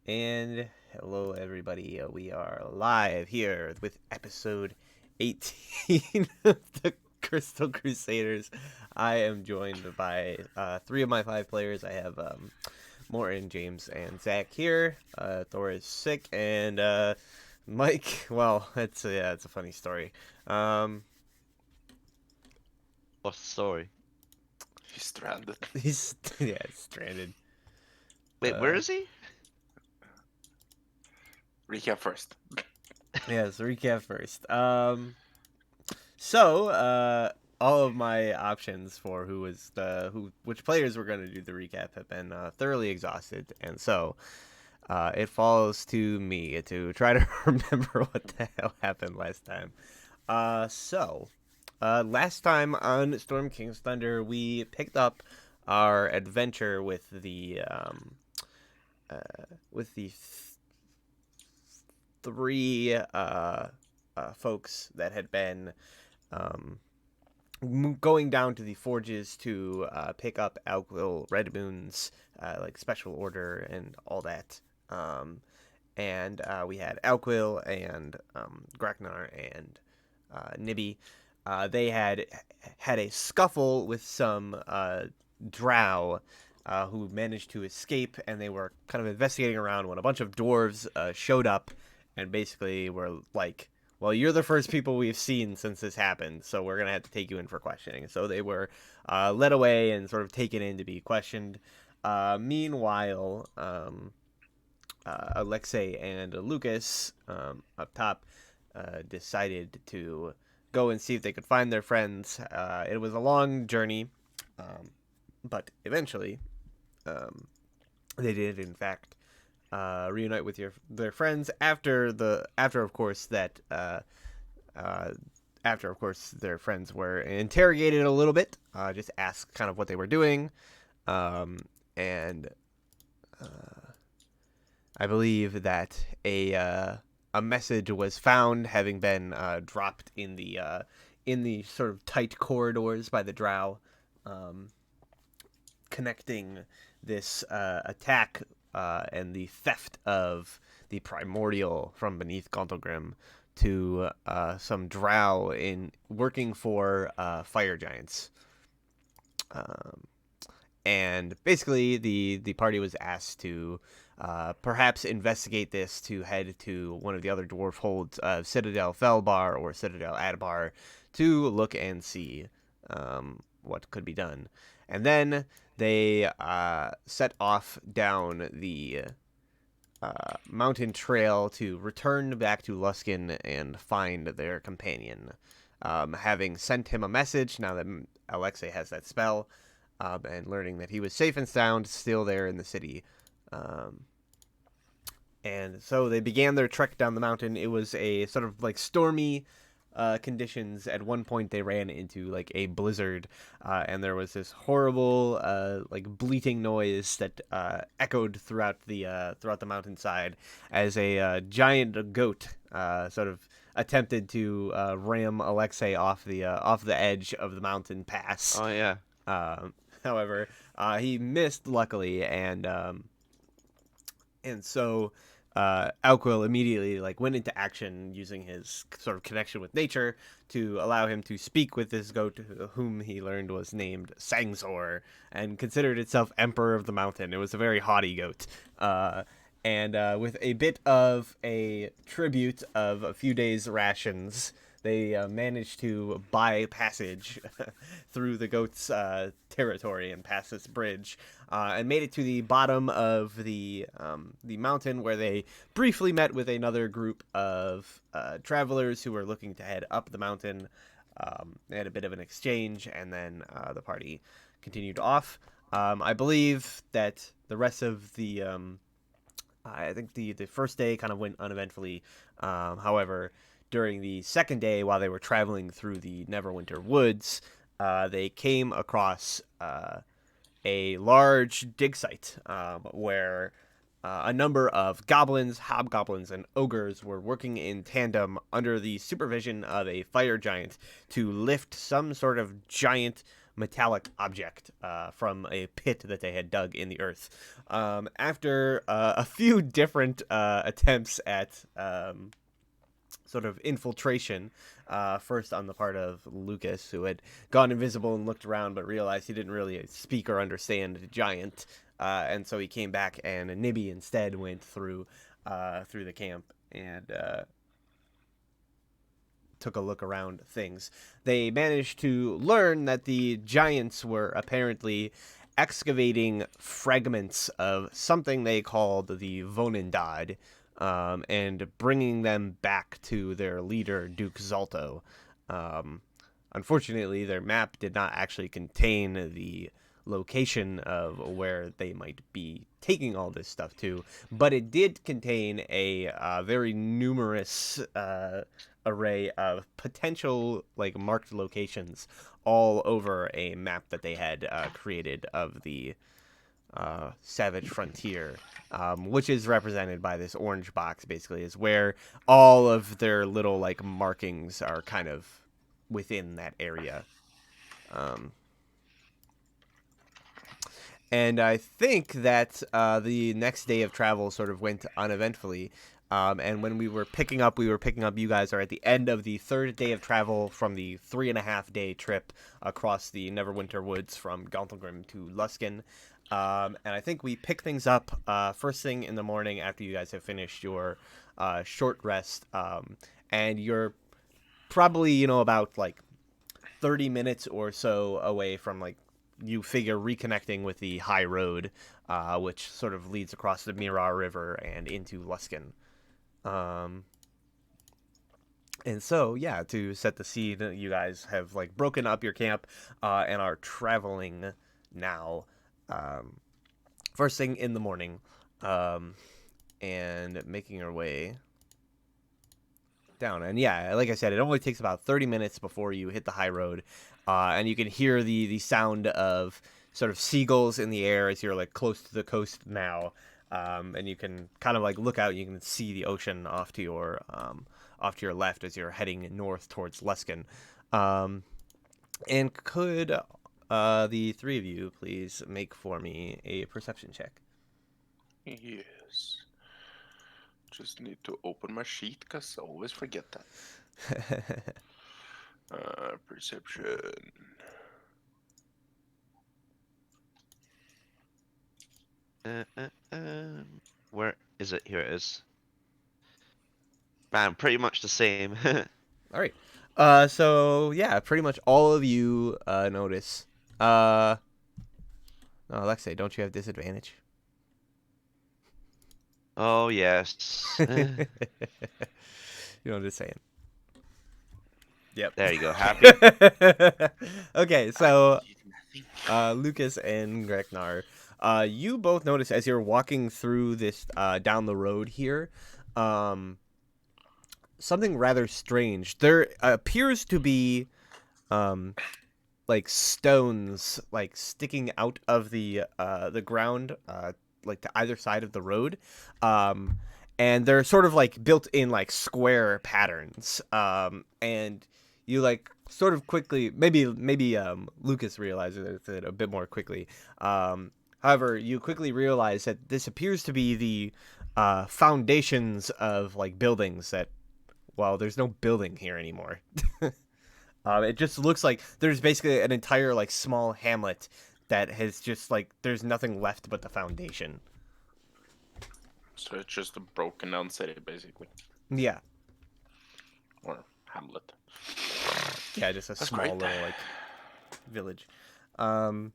And hello, everybody. We are live here with episode 18 of the Crystal Crusaders. I am joined by three of my five players. I have Morton, James, and Zach here. Thor is sick, and Mike. Well, it's a funny story. Um, What's the story? He's stranded. he's stranded. Wait, where Uh, is he? Recap first. so recap first. So, all of my options for which players were going to do the recap have been thoroughly exhausted, and so it falls to me to try to remember what the hell happened last time. Last time on Storm King's Thunder, we picked up our adventure with the three folks that had been um, going down to the forges to pick up Alquil Redmoon's like special order and all that. And we had Alquil and Graknar and Nibby. They had a scuffle with some drow who managed to escape, and they were kind of investigating around when a bunch of dwarves showed up and basically were like, well, you're the first people we've seen since this happened, so we're going to have to take you in for questioning. So they were led away and sort of taken in to be questioned. Meanwhile, Alexei and Lucas up top decided to go and see if they could find their friends. It was a long journey, but eventually they did, in fact, reunite with their friends after of course their friends were interrogated a little bit, just asked kind of what they were doing, and I believe that a message was found, having been dropped in the sort of tight corridors by the Drow, um, connecting this attack and the theft of the primordial from beneath Gauntlgrim to some drow in working for fire giants. And basically, the party was asked to perhaps investigate this, to head to one of the other dwarf holds of Citadel Felbar or Citadel Adbar to look and see what could be done. And then they set off down the mountain trail to return back to Luskin and find their companion. Having sent him a message, now that Alexei has that spell, and learning that he was safe and sound, still there in the city. And so they began their trek down the mountain. It was a sort of like stormy conditions. At one point, they ran into like a blizzard, and there was this horrible like bleating noise that echoed throughout the mountainside as a giant goat sort of attempted to ram Alexei off the edge of the mountain pass. Oh yeah. However, he missed, luckily, and so Alquil immediately like went into action, using his sort of connection with nature to allow him to speak with this goat, whom he learned was named Sangsor and considered itself Emperor of the Mountain. It was a very haughty goat. And with a bit of a tribute of a few days' rations, they managed to buy passage through the goat's territory and pass this bridge, and made it to the bottom of the mountain, where they briefly met with another group of travelers who were looking to head up the mountain. They had a bit of an exchange, and then the party continued off. I believe that the rest of the I think the first day kind of went uneventfully. However, during the second day, while they were traveling through the Neverwinter woods, they came across a large dig site, where a number of goblins, hobgoblins, and ogres were working in tandem under the supervision of a fire giant to lift some sort of giant metallic object from a pit that they had dug in the earth. After a few different attempts at sort of infiltration, first on the part of Lucas, who had gone invisible and looked around but realized he didn't really speak or understand giant, and so he came back, and Nibby instead went through the camp and took a look around things. They managed to learn that the giants were apparently excavating fragments of something they called the Vonindad, and bringing them back to their leader, Duke Zalto. Unfortunately, their map did not actually contain the location of where they might be taking all this stuff to, but it did contain a very numerous array of potential like marked locations all over a map that they had created of the Savage Frontier, which is represented by this orange box. Basically, is where all of their little like markings are kind of within that area. And I think that the next day of travel sort of went uneventfully. And when we were picking up you guys are at the end of the third day of travel from the 3.5-day trip across the Neverwinter Woods from Gauntlgrim to Luskan. And I think we pick things up first thing in the morning after you guys have finished your short rest. And you're probably, about like 30 minutes or so away from like, you figure reconnecting with the high road, which sort of leads across the Mirar River and into Luskan. And so, yeah, to set the scene, you guys have like broken up your camp and are traveling now. First thing in the morning, and making your way down. And yeah, like I said, it only takes about 30 minutes before you hit the high road, and you can hear the sound of sort of seagulls in the air as you're like close to the coast now, and you can kind of like look out. You can see the ocean off to your left as you're heading north towards Luskan. And could the three of you please make for me a perception check? Yes. Just need to open my sheet because I always forget that. Perception. Where is it? Here it is. Bam, pretty much the same. All right. So yeah, pretty much all of you notice. No, Alexei, don't you have disadvantage? Oh yes. You know, just saying. Yep. There you go. Happy. Okay, so Lucas and Greknar, you both notice as you're walking through this down the road here, something rather strange. There appears to be like stones like sticking out of the ground, like to either side of the road, and they're sort of like built in like square patterns, and you like sort of quickly maybe Lucas realizes it a bit more quickly. However, you quickly realize that this appears to be the foundations of like buildings that, well, there's no building here anymore. It just looks like there's basically an entire like small hamlet that has just like there's nothing left but the foundation. So it's just a broken down city, basically. Yeah. Or hamlet. Yeah, just a That's small great. little like village. And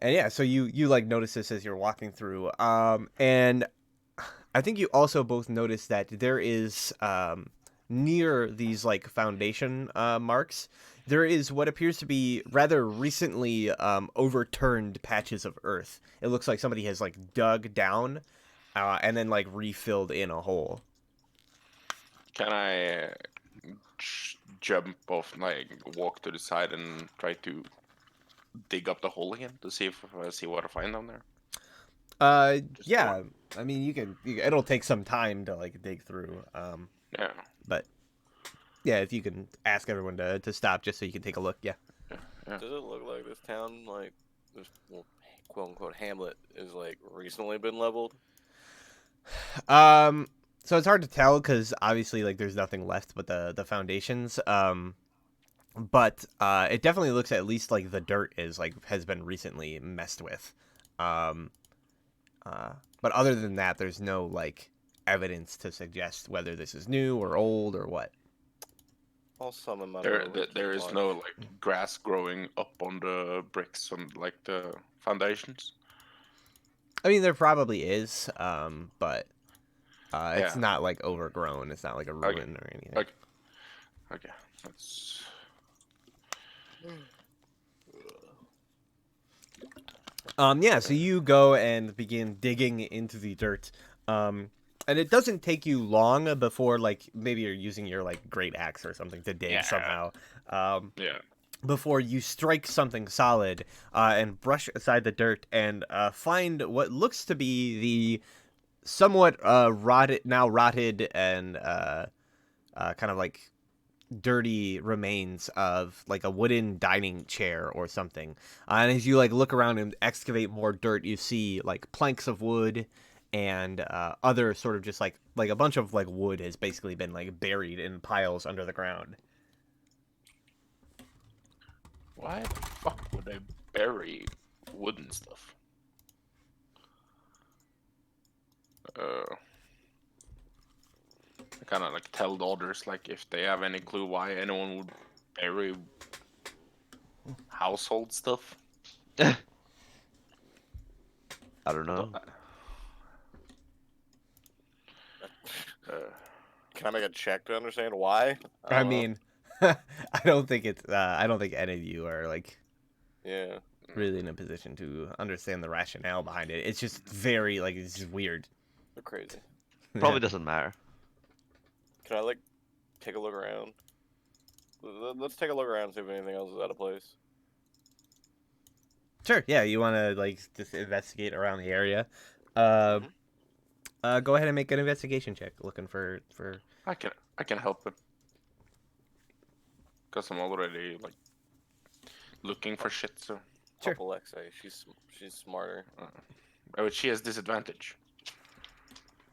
yeah, so you like notice this as you're walking through. And I think you also both notice that there is near these like foundation marks, there is what appears to be rather recently overturned patches of earth. It looks like somebody has like dug down and then like refilled in a hole. Can I jump off, like walk to the side and try to dig up the hole again to see if I see what I find down there? Just Yeah, one. I mean you can it'll take some time to like dig through. Yeah. But yeah, if you can ask everyone to stop just so you can take a look, yeah. Yeah. Does it look like this town, like this quote unquote hamlet, is like recently been leveled? So it's hard to tell because obviously like there's nothing left but the foundations. But it definitely looks at least like the dirt is like has been recently messed with. Um, but other than that, there's no like evidence to suggest whether this is new or old or what. I'll summon my There, move there, and there keep is on. no like grass growing up on the bricks on like the foundations. I mean, there probably is, but it's Yeah. not like overgrown. It's not like a Okay. ruin or anything. Okay. Okay. That's Yeah, so you go and begin digging into the dirt. And it doesn't take you long before, like, maybe you're using your, like, great axe or something to dig Yeah. somehow. yeah. Before you strike something solid and brush aside the dirt and find what looks to be the somewhat rotted and kind of like dirty remains of like a wooden dining chair or something. And as you like look around and excavate more dirt, you see like planks of wood and other sort of just like a bunch of like wood has basically been like buried in piles under the ground. Why the fuck would they bury wooden stuff? I kind of like tell the others like if they have any clue why anyone would bury household stuff. I don't I know. don't- Uh, Can I make a check to understand why? I don't know. mean, I don't think it's I don't think any of you are like Yeah. really in a position to understand the rationale behind it. It's just very like it's just weird. They're crazy. Probably doesn't matter. Can I like take a look around? Let's take a look around and see if anything else is out of place. Sure. Yeah, you want to like just investigate around the area. Go ahead and make an investigation check, looking for. I can help him because I'm already like looking for shit. So Sure. Help Alexei. She's smarter. but she has disadvantage.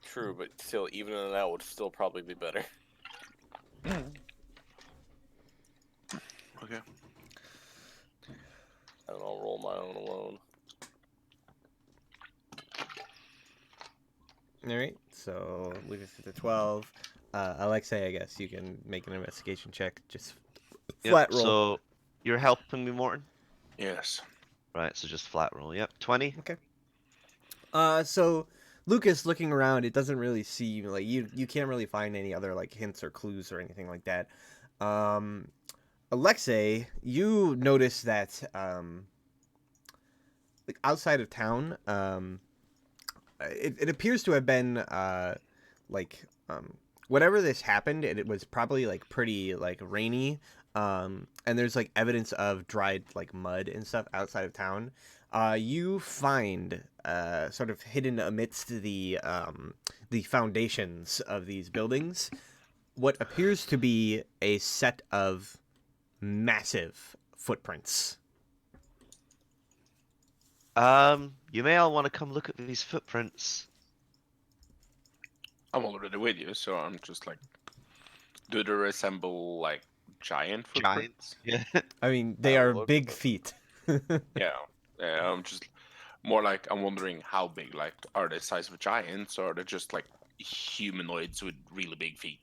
True, but still, even in that would still probably be better. Okay. And I'll roll my own alone. All right. So Lucas is at 12. Alexei, I guess you can make an investigation check. Just Yep, flat roll. So you're helping me, Morton? Yes. Right, so just flat roll. Yep, 20. So Lucas looking around, it doesn't really seem like you can't really find any other like hints or clues or anything like that. Alexei, you notice that like outside of town, it appears to have been like whatever this happened, it was probably like pretty like rainy. And there's like evidence of dried like mud and stuff outside of town. You find sort of hidden amidst the foundations of these buildings what appears to be a set of massive footprints. You may all want to come look at these footprints. I'm already with you, so I'm just like, do they resemble like giant footprints? Yeah. I mean, they I'll are look big for- feet. Yeah. Yeah. I'm just more like I'm wondering how big. Like, are they size of giants, or are they just like humanoids with really big feet?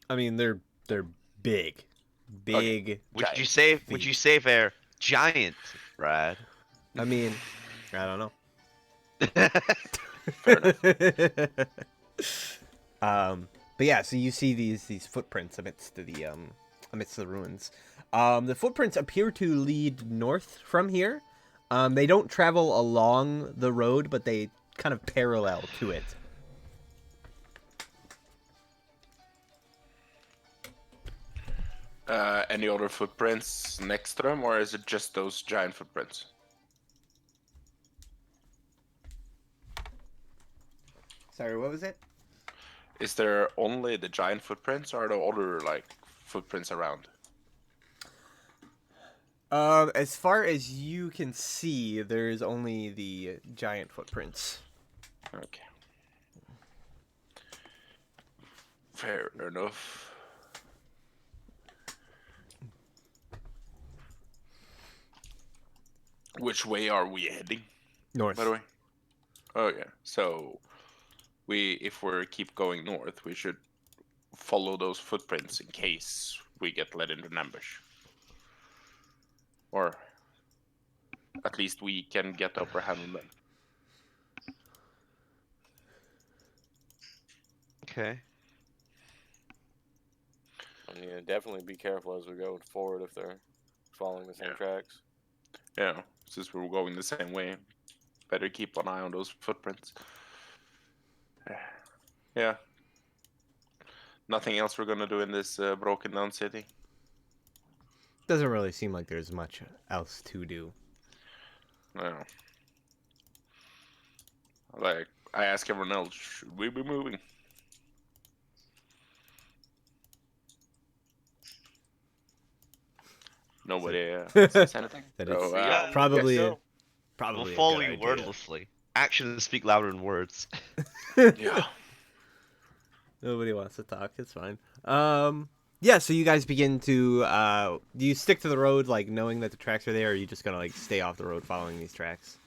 I mean, they're big, big. Would you Giant say? feet. Would you say they're giant, Brad? I mean, I don't know. Fair enough. But yeah, so you see these footprints amidst the ruins. The footprints appear to lead north from here. They don't travel along the road, but they kind of parallel to it. Any other footprints next to them, or is it just those giant footprints? Sorry, what was it? Is there only the giant footprints, or are there other like footprints around? As far as you can see, there's only the giant footprints. Okay. Fair enough. Which way are we heading, North. by the way? Oh yeah. So if we keep going north, we should follow those footprints in case we get led into an ambush. Or at least we can get the upper hand on them. Okay. I mean, definitely be careful as we go forward if they're following the same Yeah. tracks. Yeah, since we're going the same way, better keep an eye on those footprints. Yeah. Nothing else we're gonna do in this broken down city. Doesn't really seem like there's much else to do. No. Like I ask everyone else, should we be moving? Nobody says anything. That So, it's Yeah, probably so. probably We'll a follow good you idea. wordlessly. Actions speak louder than words. yeah. Nobody wants to talk. It's fine. Yeah. So you guys begin to. Do you stick to the road, like knowing that the tracks are there, or are you just gonna like stay off the road following these tracks?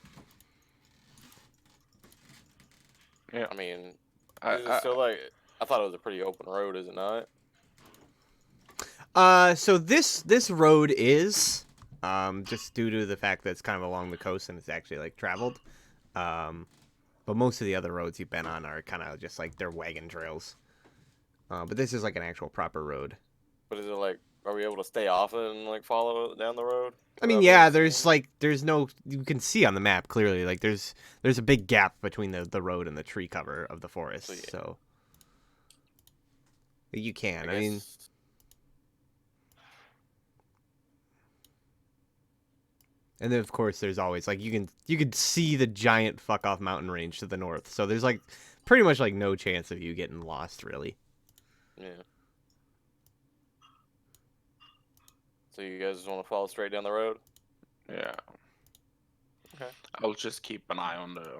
Yeah. I mean, I, is it still like I thought it was a pretty open road, is it not? So this road is, just due to the fact that it's kind of along the coast and it's actually like traveled. But most of the other roads you've been on are kind of just like they're wagon trails. But this is like an actual proper road. But is it like, are we able to stay off it and like follow it down the road? I mean, without yeah, being there's seen? like there's no you can see on the map clearly like there's a big gap between the road and the tree cover of the forest. So, yeah. So you can. I I mean, guess- and then of course there's always like you can see the giant fuck off mountain range to the north. So there's like pretty much like no chance of you getting lost really. yeah. So you guys just want to follow straight down the road? yeah. Okay. I'll just keep an eye on the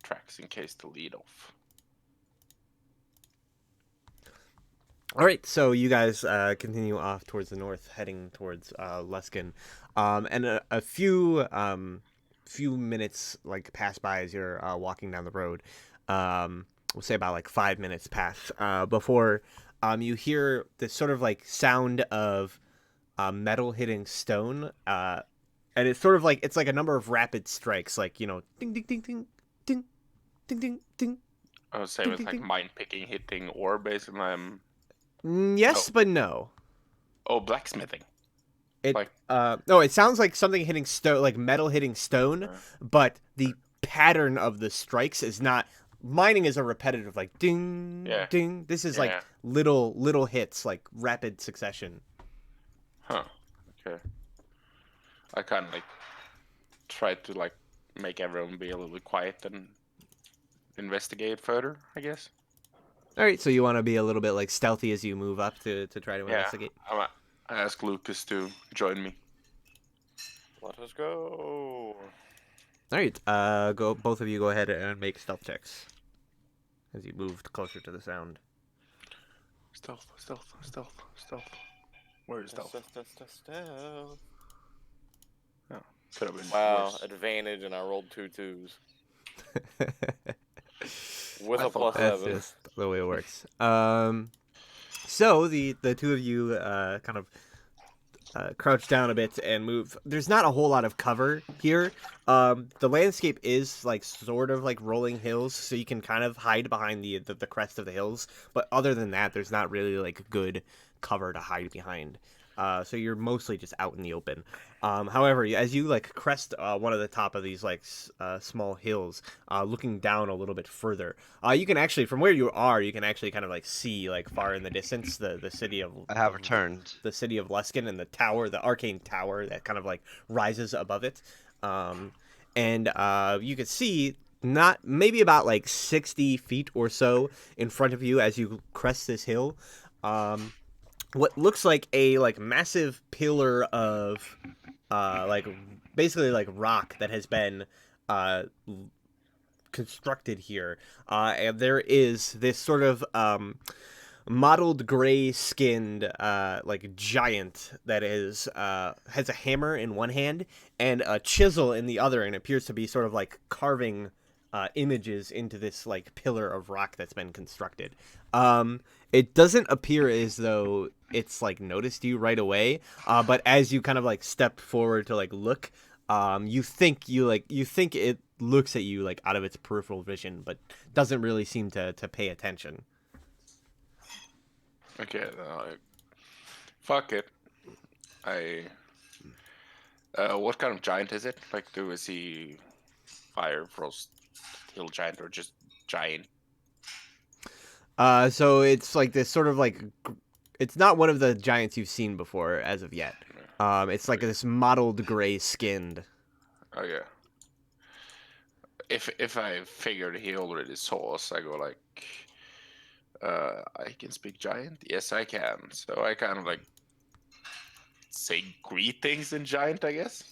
tracks in case to lead off. All right, so you guys continue off towards the north, heading towards Luskin, and a few minutes like pass by as you're walking down the road. We'll say about like 5 minutes pass before you hear this sort of like sound of metal hitting stone, and it's sort of like it's like a number of rapid strikes, like ding ding ding ding ding ding ding ding. I would say Ding, it's ding, like ding. mine picking, hitting ore basically. Yes, Oh. but no. Oh, blacksmithing. It Like- no, it sounds like something hitting stone, like metal hitting stone, Uh. but the pattern of the strikes is not. Mining is a repetitive, like ding, Yeah. ding. This is like Yeah. little hits, like rapid succession. Huh. Okay. I kind of like try to like make everyone be a little bit quiet and investigate further, I guess. All right, so you want to be a little bit like stealthy as you move up to try to Yeah. investigate. I ask Lucas to join me. Let us go. All right, go both of you go ahead and make stealth checks as you moved closer to the sound. Stealth, stealth, stealth, stealth. Where is stealth? Stealth. Could have been Wow, worse. advantage, and I rolled 2 2s with I a thought plus That's 7. just the way it works. So the two of you kind of crouch down a bit and move. There's not a whole lot of cover here. The landscape is like sort of like rolling hills, so you can kind of hide behind the crest of the hills. But other than that, there's not really like good cover to hide behind. So you're mostly just out in the open. However, as you like crest one of the top of these like small hills, looking down a little bit further, you can actually, from where you are, you can actually kind of like see like far in the distance the city of I have returned. the city of Luskin and the tower, the arcane tower that kind of like rises above it. And you could see not maybe about like 60 feet or so in front of you as you crest this hill. What looks like a like massive pillar of like basically like rock that has been constructed here, and there is this sort of mottled gray skinned like giant that is has a hammer in one hand and a chisel in the other, and appears to be sort of like carving images into this like pillar of rock that's been constructed. It doesn't appear as though it's like noticed you right away, but as you kind of like step forward to like look, you think it looks at you like out of its peripheral vision, but doesn't really seem to pay attention. Okay, fuck it. I. What kind of giant is it? Like, do we see fire, frost, hill giant, or just giant? So it's like this sort of like it's not one of the giants you've seen before as of yet. It's like this mottled gray skinned. Oh yeah. If I figured he already saw us, I go like, I can speak giant. Yes, I can. So I kind of like say greetings in giant, I guess.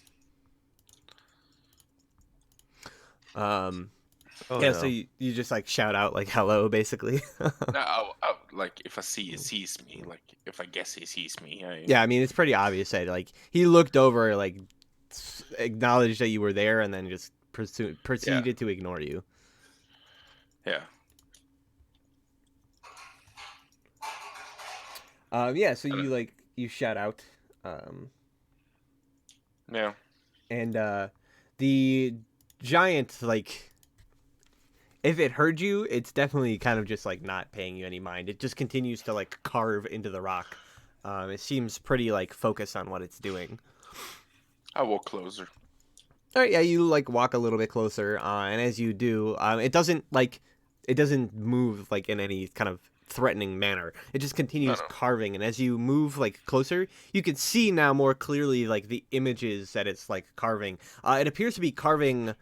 Oh Yeah, no. so you just like shout out like hello basically. No, like if I see he sees me, like if I guess he sees me, Yeah, I mean it's pretty obvious that like he looked over, like acknowledged that you were there, and then just proceeded to ignore you. yeah. Yeah, so you shout out, Yeah. and the giant, like, if it heard you, it's definitely kind of just like not paying you any mind. It just continues to like carve into the rock. It seems pretty like focused on what it's doing. I walk closer. All right, yeah, you like walk a little bit closer, and as you do, it doesn't move like in any kind of threatening manner. It just continues No. carving, and as you move like closer, you can see now more clearly like the images that it's like carving. It appears to be carving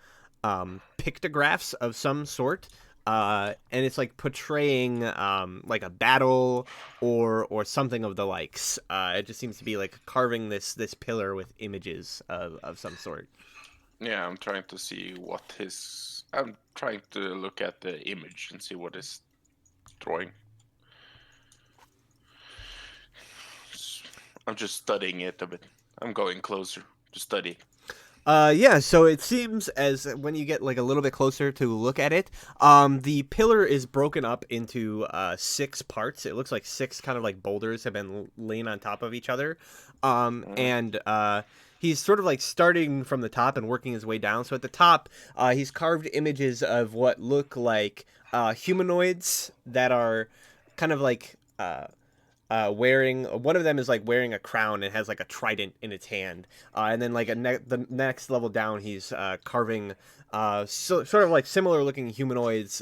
pictographs of some sort. And it's like portraying like a battle or something of the likes. It just seems to be like carving this pillar with images of some sort. Yeah, I'm trying to see what his. I'm trying to look at the image and see what is drawing. I'm just studying it a bit. I'm going closer to study. Yeah, so it seems as when you get like a little bit closer to look at it, the pillar is broken up into 6 parts. It looks like 6 kind of like boulders have been laying on top of each other. And he's sort of like starting from the top and working his way down. So at the top, he's carved images of what look like humanoids that are kind of like wearing, one of them is like wearing a crown and has like a trident in its hand, and then like the next level down he's carving sort of like similar looking humanoids,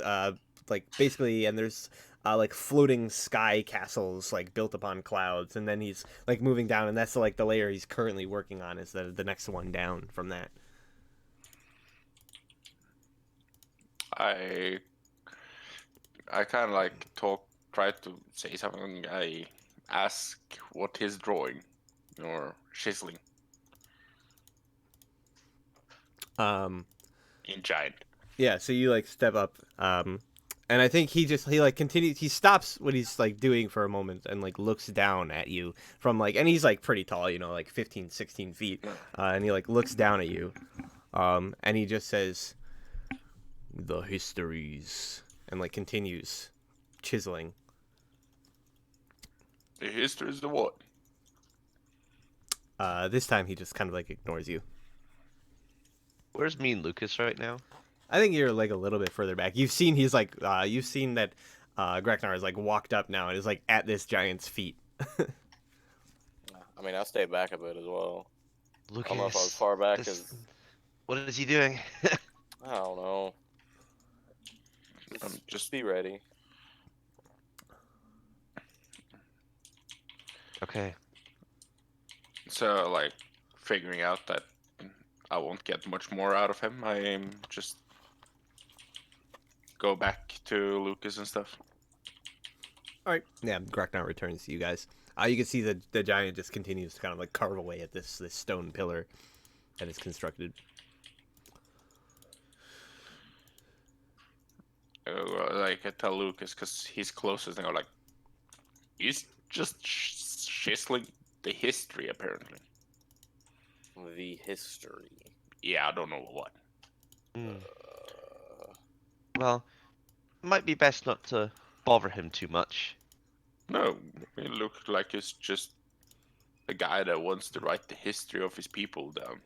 like basically, and there's like floating sky castles like built upon clouds, and then he's like moving down, and that's like the layer he's currently working on is the next one down from that. I kind of like try to say something. I ask what he's drawing or chiseling um in giant. Yeah, so you like step up, and I think he like continues. He stops what he's like doing for a moment and like looks down at you from like, and he's like pretty tall, like 15, 16 feet, and he like looks down at you, and he just says, "The histories," and like continues chiseling. The history is the what? This time he just kind of like ignores you. Where's me and Lucas right now? I think you're like a little bit further back. You've seen you've seen that Greknar has like walked up now and is like at this giant's feet. I mean, I stayed back a bit as well. Lucas. I don't know if I was far back this- because What is he doing? I don't know. Just be ready. Okay. So like figuring out that I won't get much more out of him. I just go back to Lucas and stuff. All right. Yeah, Greknar returns to you guys. You can see the giant just continues to kind of like carve away at this stone pillar that is constructed. Like I tell Lucas because he's closest, and I'm like, he's just chiseling the history apparently. The history. Yeah, I don't know what. Well, it might be best not to bother him too much. No, he looked like he's just a guy that wants to write the history of his people down.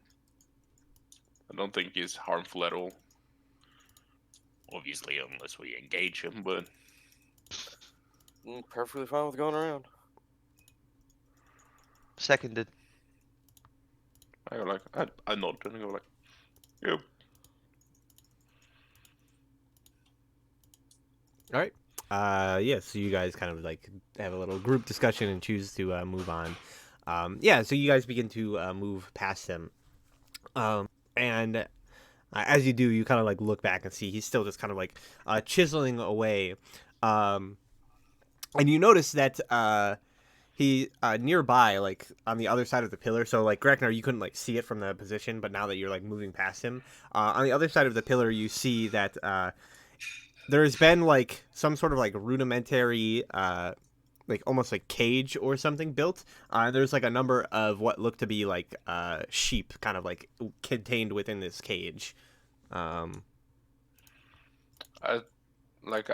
I don't think he's harmful at all. Obviously, unless we engage him, but Perfectly fine with going around. Seconded. I go like, I nod and I go like, yep. All right. Yeah, so you guys kind of like have a little group discussion and choose to move on. Yeah, so you guys begin to move past him. And as you do, you kind of like look back and see he's still just kind of like chiseling away. And you notice that he nearby, like on the other side of the pillar. So like Greknar, you couldn't like see it from the position, but now that you're like moving past him, on the other side of the pillar, you see that there's been like some sort of like rudimentary like almost like cage or something built. There's like a number of what look to be like sheep kind of like contained within this cage. I'm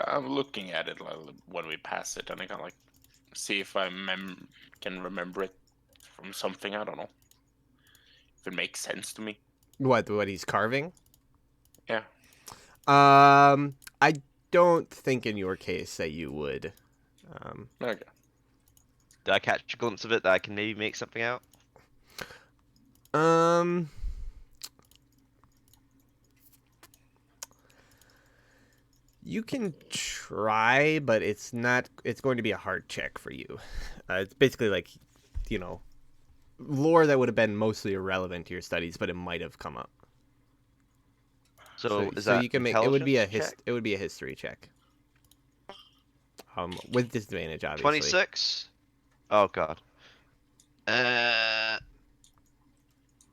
looking at it like, when we pass it, and I kind of like see if I can remember it from something. I don't know if it makes sense to me. What he's carving? Yeah. I don't think in your case that you would. Okay. Did I catch a glimpse of it that I can maybe make something out? You can try, but it's not. It's going to be a hard check for you. It's basically like, you know, lore that would have been mostly irrelevant to your studies, but it might have come up. So is so that you can make it would be a check? it would be a history check. With disadvantage, obviously. 26? Oh god.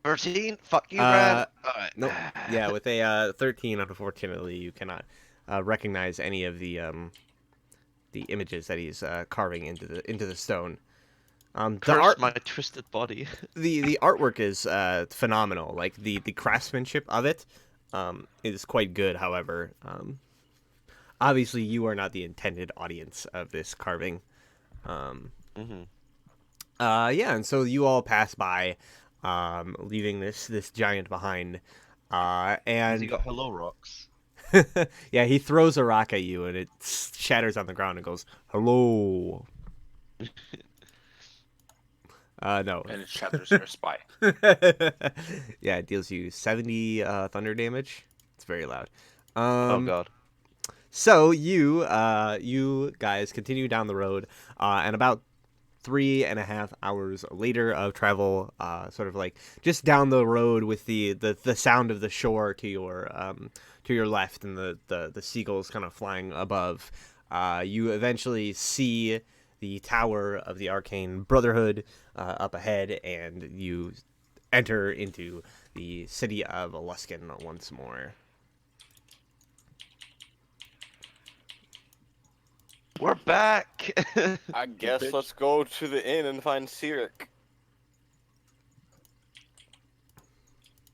13? Fuck you, Brad. Alright. Nope. Yeah, with a 13, unfortunately, you cannot recognize any of the images that he's carving into the stone. Curse my twisted body. the artwork is phenomenal. Like the craftsmanship of it is quite good. However, obviously you are not the intended audience of this carving. Yeah, and so you all pass by, leaving this giant behind. And He got hello rocks. yeah, he throws a rock at you and it shatters on the ground and goes, "Hello." No. And it shatters your spine. Yeah, it deals you 70 thunder damage. It's very loud. Oh god. So you guys continue down the road, and about 3.5 hours later of travel, sort of like just down the road with the sound of the shore to your left and the seagulls kind of flying above, you eventually see the tower of the Arcane Brotherhood up ahead, and you enter into the city of Luskan once more. We're back! I guess bitch. let's go to the inn and find Sirik.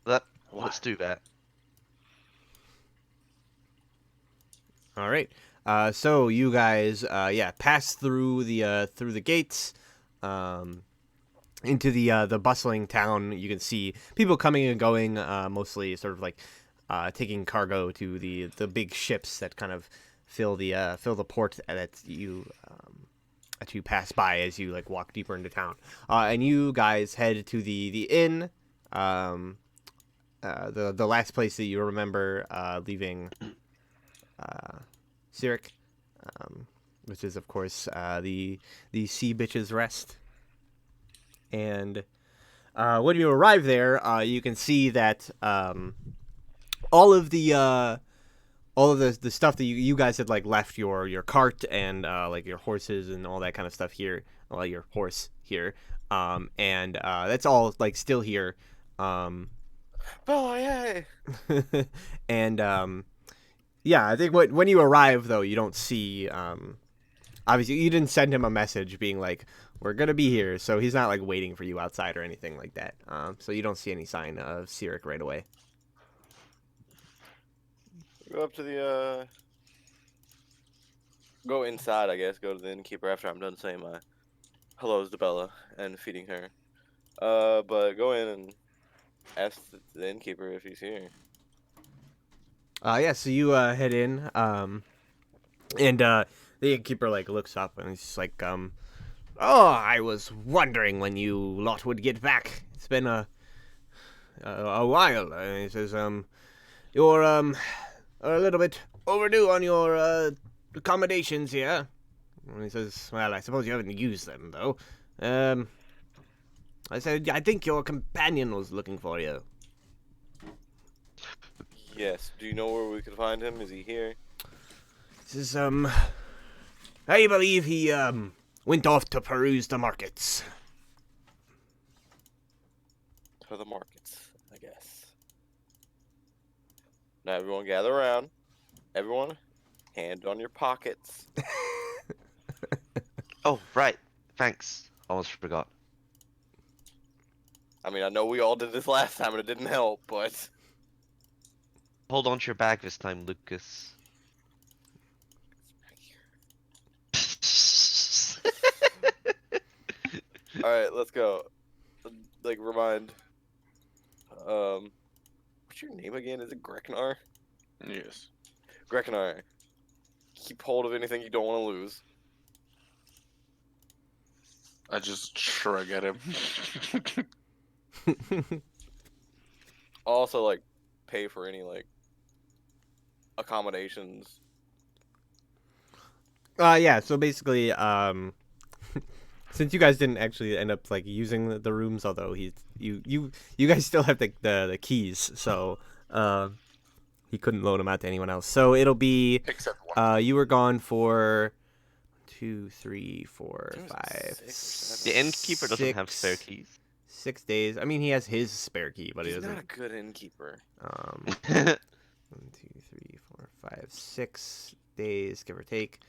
Let's do that. All right. So you guys, pass through the gates, into the bustling town. You can see people coming and going, mostly sort of like taking cargo to the big ships that kind of fill the port that you pass by as you like walk deeper into town. And you guys head to the inn, the last place that you remember leaving Sirik, which is of course the Sea Bitches Rest. And when you arrive there, you can see that all of the stuff that you guys had like left your cart and like your horses and all that kind of stuff here. well, your horse here, and that's all like still here, Bella, yay! and yeah, I think when you arrive though, you don't see obviously you didn't send him a message being like we're gonna be here, so he's not like waiting for you outside or anything like that. So you don't see any sign of Sirik right away. Go up to the go inside, I guess. Go to the innkeeper after I'm done saying my hellos to Bella and feeding her. But go in and ask the innkeeper if he's here. Yeah, so you head in, and the innkeeper like looks up and he's just like, oh, I was wondering when you lot would get back. It's been a while. And he says, you're a little bit overdue on your accommodations here. And he says, well, I suppose you haven't used them though. I said, I think your companion was looking for you. Yes. Do you know where we could find him? Is he here? He says, I believe he went off to peruse the markets. To the markets, I guess. Now everyone gather around. Everyone, hand on your pockets. Oh, right. Thanks. Almost forgot. I mean, I know we all did this last time and it didn't help, but Hold on to your bag this time, Lucas. all right, let's go. Like, remind. What's your name again? Is it Greknar? Yes. Greknar. Keep hold of anything you don't want to lose. I just shrug at him. Also, like, pay for any like accommodations. Yeah, so basically, since you guys didn't actually end up like using the rooms, although you guys still have the keys, so he couldn't loan them out to anyone else. So it'll be Except one. you were gone for 2, 3, 4, There was 5. 6 or 7. The innkeeper doesn't have spare 6 keys. 6 days. I mean, he has his spare key, but he He's doesn't. not a good innkeeper. 1, 2, 3, 4, 5, 6 days, give or take.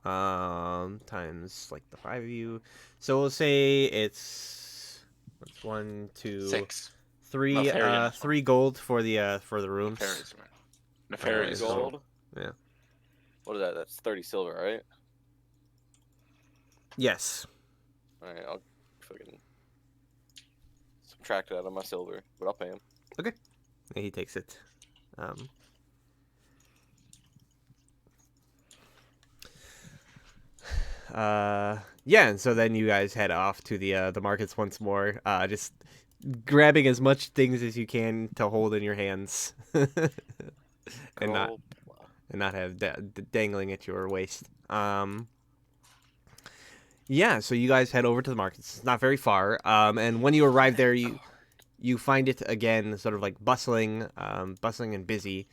Times like the 5 of you. So we'll say it's 1, 2, 6. 3. Nefarious. 3 gold for the rooms. Nefarious, man. 30 Nefarious. gold. Yeah. What is that? That's 30 silver, right? Yes. All right, I'll fucking subtract it out of my silver, but I'll pay him. Yeah, he takes it. Yeah, and so then you guys head off to the markets once more. Just grabbing as much things as you can to hold in your hands, and not Gold. have dangling at your waist. Yeah, so you guys head over to the markets. It's not very far. And when you arrive there, you find it again, sort of like bustling and busy,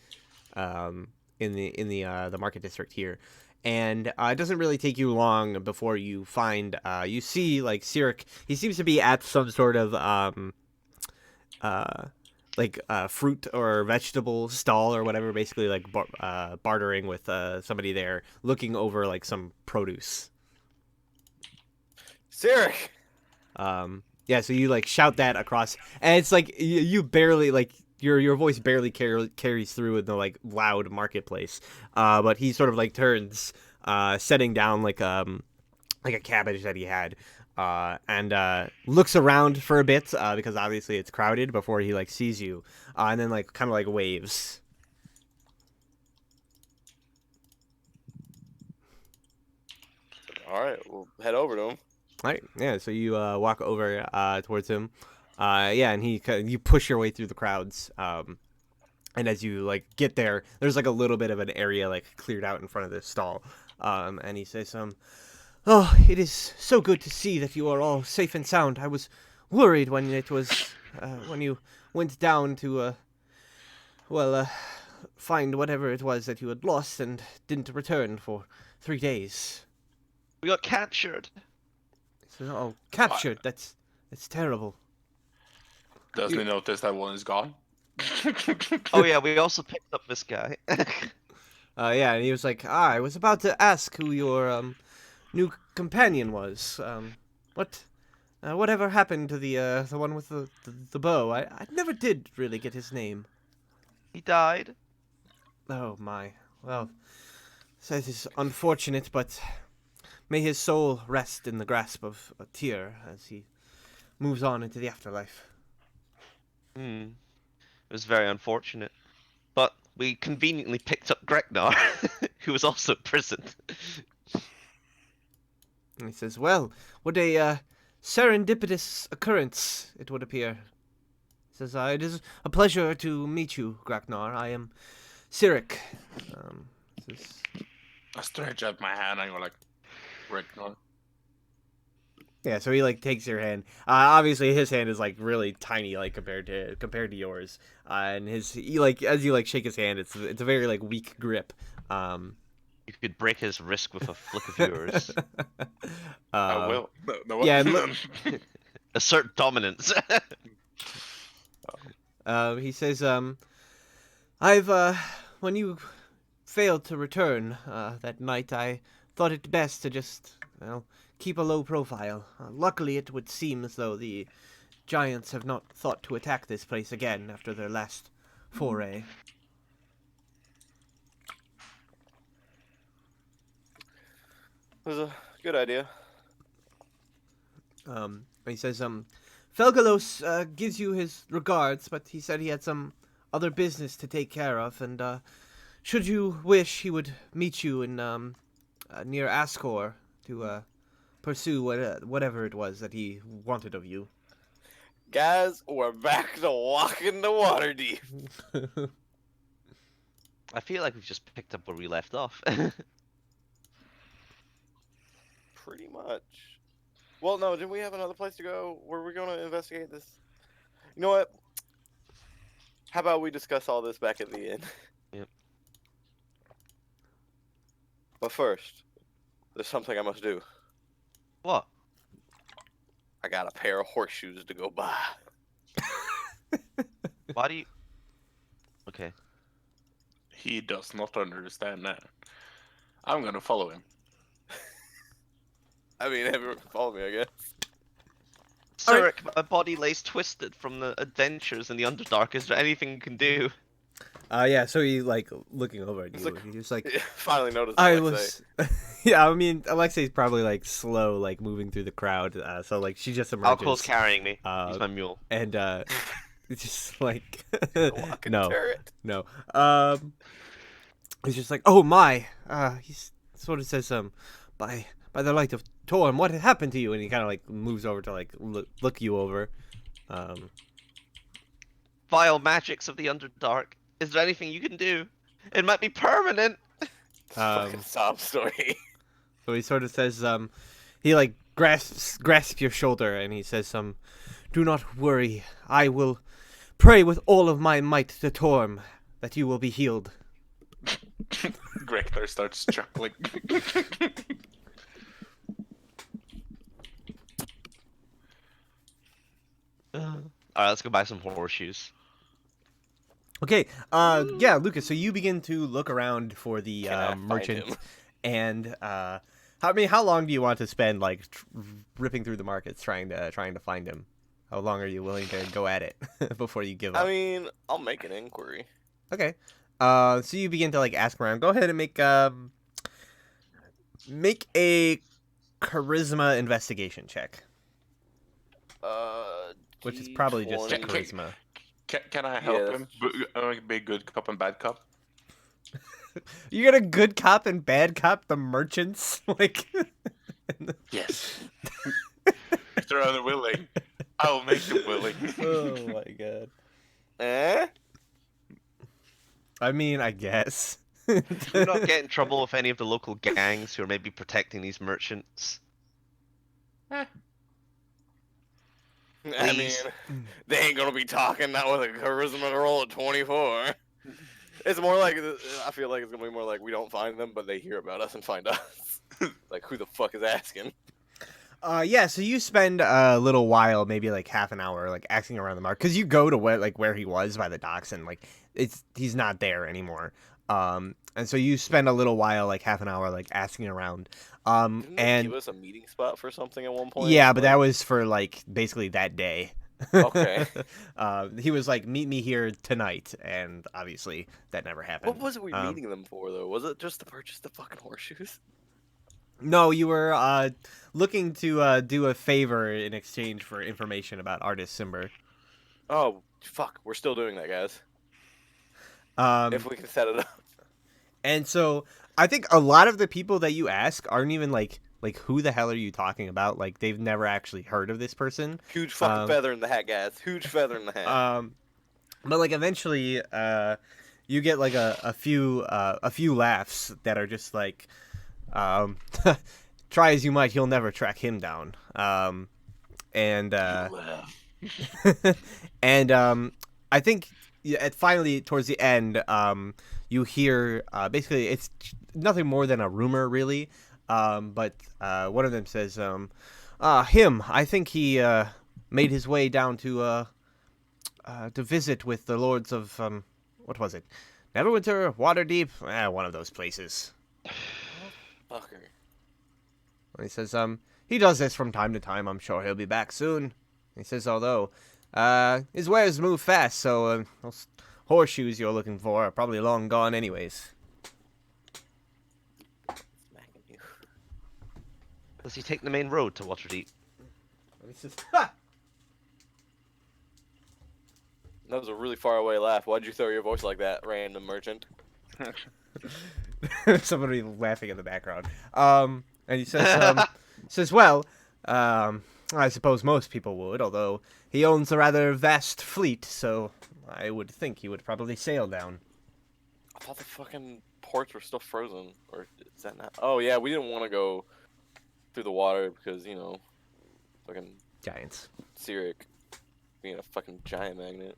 in the market district here. And it doesn't really take you long before you find you see like Sirik. He seems to be at some sort of fruit or vegetable stall or whatever, basically like bartering with somebody there, looking over like some produce. Sirik! Yeah, so you like shout that across, and it's like you barely like your voice barely carries through in the like loud marketplace. But he sort of like turns, setting down like a cabbage that he had, and looks around for a bit, because obviously it's crowded, before he like sees you, and then like kind of like waves. All right, we'll head over to him. All right, yeah. So you walk over towards him, yeah, and you push your way through the crowds, and as you like get there, there's like a little bit of an area like cleared out in front of this stall, and he says, "Oh, it is so good to see that you are all safe and sound. I was worried when it was when you went down to find whatever it was that you had lost and didn't return for 3 days." We got captured. So, oh, captured. That's terrible. Doesn't he notice that one is gone? Oh yeah, we also picked up this guy. Yeah, and he was like, I was about to ask who your new companion was. Whatever happened to the one with the bow? I never did really get his name. He died. Oh my. Well, that is unfortunate, but may his soul rest in the grasp of a tear as he moves on into the afterlife. Hmm. It was very unfortunate. But we conveniently picked up Greknar, who was also imprisoned. And he says, well, what a serendipitous occurrence, it would appear. He says, it is a pleasure to meet you, Graknar. I am Cyric. Says, I stretch out my hand and go like, Rick, no. yeah, so he like takes your hand. Obviously his hand is like really tiny, like compared to yours. And he like as you like shake his hand, it's a very like weak grip. You could break his wrist with a flick of yours. I will. No, yeah, Assert dominance. He says, I've when you failed to return that night, I thought it best to just, keep a low profile. Luckily, it would seem as though the giants have not thought to attack this place again after their last foray. It was a good idea. He says, Felgalos gives you his regards, but he said he had some other business to take care of, and should you wish, he would meet you in near Ascor to pursue whatever it was that he wanted of you. Guys, we're back to walking the water deep. I feel like we've just picked up where we left off. Pretty much. Well, no, didn't we have another place to go? Were we going to investigate this? You know what? How about we discuss all this back at the end? Yep. But first, there's something I must do. What? I got a pair of horseshoes to go buy. Why do you... Okay. He does not understand that. I'm gonna follow him. I mean, everyone can follow me, I guess. Cyric, my body lays twisted from the adventures in the Underdark. Is there anything you can do? Yeah, so he like looking over at you. Like, He's like, finally noticed. I Alexei. was, yeah. I mean, Alexei's probably like slow, like moving through the crowd. So like she just emerges. Alcohol's carrying me. He's my mule. And it's just like Walking no, turret. no. He's just like, oh my. He sort of says, by the light of Torm, what had happened to you? And he kind of like moves over to like look you over. Vile magics of the Underdark. Is there anything you can do? It might be permanent. Fucking sob story. So he sort of says, he like grasps your shoulder and he says, do not worry. I will pray with all of my might to Torm that you will be healed. Greknar starts chuckling. Alright, let's go buy some horseshoes. Okay, yeah, Lucas, so you begin to look around for the Can I find merchant, him? and how long do you want to spend like ripping through the markets trying to find him? How long are you willing to go at it before you give up? I mean, I'll make an inquiry. Okay, so you begin to like ask around. Go ahead and make a charisma investigation check, which is probably just D20. charisma. Can I help Yes. him? Be a good cop and bad cop? You're gonna good cop and bad cop the merchants, like. Yes. If they're unwilling, I'll make them willing. Oh my god. Eh? I mean, I guess. Do not get in trouble with any of the local gangs who are maybe protecting these merchants. I mean, Please. they ain't gonna be talking not with a charisma roll of 24. It's more like, I feel like it's gonna be more like we don't find them, but they hear about us and find us. Like, who the fuck is asking? Yeah, so you spend a little while, maybe like half an hour, like asking around the mark, because you go to where he was by the docks, and like he's not there anymore. And so you spend a little while, like half an hour, like asking around. Didn't they And give us a meeting spot for something at one point? yeah, but that Like, was for like basically that day. Okay. He was like, "Meet me here tonight," and obviously that never happened. what was we meeting them for though? Was it just to purchase the fucking horseshoes? No, you were looking to do a favor in exchange for information about artist Simber. Oh fuck, we're still doing that, guys. Um, If we can set it up. and so I think a lot of the people that you ask aren't even like who the hell are you talking about? Like they've never actually heard of this person. Huge fucking Um, feather in the hat, guys. Huge feather in the hat. But like eventually, you get like a few laughs that are just like, um, try as you might, you'll never track him down. And and I think finally towards the end, you hear basically it's nothing more than a rumor, really. But one of them says, him. I think he made his way down to visit with the lords of what was it? Neverwinter, Waterdeep, one of those places. Fucker. And he says, he does this from time to time. I'm sure he'll be back soon. He says, although, his wares move fast, so those horseshoes you're looking for are probably long gone anyways. Smacking you. Does he take the main road to Waterdeep? And he says, ha! That was a really far away laugh. Why'd you throw your voice like that, random merchant? Somebody laughing in the background. And he says, well, I suppose most people would, although he owns a rather vast fleet, so I would think he would probably sail down. I thought the fucking ports were still frozen. Or is that not? Oh, yeah, we didn't want to go through the water because, you know, fucking Giants. Cyric being a fucking giant magnet.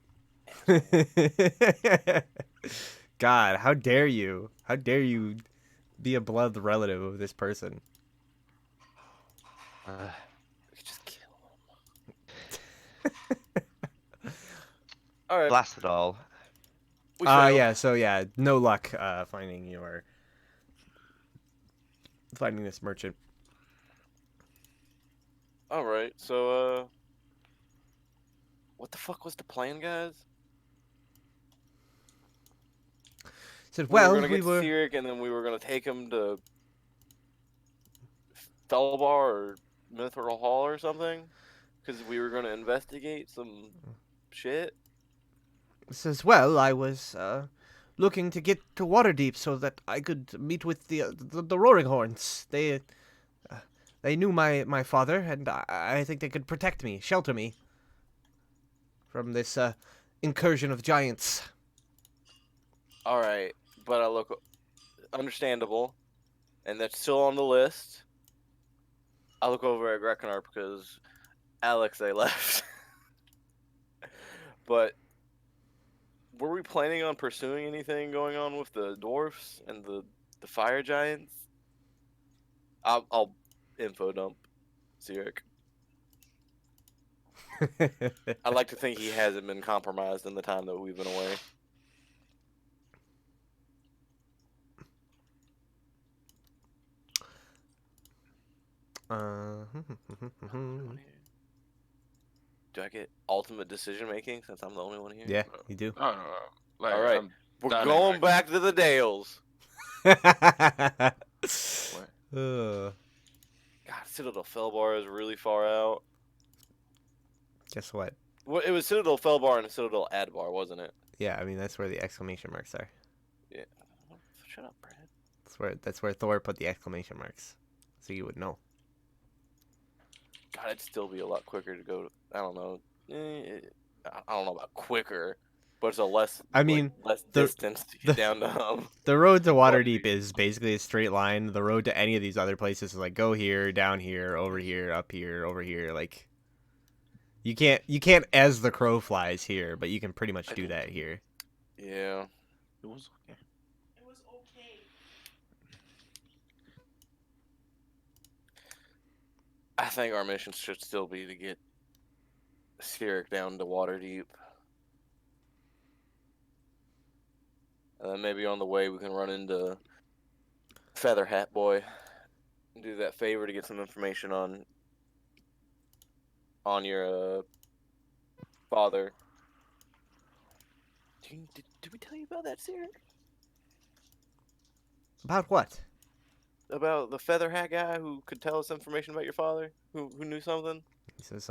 God, how dare you? How dare you be a blood relative of this person? We could just kill him. Alright. Blast it all. We failed. Yeah, so yeah, no luck finding this merchant. Alright, so, what the fuck was the plan, guys? Said, We were well, gonna we get were. Cyric, and then we were gonna take him to Felbar or Mithril Hall or something, because we were gonna investigate some shit. Says, well, I was looking to get to Waterdeep so that I could meet with the Roaring Horns. They knew my father, and I think they could protect me, shelter me from this incursion of giants. Alright, but I look understandable, and that's still on the list. I look over at Grekinar because Alex, they left. But were we planning on pursuing anything going on with the dwarfs and the fire giants? I'll info dump Cyric. I'd like to think he hasn't been compromised in the time that we've been away. Do I get ultimate decision making since I'm the only one here? Yeah, you do. No. Like, All right. I'm We're done going in, back to the Dales. Uh, God, Citadel Felbar is really far out. guess what? Well, it was Citadel Felbar and Citadel Adbar, wasn't it? Yeah, I mean that's where the exclamation marks are. Yeah. Shut up, Brad. That's where Thor put the exclamation marks, so you would know. God, it'd still be a lot quicker to go. I don't know. I don't know about quicker, but it's a less. I mean, less the- distance to get down to. The road to Waterdeep is basically a straight line. The road to any of these other places is like go here, down here, over here, up here, over here. Like you can't as the crow flies here, but you can pretty much do that here. Yeah. It was okay. I think our mission should still be to get Sirik down to Waterdeep. And then maybe on the way we can run into Feather Hat Boy and do that favor to get some information on your father. Did we tell you about that, Sirik? About what? About the Feather Hat guy who could tell us information about your father? Who knew something? He says,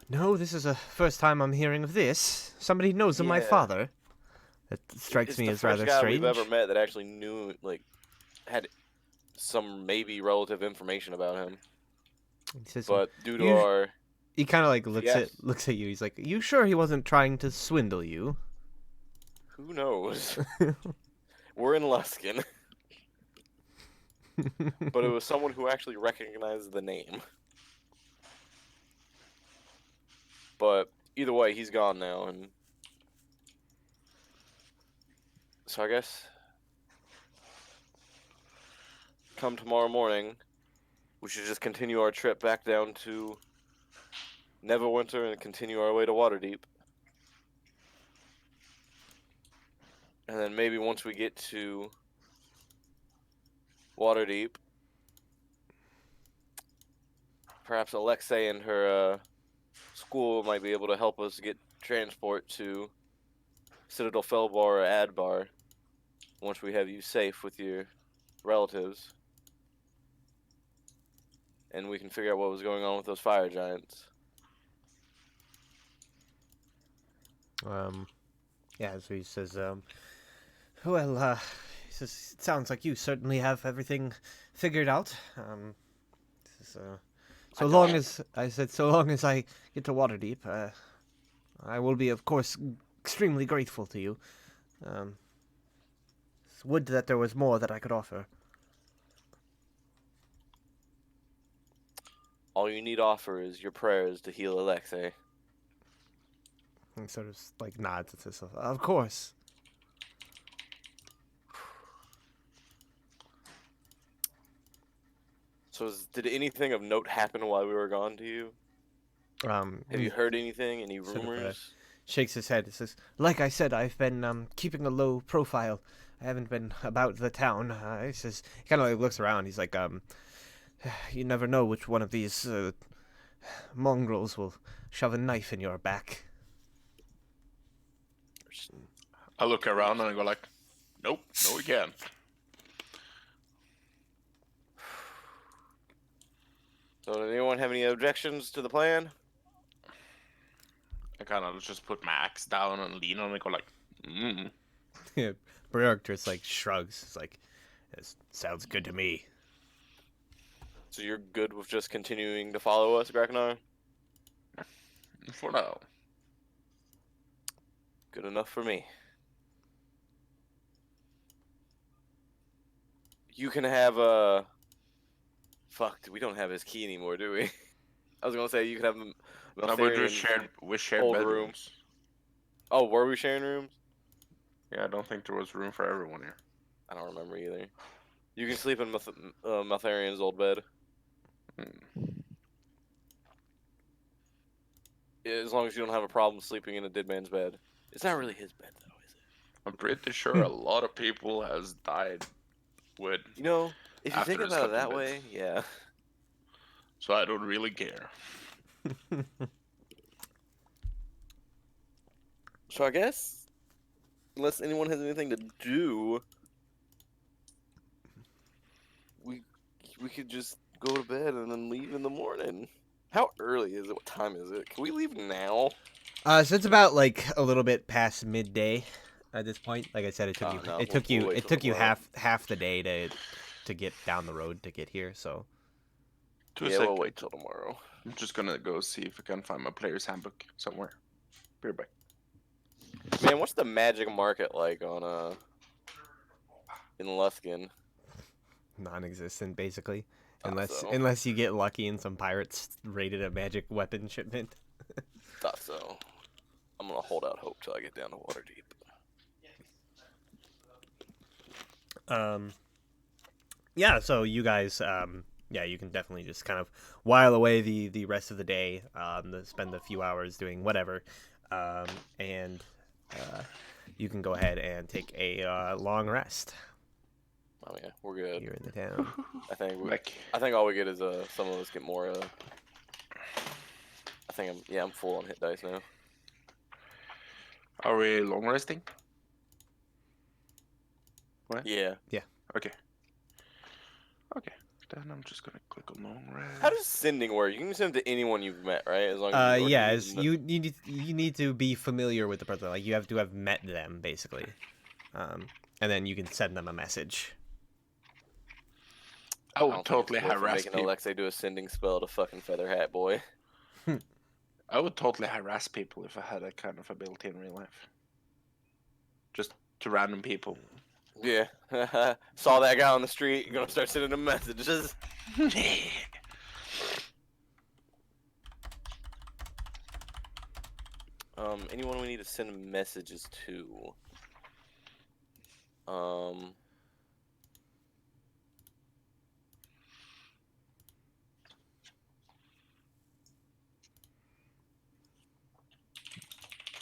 no, this is the first time I'm hearing of this. Somebody knows of my Yeah. father. That strikes It's me the as first rather guy strange. we've ever met that actually knew, like, had some maybe relative information about him. He says, But due to You- our he kind of like Yes. looks at you. He's like, you sure he wasn't trying to swindle you? who knows? We're in Luskin, but it was someone who actually recognized the name. But either way, he's gone now, and so I guess come tomorrow morning, we should just continue our trip back down to Neverwinter and continue our way to Waterdeep. And then maybe once we get to Waterdeep, perhaps Alexei and her school might be able to help us get transport to Citadel Felbar or Adbar once we have you safe with your relatives. And we can figure out what was going on with those fire giants. Yeah, so he says, well, he says, it sounds like you certainly have everything figured out. He says, so long as I get to Waterdeep, I will be, of course, extremely grateful to you. Would that there was more that I could offer. All you need offer is your prayers to heal Alexei. And sort of like nods and says, of course. So did anything of note happen while we were gone to you? Have He you heard anything? Any sort of, rumors? shakes his head and says, like I said, I've been keeping a low profile. I haven't been about the town. He says, he kind of like looks around. He's like, you never know which one of these mongrels will shove a knife in your back. I look around and I go like, nope, no we can't. So did anyone have any objections to the plan? I kind of just put my axe down and lean on it and go like, Yeah, Briark just like shrugs. It's like, this sounds good to me. So you're good with just continuing to follow us, Graknar? for now. Good enough for me. You can have Fuck, we don't have his key anymore, do we? I was gonna say you can have No, we shared old room. bedrooms. Oh, were we sharing rooms? Yeah, I don't think there was room for everyone here. I don't remember either. You can sleep in Maltharian's old bed. As long as you don't have a problem sleeping in a dead man's bed. It's not really his bed, though, is it? I'm pretty sure a lot of people has died with, You know, if you After think it's about it that sleeping way, beds. yeah. so I don't really care. So I guess, unless anyone has anything to do, we could just go to bed and then leave in the morning. How early is it? What time is it? Can we leave now? So it's about like a little bit past midday at this point. Like I said, it took you no, it took you we'll wait it till took you tomorrow. half the day to get down the road to get here. So Two Yeah, seconds. we'll wait till tomorrow. I'm just gonna go see if I can find my player's handbook somewhere. Be right back. Man, what's the magic market like on in Luskin? non-existent basically, Thought so. unless you get lucky and some pirates raided a magic weapon shipment. Thought so. I'm gonna hold out hope till I get down to Waterdeep. Yeah, so you guys yeah, you can definitely just kind of while away the rest of the day, spend a few hours doing whatever, and you can go ahead and take a long rest Oh yeah, we're good. here in the town. I think Like, I think all we get is some of us get more. I think I'm full on hit dice now. are we long resting? Yeah. Okay. Okay. Then I'm just gonna click on long rest. How does sending work? You can send it to anyone you've met, right? As long as you, or Yeah, do as you need to be familiar with the person. Like you have to have met them basically, and then you can send them a message. I I would don't think totally it's worth harass making people. Alexei do a sending spell to fucking Feather Hat Boy. I would totally harass people if I had that kind of ability in real life. Just to random people. Yeah. Saw that guy on the street. You're gonna start sending him messages. Anyone we need to send messages to?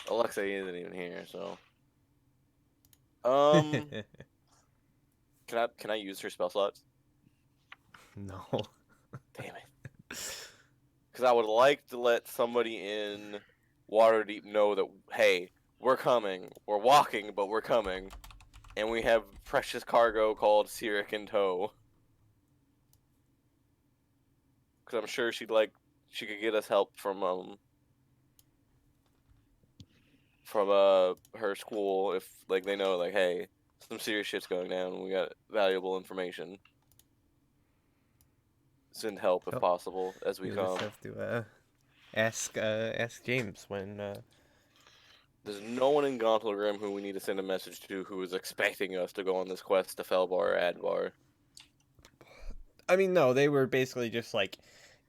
Alexei isn't even here, so. Can I use her spell slots? No. Damn it. Because I would like to let somebody in Waterdeep know that, hey, we're coming. We're walking, but we're coming. And we have precious cargo called Sirik in tow. Because I'm sure she could get us help from her school if like they know like, hey, some serious shit's going down. We got valuable information. Send help if Oh, possible as we You come. just have to ask James when. There's no one in Gauntlegrim who we need to send a message to who is expecting us to go on this quest to Felbar or Advar. I mean, no, they were basically just like,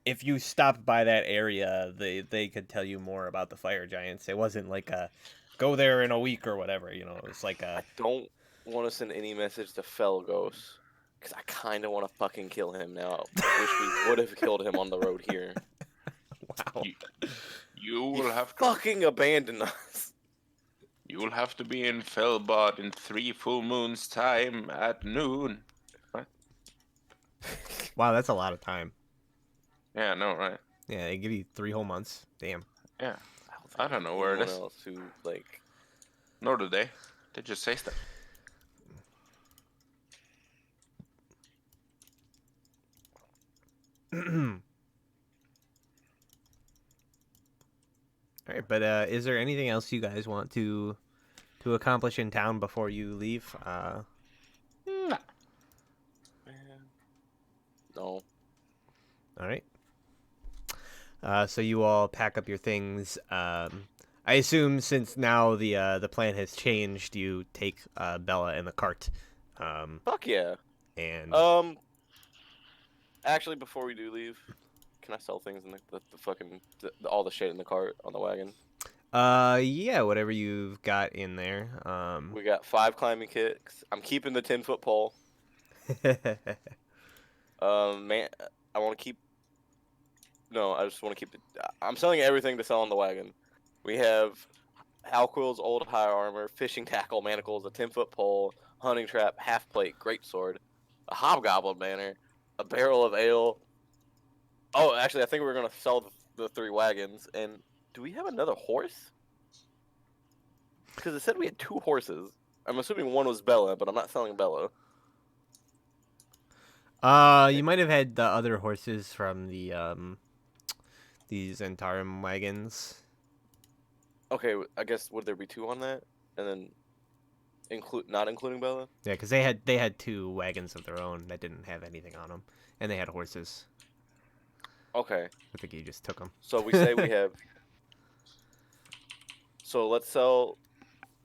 if you stopped by that area, they could tell you more about the fire giants. It wasn't like a go there in a week or whatever. You know, it's like I a don't want to send any message to Felgos because I kind of want to fucking kill him now. I wish we would have killed him on the road here. wow. You He will have to. fucking abandoned us. You will have to be in Felbard in 3 full moons time at noon. Wow, that's a lot of time. Yeah, I know, right? Yeah, they give you 3 whole months. Damn. Yeah. think I don't know where it anyone is. else who like. Nor do they. They just say stuff. All right, but is there anything else you guys want to accomplish in town before you leave? Nah. No. All right. So you all pack up your things. I assume since now the plan has changed, you take Bella in the cart. Fuck yeah. And Actually, before we do leave, can I sell things in the fucking all the shit in the cart on the wagon? yeah, whatever you've got in there. We got 5 climbing kicks. I'm keeping the 10-foot pole. Man, I want to keep. No, I just want to keep it. I'm selling everything to sell on the wagon. We have Halquill's old high armor, fishing tackle, manacles, a 10-foot pole, hunting trap, half plate, greatsword, a hobgoblin banner, a barrel of ale. Oh, actually, I think we're gonna sell the 3 wagons. And do we have another horse? Because it said we had 2 horses. I'm assuming one was Bella, but I'm not selling Bella. You might have had the other horses from the these Antarum wagons. Okay, I guess would there be 2 on that, and then not including Bella? Yeah, because they had 2 wagons of their own that didn't have anything on them, and they had horses. Okay, I think you just took them. so we say we have. So let's sell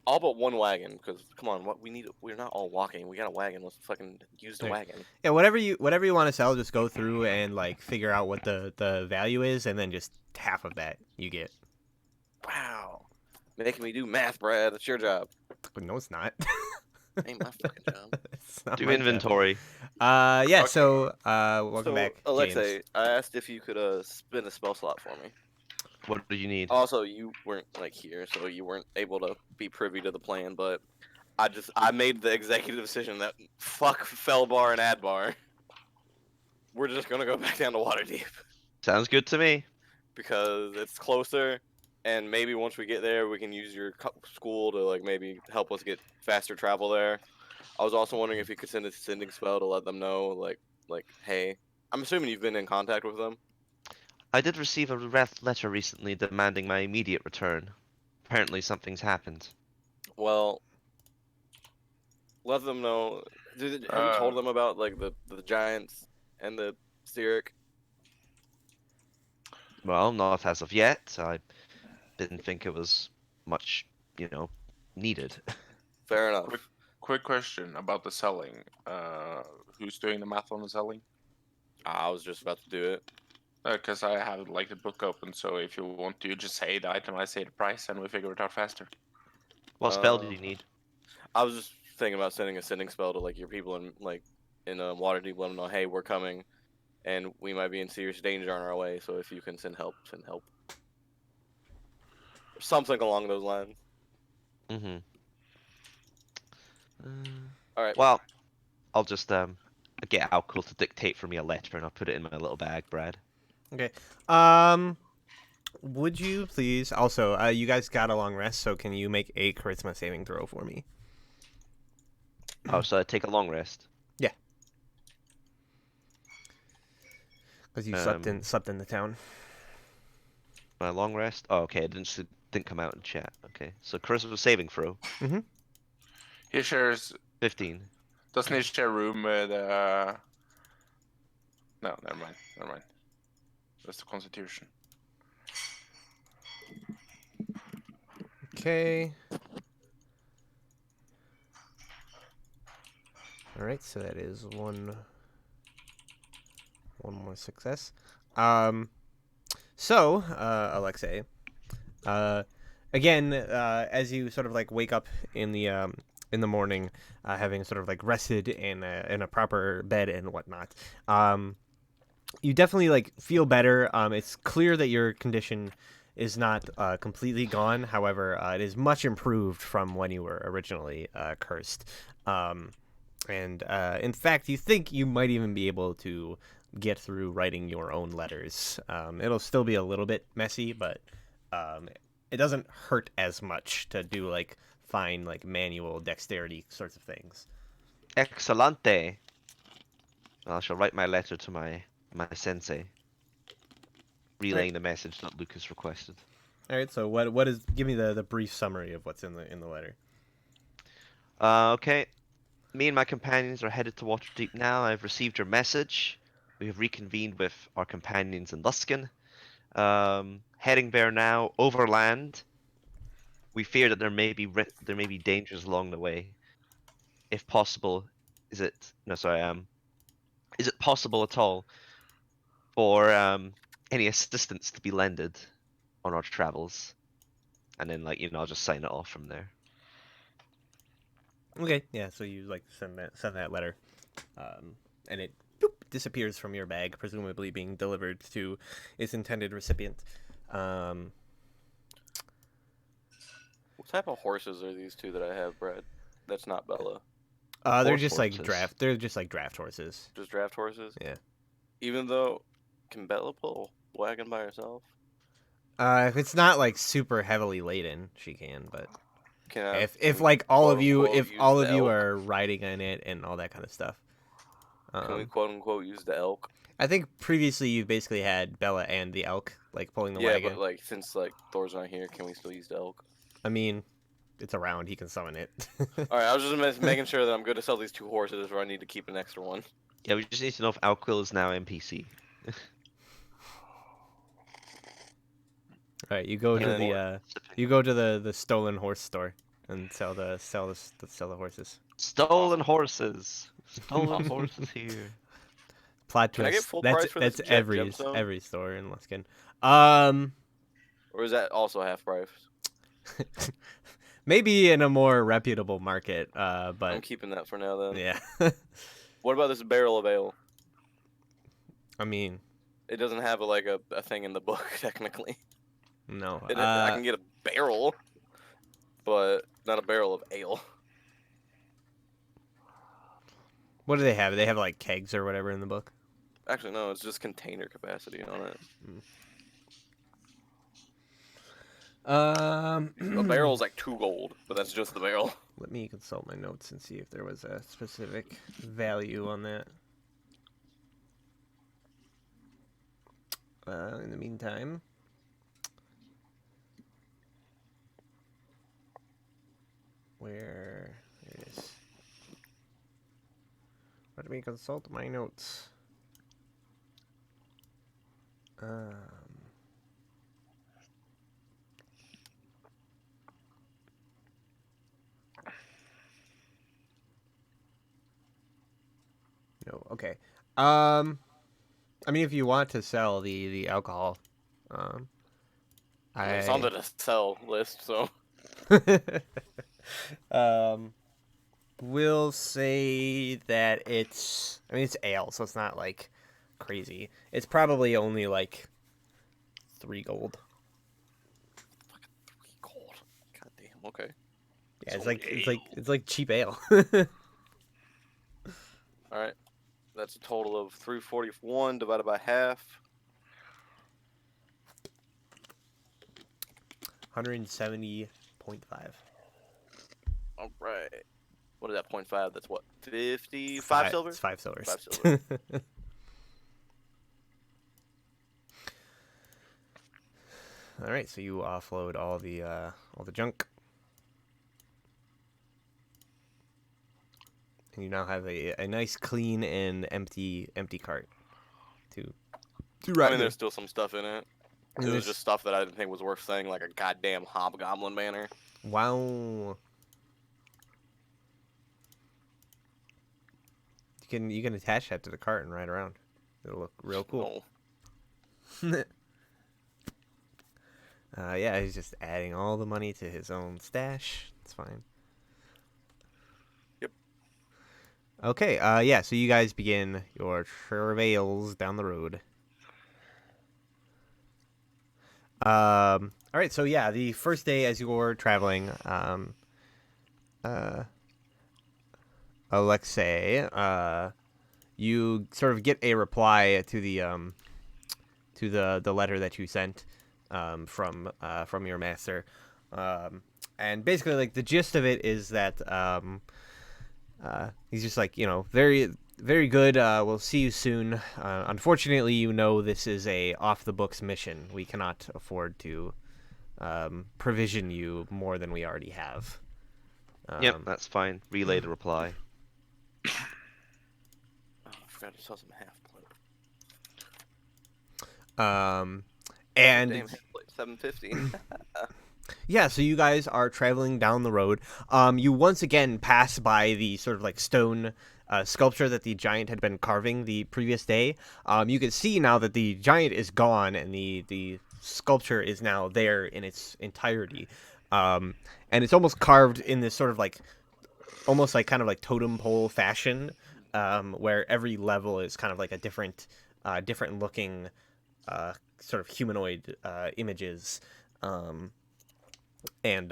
all but 1 wagon, because come on, what we need? We're not all walking. We got a wagon. Let's fucking use the Right. wagon. Yeah, whatever you want to sell, just go through and like figure out what the value is, and then just half of that you get. Wow, making me do math, Brad. That's your job. But no, it's not. Ain't my fucking job. It's not Do my job. inventory. Yeah. Okay. So, welcome So, back, Alexei, James. I asked if you could spin a spell slot for me. What do you need? Also, you weren't like here, so you weren't able to be privy to the plan. But I made the executive decision that fuck Felbar and Adbar. We're just gonna go back down to Waterdeep Sounds good to me. because it's closer, and maybe once we get there, we can use your school to like maybe help us get faster travel there. I was also wondering if you could send a sending spell to let them know, like, hey, I'm assuming you've been in contact with them. I did receive a letter recently demanding my immediate return. Apparently something's happened. Well, let them know. Have you told them about like the giants and the Cyric? Well, not as of yet. I didn't think it was much, needed. Fair enough. Quick question about the selling. Who's doing the math on the selling? I was just about to do it. Because I have like the book open, so if you want to just say the item, I say the price, and we figure it out faster. What spell do you need? I was just thinking about sending a sending spell to like your people in Waterdeep, let them know, hey, we're coming, and we might be in serious danger on our way. So if you can send help, send help. Something along those lines. Mm-hmm. All right. Well, I'll just get Alcool to dictate for me a letter, and I'll put it in my little bag, Brad. Okay. Would you please also? You guys got a long rest, so can you make a charisma saving throw for me? Oh, so I take a long rest. Because you slept in the town. My long rest. Oh, okay. It didn't come out in chat. Okay, so charisma saving throw. He shares. 15. Doesn't he share room with? No, never mind. Never mind. That's the Constitution. Okay. All right, so that is one more success. So, Alexei, again, as you sort of like wake up in the morning, having sort of like rested in a proper bed and whatnot, you definitely like feel better. It's clear that your condition is not completely gone. However, it is much improved from when you were originally cursed. And in fact, you think you might even be able to get through writing your own letters. It'll still be a little bit messy, but it doesn't hurt as much to do like fine like manual dexterity sorts of things. Excellente. I shall write my letter to my sensei, relaying the message that Lucas requested. All right. So what is? Give me the brief summary of what's in the letter. Okay. Me and my companions are headed to Waterdeep now. I've received your message. We have reconvened with our companions in Luskan. Heading there now, overland. We fear that there may be dangers along the way. If possible, is it possible at all for any assistance to be lended on our travels? And then I'll just sign it off from there. Okay. Yeah. So you like send that letter, and it disappears from your bag, presumably being delivered to its intended recipient. What type of horses are these two that I have, Brad? That's not Bella. They're Horse just like horses. draft. They're just like draft horses. Just draft horses? Yeah. Even though, can Bella pull a wagon by herself? If it's not like super heavily laden, she can. But Can I? if we, like all quote of you, unquote, if use all the of you elk? are riding in it and all that kind of stuff. Can we quote unquote use the elk? I think previously you basically had Bella and the elk like pulling the wagon. But like since like Thor's not here, can we still use the elk? I mean, it's around. He can summon it. All right, I was just making sure that I'm good to sell these two horses, or I need to keep an extra one. Yeah, we just need to know if Alquil is now NPC. All right, you go to And the stolen horse store and sell the horses. Stolen horses. Stolen horses here. Plot Can I get twist. full That's price for this jet gemstone? every store in Luskin. Or is that also half price? Maybe in a more reputable market, I'm but keeping that for now then. yeah. What about this barrel of ale? I mean, It doesn't have a thing in the book technically. no. I can get a barrel, but not a barrel of ale. What do they have? They have like kegs or whatever in the book. Actually, no, it's just container capacity on it. A barrel's like 2 gold, but that's just the barrel. Let me consult my notes and see if there was a specific value on that. In the meantime, there it is. Let me consult my notes. No, okay. I mean, if you want to sell the alcohol, It's on the to sell list, so we'll say that it's. I mean, it's ale, so it's not like crazy. It's probably only like 3 gold. 3 gold. God damn. Okay. Yeah, It's it's like cheap ale. All right. That's a total of 341 divided by half. 170.5. All right. What is that? 0.5? That's what? 55 silver? It's 5 silvers. 5 silver. All right, so you offload all the junk, and you now have a nice, clean, and empty cart to I mean, there's still some stuff in it. It There's- was just stuff that I didn't think was worth saying, like a goddamn hobgoblin banner. Wow. You can attach that to the cart and ride around. It'll look real cool. No. Yeah, he's just adding all the money to his own stash. It's fine. Yep. Okay, yeah, so you guys begin your travails down the road. All right, so yeah, the first day as you're traveling, Alexei, you sort of get a reply to the letter that you sent from your master, and basically like the gist of it is that he's just like, very very good. We'll see you soon. Unfortunately, this is a off the books mission. We cannot afford to provision you more than we already have. Yep, that's fine. Relay the reply. Oh, I forgot to sell some half plate. And Damn, half plate, 750. yeah, so you guys are traveling down the road. You once again pass by the sort of like stone sculpture that the giant had been carving the previous day. You can see now that the giant is gone and the sculpture is now there in its entirety. And it's almost carved in this sort of like, almost like kind of like totem pole fashion, where every level is kind of like a different looking sort of humanoid images. And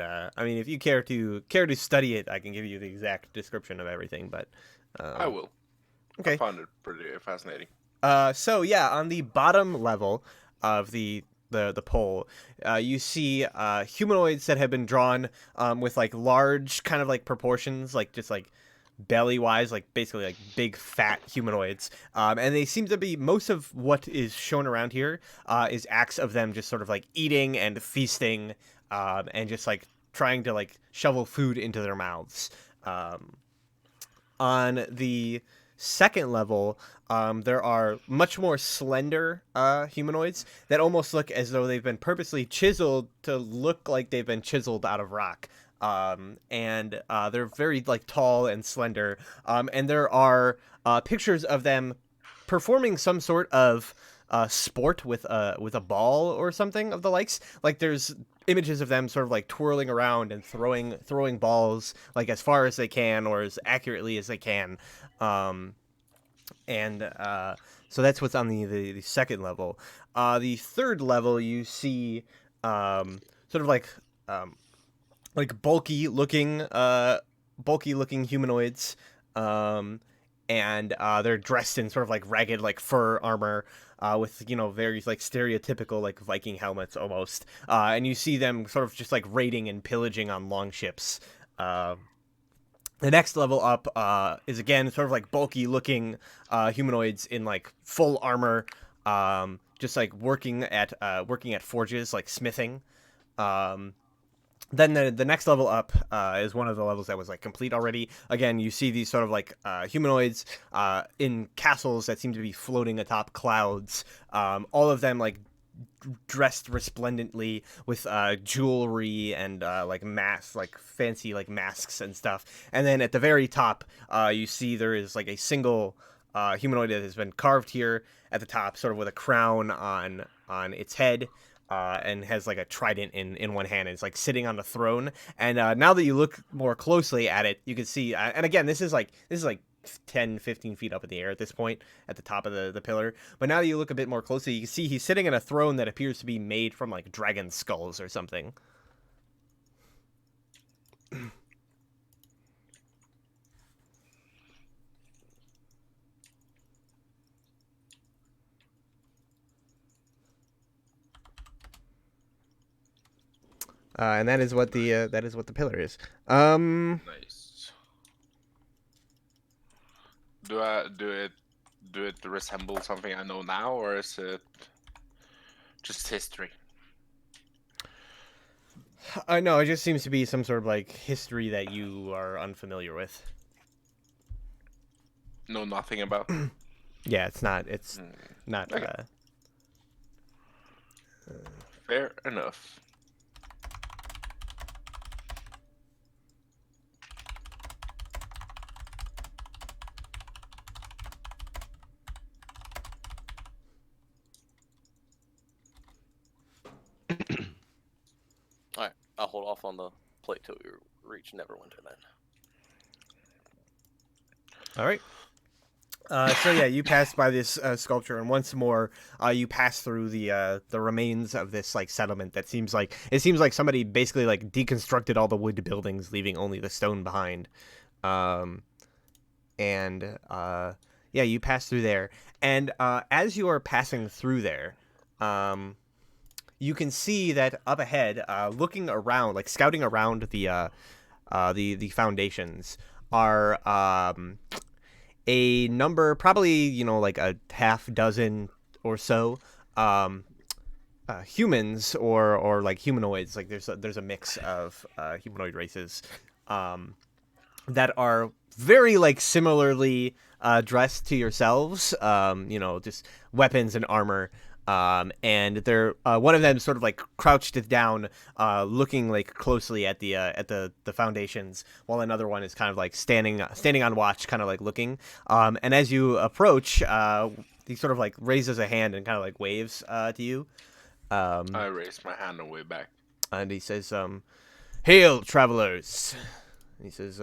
I mean, if you care to study it, I can give you the exact description of everything. But I will. okay. I found it pretty fascinating. So yeah, on the bottom level of the pole, you see humanoids that have been drawn with like large kind of like proportions, like just like belly wise, like basically like big fat humanoids. And they seem to be, most of what is shown around here is acts of them just sort of like eating and feasting, and just like trying to like shovel food into their mouths. On the second level, there are much more slender humanoids that almost look as though they've been purposely chiseled to look like they've been chiseled out of rock. And they're very like tall and slender. And there are pictures of them performing some sort of sport with a ball or something of the likes. Like there's images of them sort of like twirling around and throwing balls like as far as they can or as accurately as they can. And so that's what's on the second level. The third level you see sort of like bulky looking humanoids, and they're dressed in sort of like ragged like fur armor, with very like stereotypical like Viking helmets almost, and you see them sort of just like raiding and pillaging on long ships. The next level up is again sort of like bulky looking humanoids in like full armor, just like working at forges like smithing. Then the next level up is one of the levels that was like complete already. Again, you see these sort of like humanoids in castles that seem to be floating atop clouds. All of them like dressed resplendently with jewelry and like fancy like masks and stuff. And then at the very top, you see there is like a single humanoid that has been carved here at the top, sort of with a crown on its head. And has like a trident in one hand, and it's like sitting on the throne. And now that you look more closely at it, you can see. And again, this is like 10, 15 feet up in the air at this point, at the top of the pillar. But now that you look a bit more closely, you can see he's sitting on a throne that appears to be made from like dragon skulls or something. And that is what the pillar is. Nice. Do it resemble something I know now, or is it just history? No, it just seems to be some sort of like history that you are unfamiliar with. Know nothing about. Yeah, it's not. It's not. Okay. Fair enough. All right, I'll hold off on the plate till we reach Neverwinter then. All right. So yeah, you pass by this sculpture, and once more, you pass through the remains of this like settlement. That seems like somebody basically like deconstructed all the wood buildings, leaving only the stone behind. Yeah, you pass through there, and as you are passing through there, you can see that up ahead, looking around, like scouting around the foundations, are a number, probably like a half dozen or so, humans or like humanoids. Like there's a mix of humanoid races that are very like similarly dressed to yourselves. Just weapons and armor. And they're one of them sort of like crouched down, looking like closely at the foundations, while another one is kind of like standing on watch, kind of like looking. And as you approach, he sort of like raises a hand and kind of like waves to you. I raised my hand and way back. And he says, "Hail, travelers!" He says,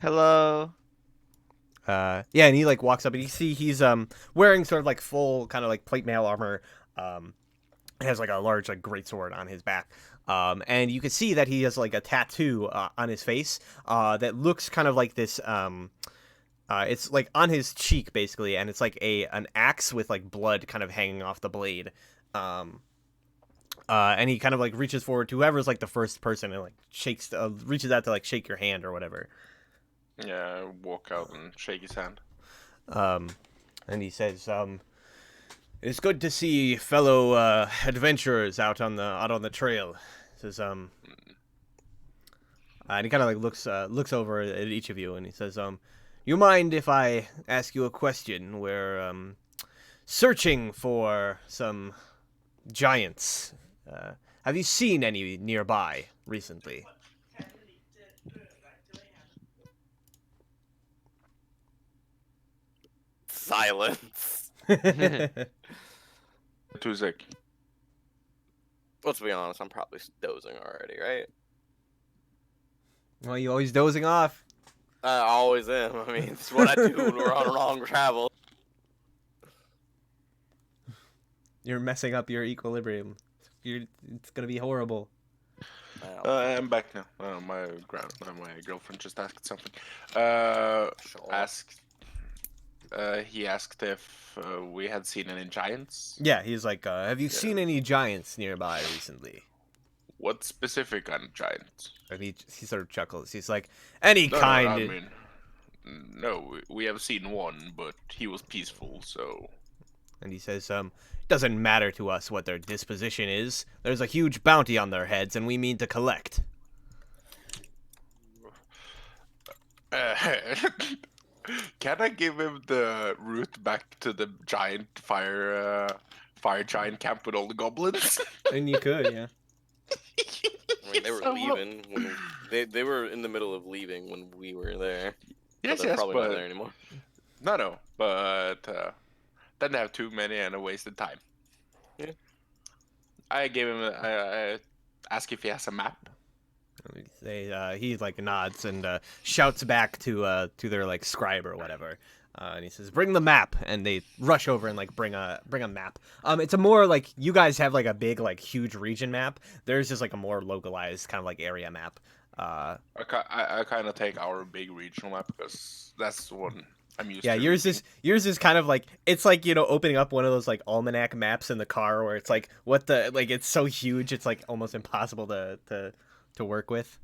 Hello. yeah, and he like walks up, and you see he's wearing sort of like full kind of like plate mail armor. Has like a large like greatsword on his back. And you can see that he has like a tattoo on his face that looks kind of like this. It's like on his cheek basically, and it's like an axe with like blood kind of hanging off the blade. And he kind of like reaches forward to whoever's like the first person and like reaches out to like shake your hand or whatever. Yeah, I walk out and shake his hand. And he says, "It's good to see fellow adventurers out on the trail." He says, and he kind of like looks over at each of you, and he says, "You mind if I ask you a question? We're searching for some giants. Have you seen any nearby recently?" Silence. Too sick. Let's be honest, I'm probably dozing already, right? Well, you always dozing off. I always am. I mean, it's what I do when we're on a long travel. You're messing up your equilibrium. It's gonna be horrible. I'm back now. My girlfriend just asked something. Sure. He asked if we had seen any giants. Yeah, he's like, have you seen any giants nearby recently? What specific kind of giants? And he sort of chuckles. He's like, any No, kind. I mean, no, we have seen one, but he was peaceful, so. And he says, doesn't matter to us what their disposition is. There's a huge bounty on their heads, and we mean to collect. Can I give him the route back to the giant fire giant camp with all the goblins? And you could, yeah. I mean, they were leaving. They were in the middle of leaving when we were there. Yes, they're yes, probably but not there anymore. no, but didn't have too many and a wasted time. Yeah. I gave him. I asked if he has a map. He like nods and shouts back to their like scribe or whatever, and he says, "Bring the map." And they rush over and like bring a map. It's a more like you guys have like a big like huge region map. There's just like a more localized kind of like area map. I kind of take our big regional map because that's the one I'm used Yeah, to. yours is kind of like it's like opening up one of those like almanac maps in the car where it's like it's so huge it's like almost impossible to work with.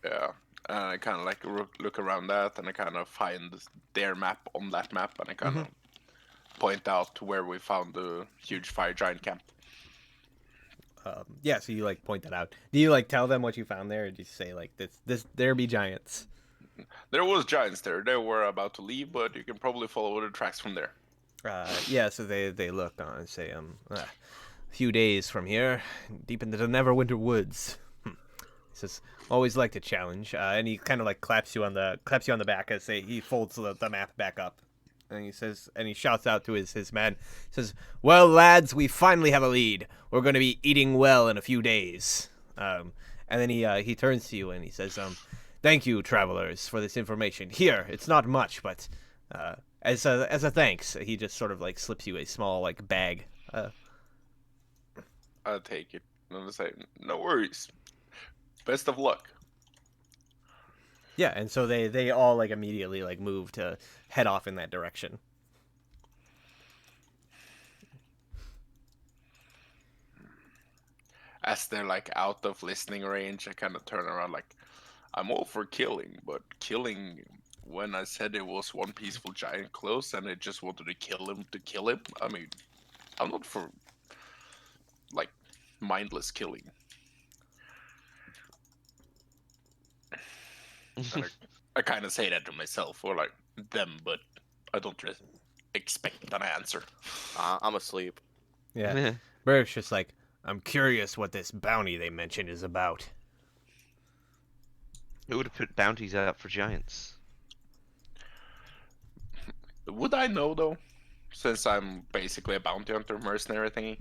Yeah, I kind of like look around that, and I kind of find their map on that map, and I kind of point out where we found the huge fire giant camp. Yeah, so you like point that out. Do you like tell them what you found there, or do you say like this there be giants? There was giants there. They were about to leave, but you can probably follow the tracks from there. Yeah, so they look on and say a few days from here, deep into the Neverwinter woods. He says, always like to challenge, and he kind of like claps you on the back as he folds the map back up, and he says, and he shouts out to his man. He says, "Well, lads, we finally have a lead. We're going to be eating well in a few days." And then he turns to you and he says, "Thank you, travelers, for this information. Here, it's not much, but as a thanks," he just sort of like slips you a small like bag. I'll take it. And I say, no worries. Best of luck. Yeah, and so they all like immediately like move to head off in that direction. As they're like out of listening range, I kind of turn around like, I'm all for killing, but killing when I said it was one peaceful giant close and I just wanted to kill him. I mean, I'm not for like mindless killing. And I kind of say that to myself or like them, but I don't really expect an answer. I'm asleep. Yeah, Berg's just like, I'm curious what this bounty they mentioned is about. Who would have put bounties out for giants? Would I know though? Since I'm basically a bounty hunter mercenary thingy.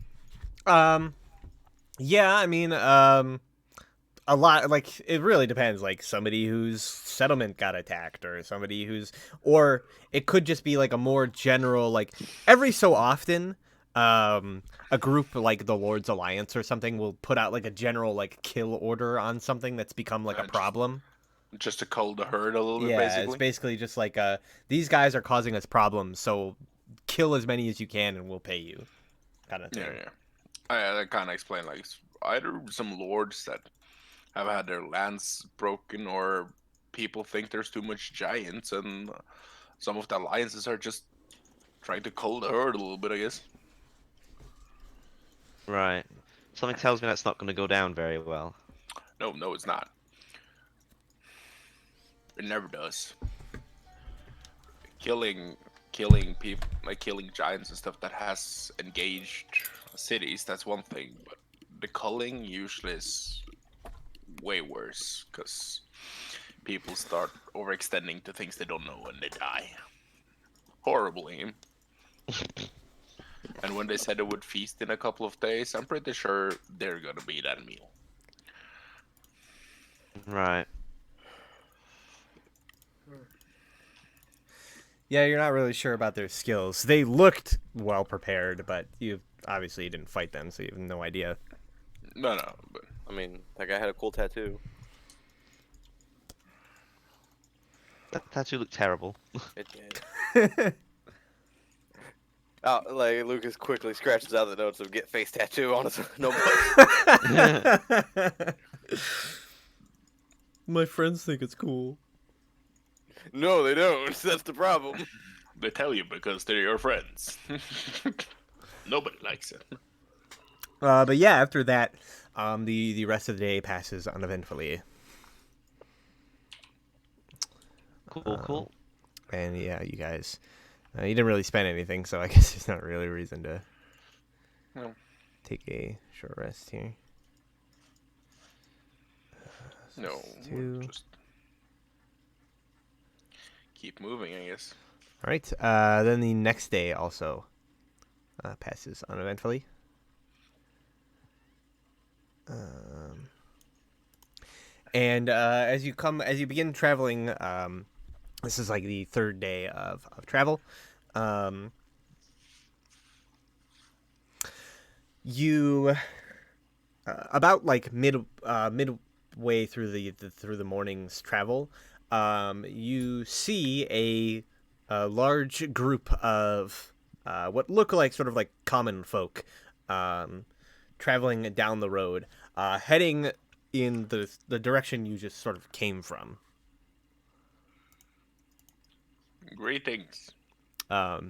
Yeah, I mean, a lot, like it really depends, like somebody whose settlement got attacked or somebody or it could just be like a more general, like every so often a group like the Lord's Alliance or something will put out like a general like kill order on something that's become like a problem. Just to cull the herd a little bit, Yeah, basically. it's basically just like these guys are causing us problems, so kill as many as you can and we'll pay you, kind of thing. Yeah. I kind of explain like either some lords that have had their lands broken, or people think there's too much giants, and some of the alliances are just trying to cull the herd a little bit, I guess. Right. Something tells me that's not going to go down very well. No, it's not. It never does. Killing people, like killing giants and stuff that has engaged cities, that's one thing, but the culling usually is way worse because people start overextending to things they don't know and they die horribly. And when they said they would feast in a couple of days, I'm pretty sure they're gonna be that meal. Right. Yeah, you're not really sure about their skills. They looked well prepared, but you obviously didn't fight them, so you have no idea. No, but I mean, that guy had a cool tattoo. That tattoo looked terrible. It did. Like Lucas quickly scratches out the notes of "get face tattoo" on his notebook. My friends think it's cool. No, they don't. That's the problem. they tell you because they're your friends. Nobody likes it. But yeah, after that, the rest of the day passes uneventfully. Cool. And yeah, you guys, you didn't really spend anything, so I guess there's not really a reason to No. take a short rest here. No, Two. just keep moving, I guess. All right. Then the next day also passes uneventfully. And as you begin traveling, this is like the third day of travel. You about like midway through the morning's travel, you see a large group of what look like sort of like common folk traveling down the road, heading in the direction you just sort of came from. Greetings. Yeah,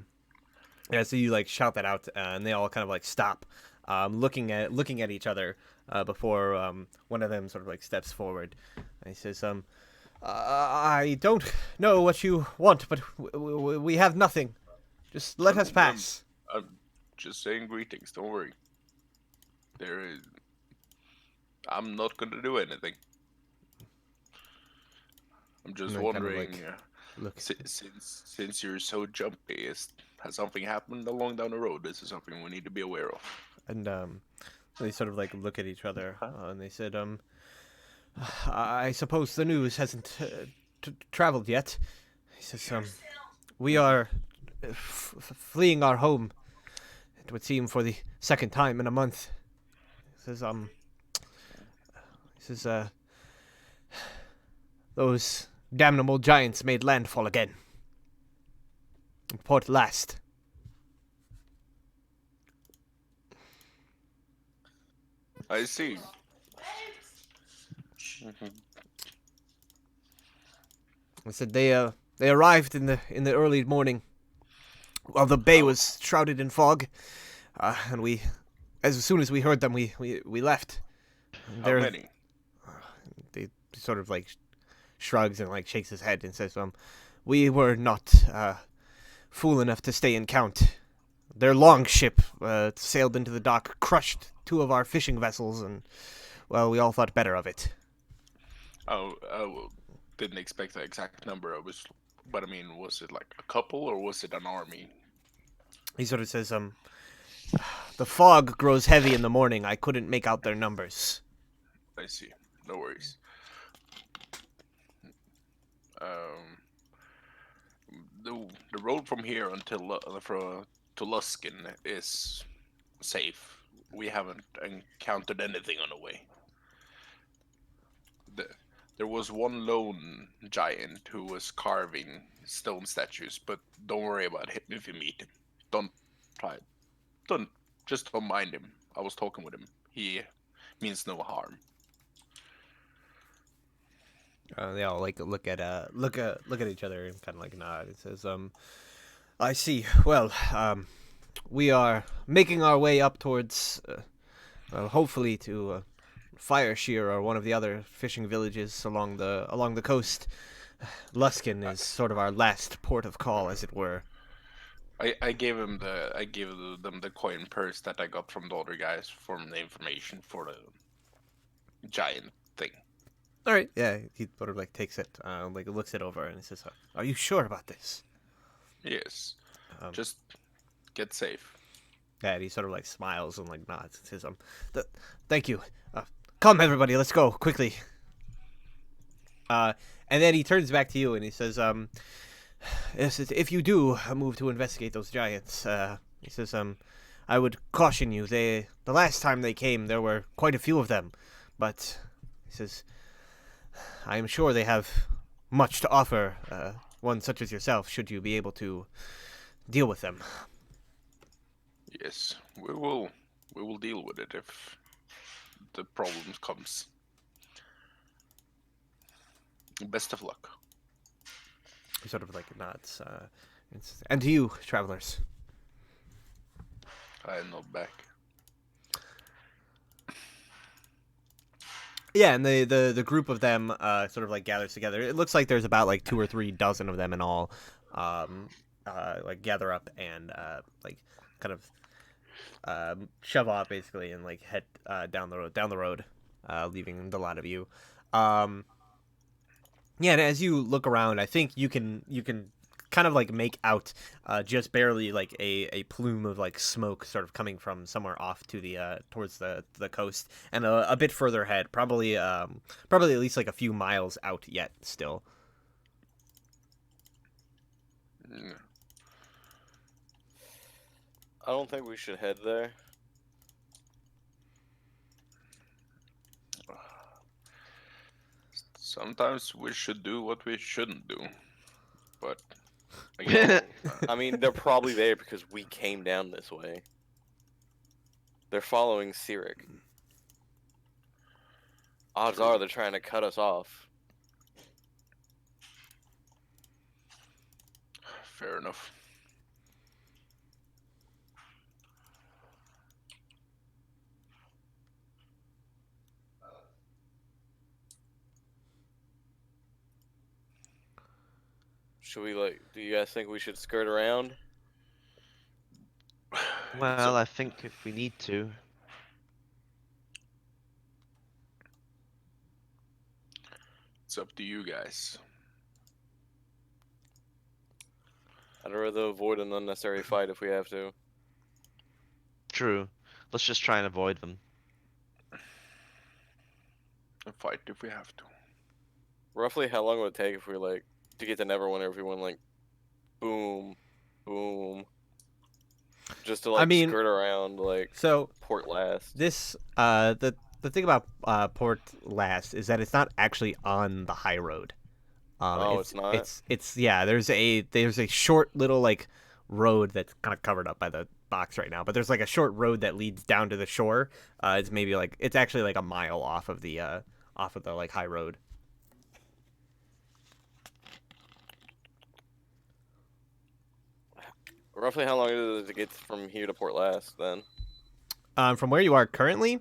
so you like shout that out, and they all kind of like stop, looking at each other before one of them sort of like steps forward. And he says, I don't know what you want, but we have nothing. Just let us pass. I'm just saying greetings. Don't worry. I'm not gonna do anything. I'm just And then kind of, wondering, like, look. since you're so jumpy, has something happened along down the road? This is something we need to be aware of. And they sort of like look at each other, and they said, I suppose the news hasn't traveled yet. He says, we are fleeing our home. It would seem for the second time in a month. He says, those damnable giants made landfall again. In Port Last. I see. I said they arrived in the early morning, while the bay was shrouded in fog, and we, as soon as we heard them, we left. How many? They sort of like shrugs and like shakes his head and says, we were not fool enough to stay in count. Their longship sailed into the dock, crushed two of our fishing vessels, and well, we all thought better of it. Oh, didn't expect the exact number. But I mean, was it like a couple or was it an army? He sort of says, the fog grows heavy in the morning. I couldn't make out their numbers. I see. No worries. The road from here until to Luskin is safe. We haven't encountered anything on the way. There was one lone giant who was carving stone statues, but don't worry about him if you meet him. Don't mind him. I was talking with him. He means no harm. They all like look at each other and kind of like nod. It says, I see. Well, we are making our way up towards, hopefully to Fireshear or one of the other fishing villages along the coast. Luskin is sort of our last port of call, as it were. I gave them the coin purse that I got from the other guys for the information for the giant thing. All right, yeah, he sort of like takes it, like looks it over, and he says, "Are you sure about this?" Yes. Just get safe. Yeah, and he sort of like smiles and like nods and says, thank you. Come, everybody, let's go quickly." And then he turns back to you and he says, "Yes, if you do move to investigate those giants, he says, I would caution you. The last time they came, there were quite a few of them, but he says, I am sure they have much to offer. One such as yourself, should you be able to deal with them." Yes, we will deal with it if the problem comes. Best of luck. He sort of like nods. And to you, travelers. I am not back. Yeah, and the group of them sort of like gathers together. It looks like there's about like 2 or 3 dozen of them in all. Like gather up and like kind of shove off basically and like head down the road, leaving the lot of you. Yeah, and as you look around, I think you can kind of like make out just barely like a plume of like smoke sort of coming from somewhere off to the towards the coast, and a bit further ahead, probably at least like a few miles out yet still. Mm. I don't think we should head there. Sometimes we should do what we shouldn't do, but again, I mean, they're probably there because we came down this way. They're following Sirik. Odds True. are they're trying to cut us off. fair enough. Should we do you guys think we should skirt around? Well, I think if we need to. It's up to you guys. I'd rather avoid an unnecessary fight if we have to. True. Let's just try and avoid them. And fight if we have to. Roughly how long would it take if we to get to Neverwinter if we went boom, boom, just to I mean, skirt around So Port Last? this the thing about Port Last is that it's not actually on the high road. It's not? It's yeah. There's a short little like road that's kind of covered up by the box right now, but there's like a short road that leads down to the shore. It's maybe it's actually like a mile off of the like high road. Roughly how long is it to get from here to Port Last then? From where you are currently,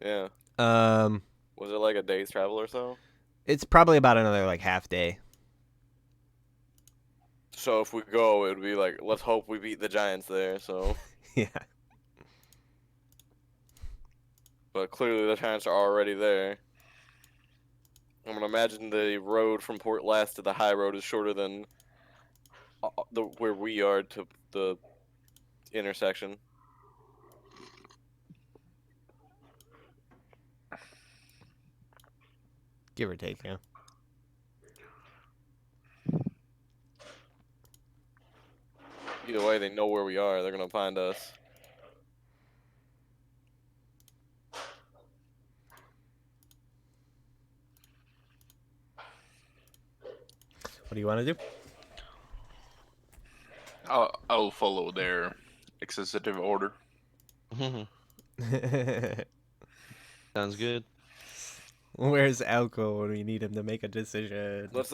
Yeah. um, Was it a day's travel or so? it's probably about another like half day. So if we go, it would be let's hope we beat the Giants there. So, Yeah. but clearly the Giants are already there. I'm gonna imagine the road from Port Last to the high road is shorter than where we are to the intersection. Give or take, yeah. Either way, they know where we are. They're gonna find us. What do you want to do? I'll follow their executive order. Sounds good. Where's Alco when we need him to make a decision? Let's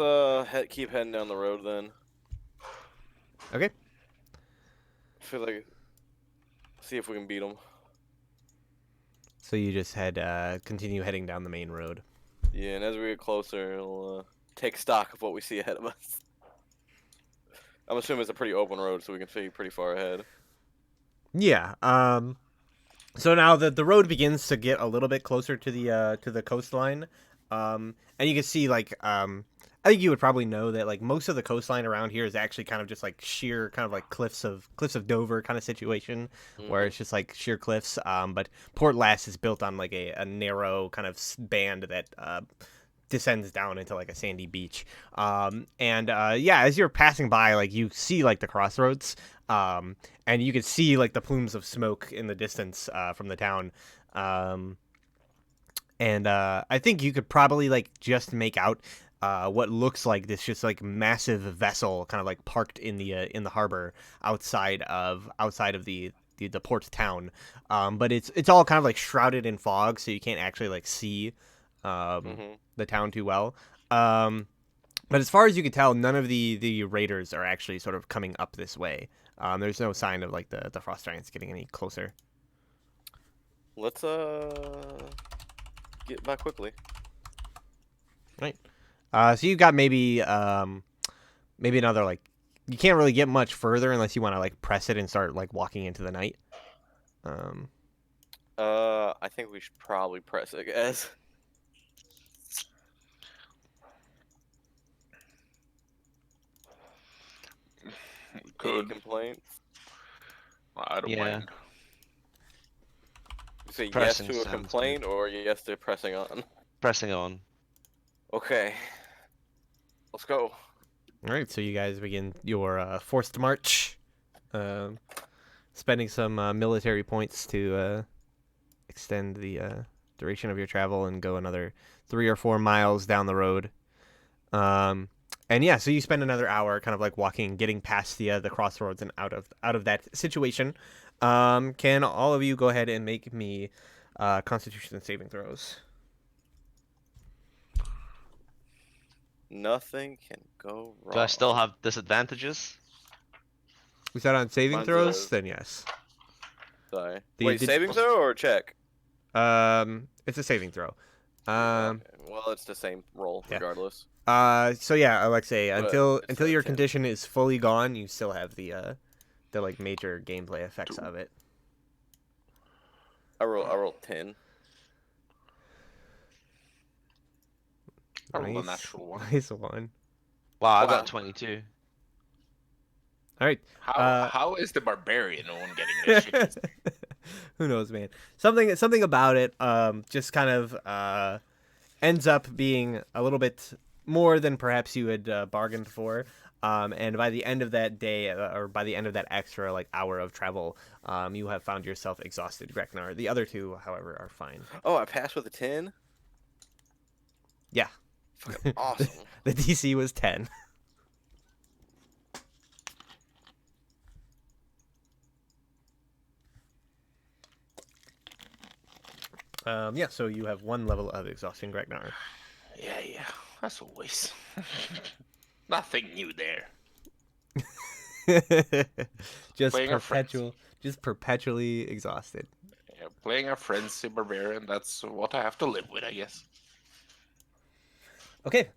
keep heading down the road then. Okay. I feel see if we can beat them. So you just continue heading down the main road. Yeah, and as we get closer, we'll take stock of what we see ahead of us. I'm assuming it's a pretty open road, so we can see pretty far ahead. Yeah. So now the road begins to get a little bit closer to the coastline. And you can see like I think you would probably know that like most of the coastline around here is actually kind of just like sheer kind of like cliffs of Dover kind of situation where it's just like sheer cliffs. But Port Lass is built on like a narrow kind of band that descends down into like a sandy beach. And yeah, as you're passing by, like you see like the crossroads, and you can see like the plumes of smoke in the distance from the town. And I think you could probably like just make out what looks like this just like massive vessel kind of like parked in the harbor outside of the port town. But it's all kind of like shrouded in fog, so you can't actually like see the town too well. But as far as you can tell, none of the raiders are actually sort of coming up this way. There's no sign of like the frost giants getting any closer. Let's get by quickly. Right. So you got maybe another like you can't really get much further unless you want to like press it and start like walking into the night. I think we should probably press it, guys. Any Good. complaints? I don't Yeah. mind. You say Pressing yes to a sounds complaint or yes to pressing on? Pressing on. Okay. Let's go. All right, so you guys begin your forced march, spending some military points to extend the duration of your travel and go another 3 or 4 miles down the road. And yeah, so you spend another hour kind of like walking, getting past the crossroads and out of that situation. Can all of you go ahead and make me Constitution saving throws? Nothing can go wrong. Do I still have disadvantages? Is that on saving Mine's throws? a- Then yes. Sorry. The- Wait, saving throw or check? It's a saving throw. Okay. Well, it's the same roll yeah. regardless. So yeah, Alexei, But until it's a your 10. condition is fully gone, you still have the like major gameplay effects of it. I rolled 10. I rolled a natural one. Nice one. Wow, I Wow. got 22. All right. How is the barbarian one getting this shit? Who knows, man? Something about it just kind of ends up being a little bit more than perhaps you had bargained for. And by the end of that day, or by the end of that extra like hour of travel, you have found yourself exhausted, Greknar. The other two, however, are fine. Oh, I passed with a 10? Yeah. Fucking awesome. The DC was 10. Yeah, so you have 1 level of exhaustion, Greknar. Yeah, as always. Nothing new there. Playing our friends. just perpetually exhausted. Yeah, playing a frenzy barbarian, that's what I have to live with, I guess. Okay,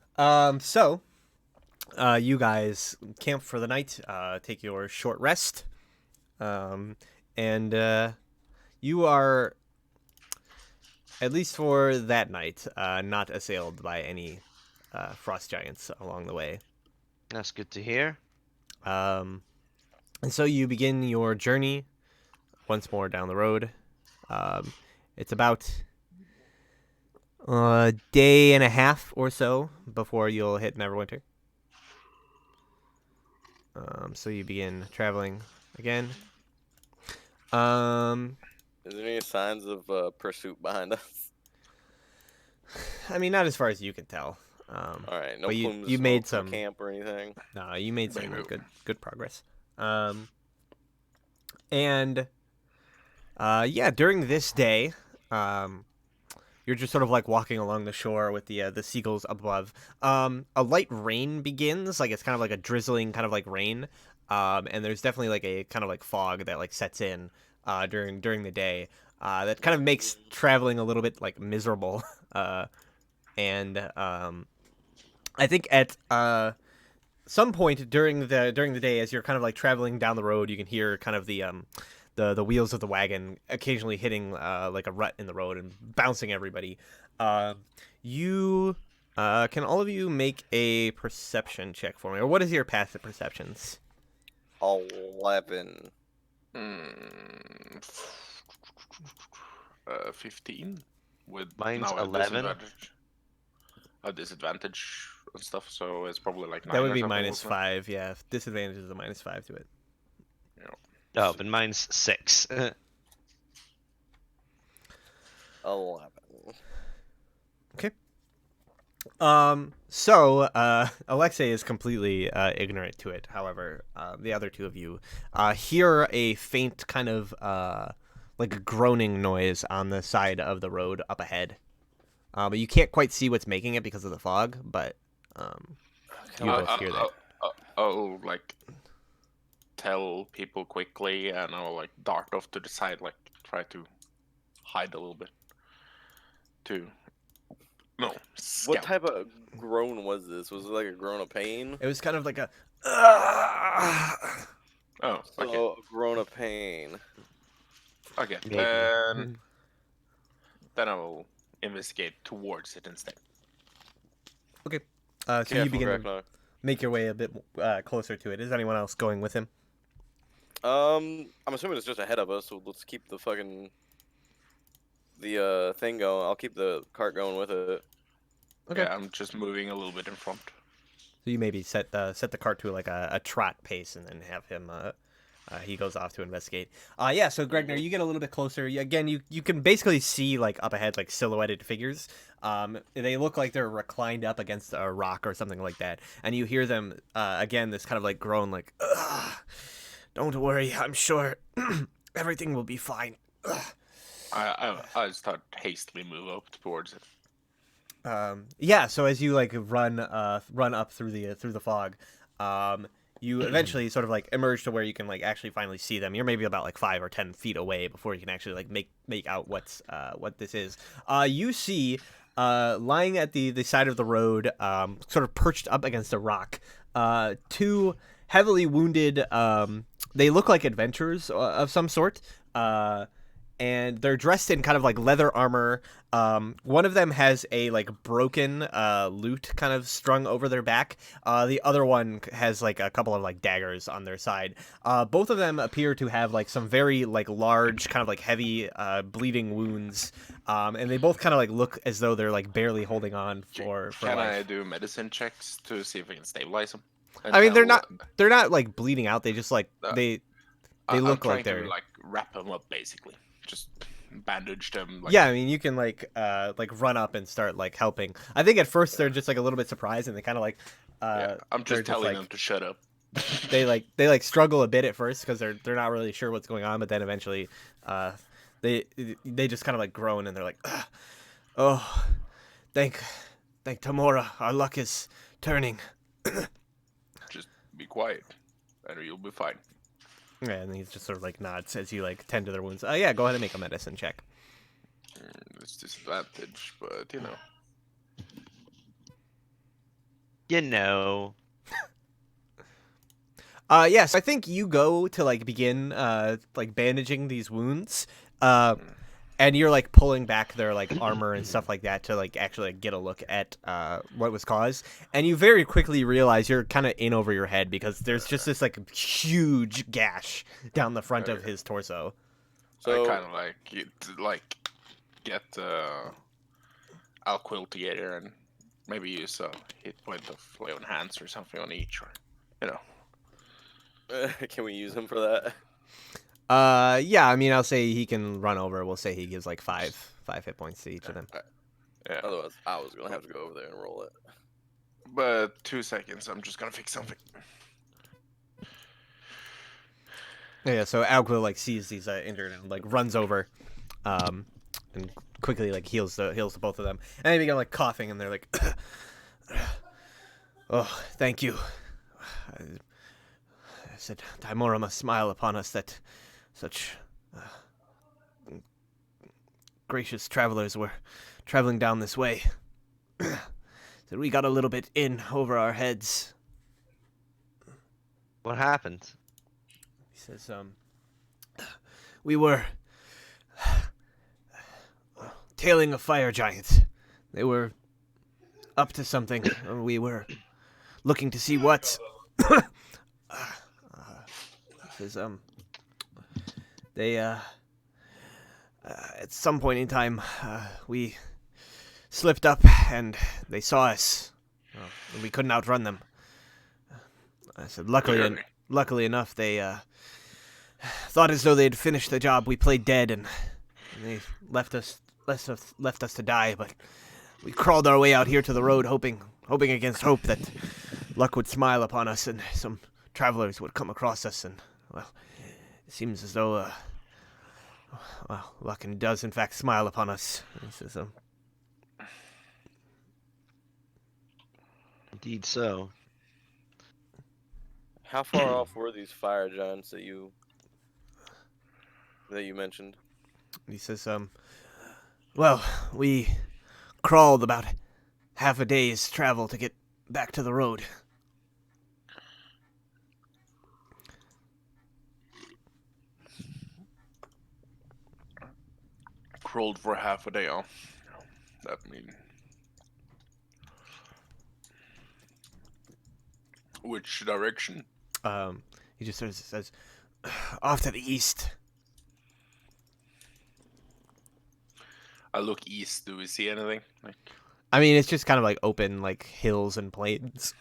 so you guys camp for the night, take your short rest, and you are, at least for that night, not assailed by any frost giants along the way. That's good to hear. And so you begin your journey once more down the road. It's about a day and a half or so before you'll hit Neverwinter. So you begin traveling again. Is there any signs of pursuit behind us? I mean, not as far as you can tell. All right, no but plumes of you made smoke from some camp or anything. No, you made some Maybe. good progress. And yeah, during this day, you're just sort of like walking along the shore with the seagulls above. A light rain begins, like it's kind of like a drizzling kind of like rain. And there's definitely like a kind of like fog that like sets in during the day. That kind of makes traveling a little bit like miserable. And I think at some point during the day, as you're kind of like traveling down the road, you can hear kind of the wheels of the wagon occasionally hitting like a rut in the road and bouncing everybody. You can all of you make a perception check for me, or what is your passive perceptions? 11. 15 with Mine's now a 11. disadvantage and stuff. So it's probably like 9 That would or be something, wasn't it? -5. Yeah, disadvantage is a -5 to it. Oh, but mine's 6. 11. So Alexei is completely ignorant to it. However, the other two of you hear a faint kind of like a groaning noise on the side of the road up ahead. But you can't quite see what's making it because of the fog. But you both hear that. I'll like tell people quickly, and I'll like dart off to the side, like try to hide a little bit. What Scout. type of groan was this? Was it like a groan of pain? It was kind of like a. Oh, okay. So, a groan of pain. Okay. Maybe. Then I will investigate towards it instead. Okay. So Careful, you begin to Graknar. make your way a bit closer to it. Is anyone else going with him? I'm assuming it's just ahead of us, so let's keep the fucking thing going. I'll keep the cart going with it. Okay. Yeah, I'm just moving a little bit in front. So you maybe set the cart to like a trot pace, and then have him. He goes off to investigate. Yeah. So Gregnar, you get a little bit closer. Again, you can basically see like up ahead, like silhouetted figures. They look like they're reclined up against a rock or something like that, and you hear them again. This kind of like groan, like, "Ugh, don't worry, I'm sure everything will be fine." Ugh. I start hastily move up towards it. Yeah, so as you like run up through the fog, you eventually sort of like emerge to where you can like actually finally see them. You're maybe about like 5 or 10 feet away before you can actually like make out what this is. You see lying at the side of the road, sort of perched up against a rock, two heavily wounded. They look like adventurers of some sort. And they're dressed in kind of like leather armor. One of them has a like broken lute kind of strung over their back. The other one has like a couple of like daggers on their side. Both of them appear to have like some very like large kind of like heavy bleeding wounds. And they both kind of like look as though they're like barely holding on for Can life. I do medicine checks to see if I can stabilize them? I mean, they're not like bleeding out. They just like they look I'm like trying they're to like wrap them up, basically. Just bandage them. Like, yeah, I mean, you can like run up and start like helping. I think at first they're just like a little bit surprised, and they kind of like yeah, I'm they're just telling like, them to shut up. they struggle a bit at first because they're not really sure what's going on, but then eventually they just kind of like groan, and they're like, "Ugh. Oh, thank Tamora, our luck is turning." Just be quiet, and you'll be fine. Yeah, and he just sort of like nods as you like tend to their wounds. Yeah, go ahead and make a medicine check. It's disadvantage, but you know. You know. Yeah, so I think you go to like begin like bandaging these wounds. And you're like pulling back their like armor and stuff like that to like actually like, get a look at what was caused. And you very quickly realize you're kind of in over your head because there's just this like huge gash down the front of his torso. So I kind of get Alquill together and maybe use a hit point of lay on hands or something on each, or you know. can we use him for that? Yeah, I mean, I'll say he can run over. We'll say he gives like five hit points to each of them. Yeah. Otherwise, I was gonna have to go over there and roll it. But 2 seconds, I'm just gonna fix something. Yeah, so Alquill like sees these injured and like runs over, and quickly like heals the both of them. And they begin like coughing, and they're like, "Oh, thank you." I said, "Timora must smile upon us that such gracious travelers were traveling down this way." So we got a little bit in over our heads. What happened? He says, we were tailing a fire giant. They were up to something. We were looking to see what. Says they at some point in time we slipped up and they saw us. And we couldn't outrun them. I said, luckily enough, they thought as though they'd finished the job. We played dead, and they left us to die. But we crawled our way out here to the road, hoping against hope that luck would smile upon us and some travelers would come across us. And well, it seems as though luck does in fact smile upon us. Says, Indeed so. How far off were these fire giants that you mentioned? He says, well, we crawled about half a day's travel to get back to the road. Crawled for half a day, huh? That mean. Which direction? He just sort of says, off to the east. I look east. Do we see anything? I mean, it's just kind of like open, like hills and plains.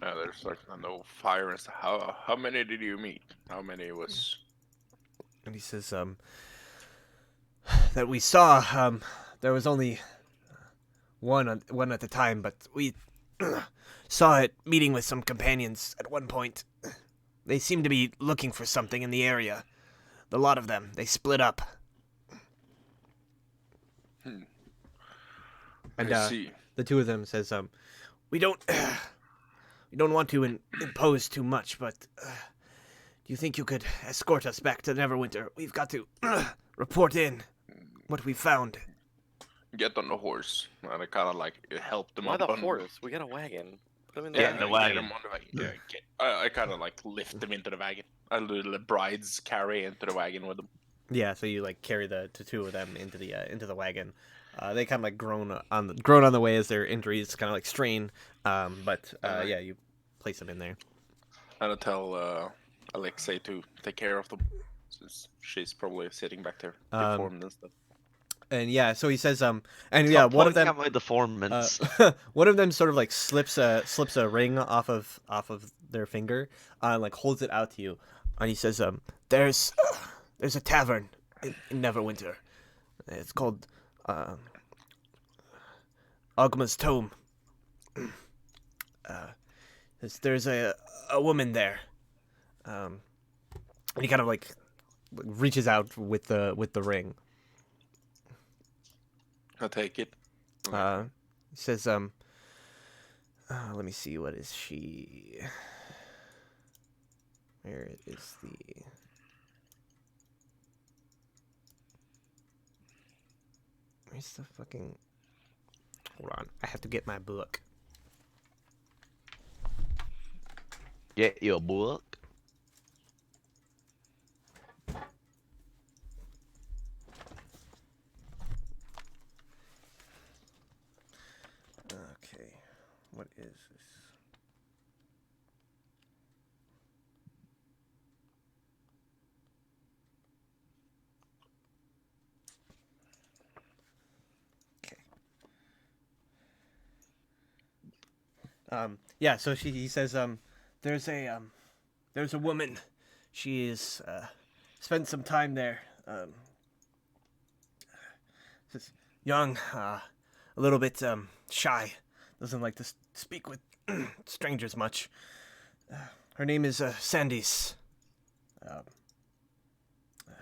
There's like no fire and stuff. How many did you meet? How many was? And he says, that we saw, there was only one at the time, but we saw it meeting with some companions at one point. They seemed to be looking for something in the area. The lot of them, they split up. And I see. the two of them says, we don't want to impose too much, but do you think you could escort us back to Neverwinter? We've got to report in what we found. Get on the horse. And I kind of like help them Why up the on horse? We got a wagon. Put them in the Yeah, wagon. the wagon. Get 'em on the wagon. Yeah, I kind of like lift them into the wagon. I do the brides carry into the wagon with them. Yeah, so you like carry the two of them into the wagon. They kind of like groan on the way as their injuries kind of like strain. But yeah, you place them in there. And I tell Alexei to take care of them, since she's probably sitting back there, deformed and stuff. And yeah, so he says, and yeah, one of them, Out my deformance. one of them sort of like slips a ring off of their finger, and like holds it out to you, and he says, there's a tavern in Neverwinter. It's called Ogma's Tome. There's a woman there, and he kind of like reaches out with the ring. I'll take it. He says, let me see, what is she? Where is the? Where's the fucking? Hold on, I have to get my book. Get your book. Okay, what is this? Okay. Yeah, so he says, there's a woman. She is, spent some time there. Says, young, a little bit, shy. Doesn't like to speak with strangers much. Her name is, Sandys.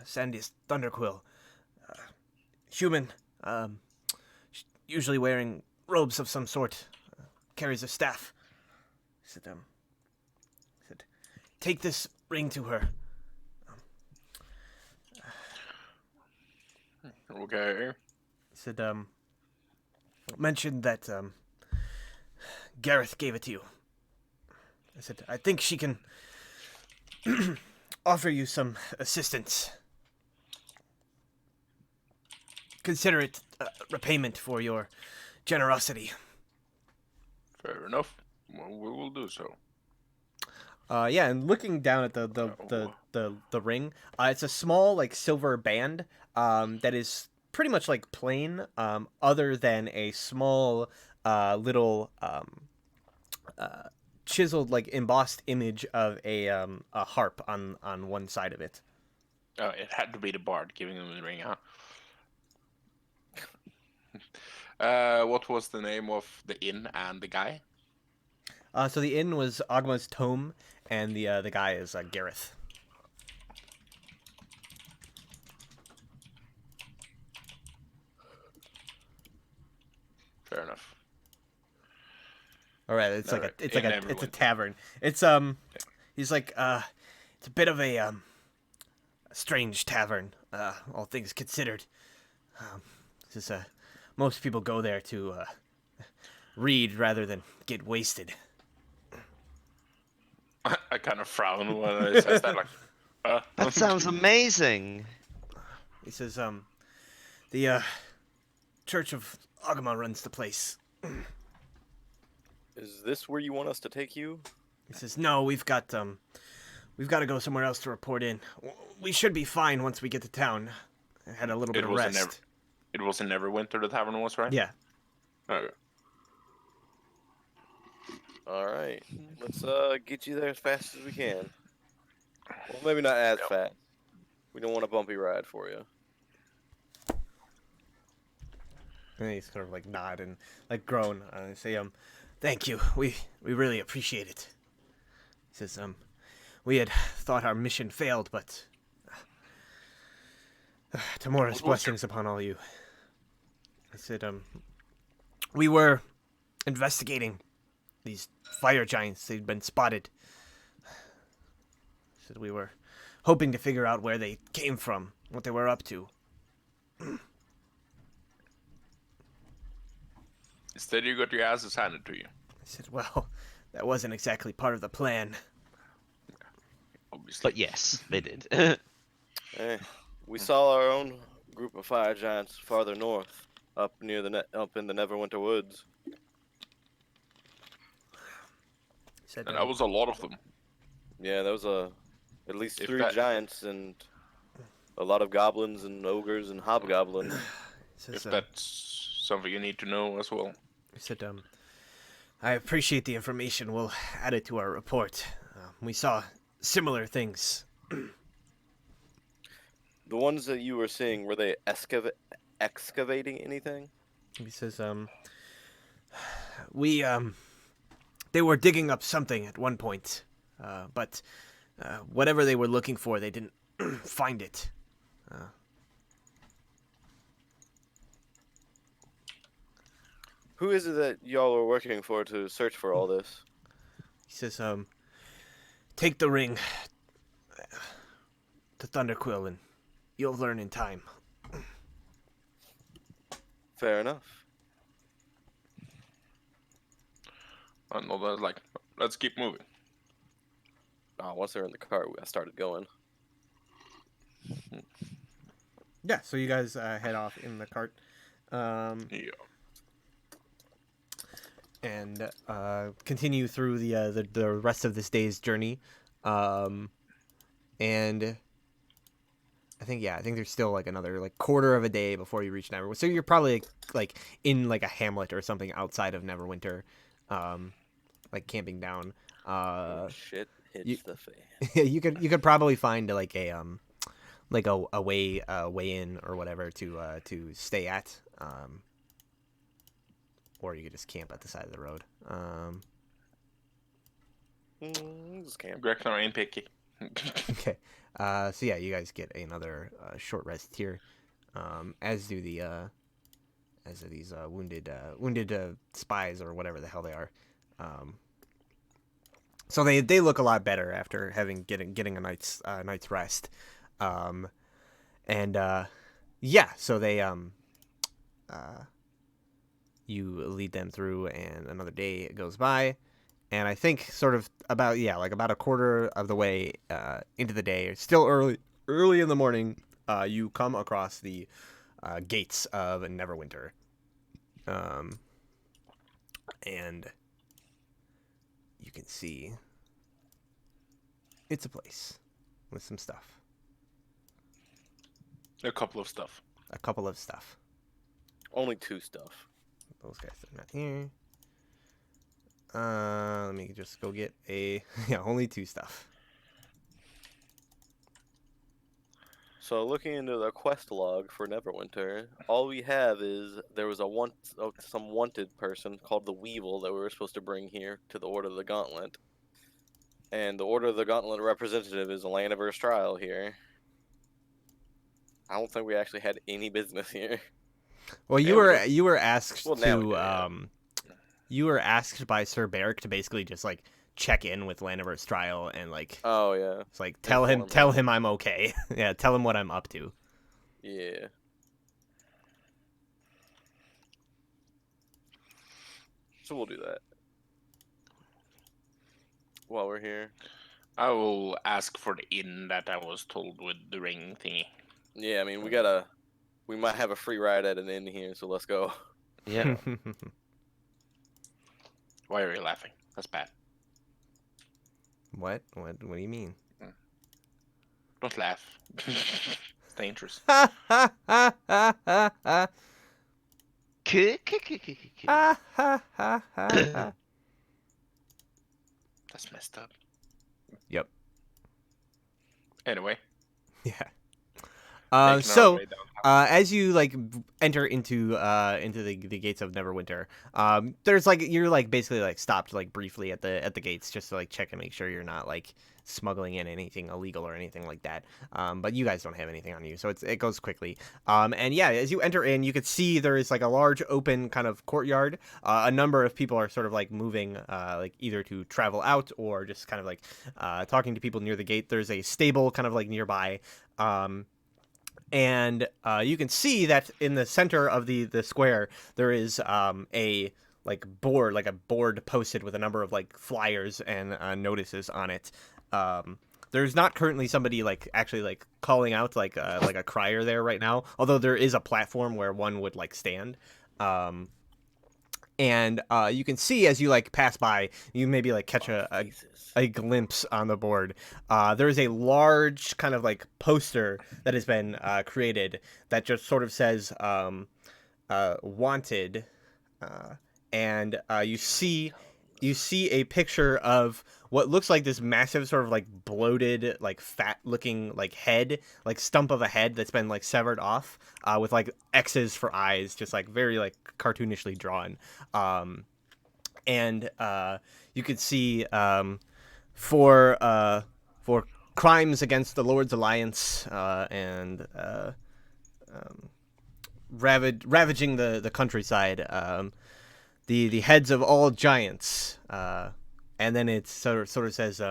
Sandys Thunderquill. Human, usually wearing robes of some sort. Carries a staff. He said, take this ring to her. Okay. He said, mentioned that, Gareth gave it to you. I said, I think she can offer you some assistance. Consider it repayment for your generosity. Fair enough. Well, we will do so. Yeah, and looking down at the ring, it's a small like silver band that is pretty much like plain, other than a small little chiseled like embossed image of a harp on one side of it. Oh, it had to be the bard giving him the ring, huh? What was the name of the inn and the guy? So the inn was Ogma's Tome, and the guy is Gareth. Fair enough. All right, it's Never- it's in like a Neverwinter. tavern. It's he's like it's a bit of a strange tavern, all things considered. Just most people go there to read rather than get wasted. I kind of frown when it says that. Like, That sounds amazing. He says the Church of Agama runs the place. Is this where you want us to take you? He says no, we've got to go somewhere else to report in. We should be fine once we get to town. I had a little bit of was rest. it was in Neverwinter the tavern was, right? Yeah. Okay. All right, let's get you there as fast as we can. Well, maybe not as fast. We don't want a bumpy ride for you. And he's sort of like nod and like groan and say, thank you. We really appreciate it. He says, we had thought our mission failed, but Tamora's blessings upon all you. I said, we were investigating these fire giants. They'd been spotted. I said we were hoping to figure out where they came from, what they were up to. Instead, you got your asses handed to you. I said, well, that wasn't exactly part of the plan. Obviously. But yes, they did. We saw our own group of fire giants farther north, up near up in the Neverwinter woods. He said, And that was a lot of them. Yeah, there was at least If 3 that- giants and a lot of goblins and ogres and hobgoblins. he says, If that's something you need to know as well. he said, I appreciate the information. We'll add it to our report. We saw similar things. The ones that you were seeing, were they excavating anything? He says, they were digging up something at one point, but whatever they were looking for, they didn't find it. Who is it that y'all are working for to search for all this? He says, take the ring to Thunderquill and you'll learn in time. Fair enough. I know that, like, let's keep moving. Once they're in the car, I started going. Yeah, so you guys head off in the cart. Yeah. And continue through the rest of this day's journey, and I think there's still like another like quarter of a day before you reach Neverwinter. So you're probably like in like a hamlet or something outside of Neverwinter, like camping down. Shit hits you- the fan. you could probably find like a way in or whatever to stay at. Or you could just camp at the side of the road. Just camp. Greknar ain't picky. Okay. So yeah, you guys get another short rest here, as do these wounded spies or whatever the hell they are. So they look a lot better after getting a night's rest, yeah. So they you lead them through, and another day goes by, and I think sort of about a quarter of the way into the day, still early in the morning, you come across the gates of Neverwinter, and you can see it's a place with some stuff. A couple of stuff. A couple of stuff. Only 2 stuff. Those guys are not here. Let me just go get a... yeah, only 2 stuff. So looking into the quest log for Neverwinter, all we have is there was some wanted person called the Weevil that we were supposed to bring here to the Order of the Gauntlet. And the Order of the Gauntlet representative is Laniver's trial here. I don't think we actually had any business here. Well, Yeah, we you were asked Well, now we to do, yeah. you were asked by Sir Barrick to basically just like check in with Laniver's trial and like Oh yeah, it's like Inform tell him. him I'm okay. Yeah, tell him what I'm up to. yeah. So we'll do that while we're here. I will ask for the inn that I was told with the ring thingy. Yeah, I mean we might have a free ride at an inn here, so let's go. Yeah. Why are you laughing? That's bad. What do you mean? Don't laugh. It's dangerous. That's messed up. Yep. Anyway. Yeah. making our So way downtown. as you like enter into the gates of Neverwinter, there's like you're like basically like stopped like briefly at the gates just to like check and make sure you're not like smuggling in anything illegal or anything like that. But you guys don't have anything on you, so it goes quickly. And yeah, as you enter in, you could see there is like a large open kind of courtyard. A number of people are sort of like moving, like either to travel out or just kind of like talking to people near the gate. There's a stable kind of like nearby. And you can see that in the center of the square there is a board posted with a number of like flyers and notices on it. There's not currently somebody like actually like calling out like a crier there right now, although there is a platform where one would like stand. And you can see as you like pass by, you maybe like catch a glimpse on the board. There is a large kind of like poster that has been created that just sort of says wanted, and you see a picture of what looks like this massive sort of like bloated like fat looking like head, like stump of a head that's been like severed off, with like X's for eyes, just like very like cartoonishly drawn. And you could see for crimes against the Lord's Alliance, and ravaging the countryside, the heads of all giants, and then it sort of says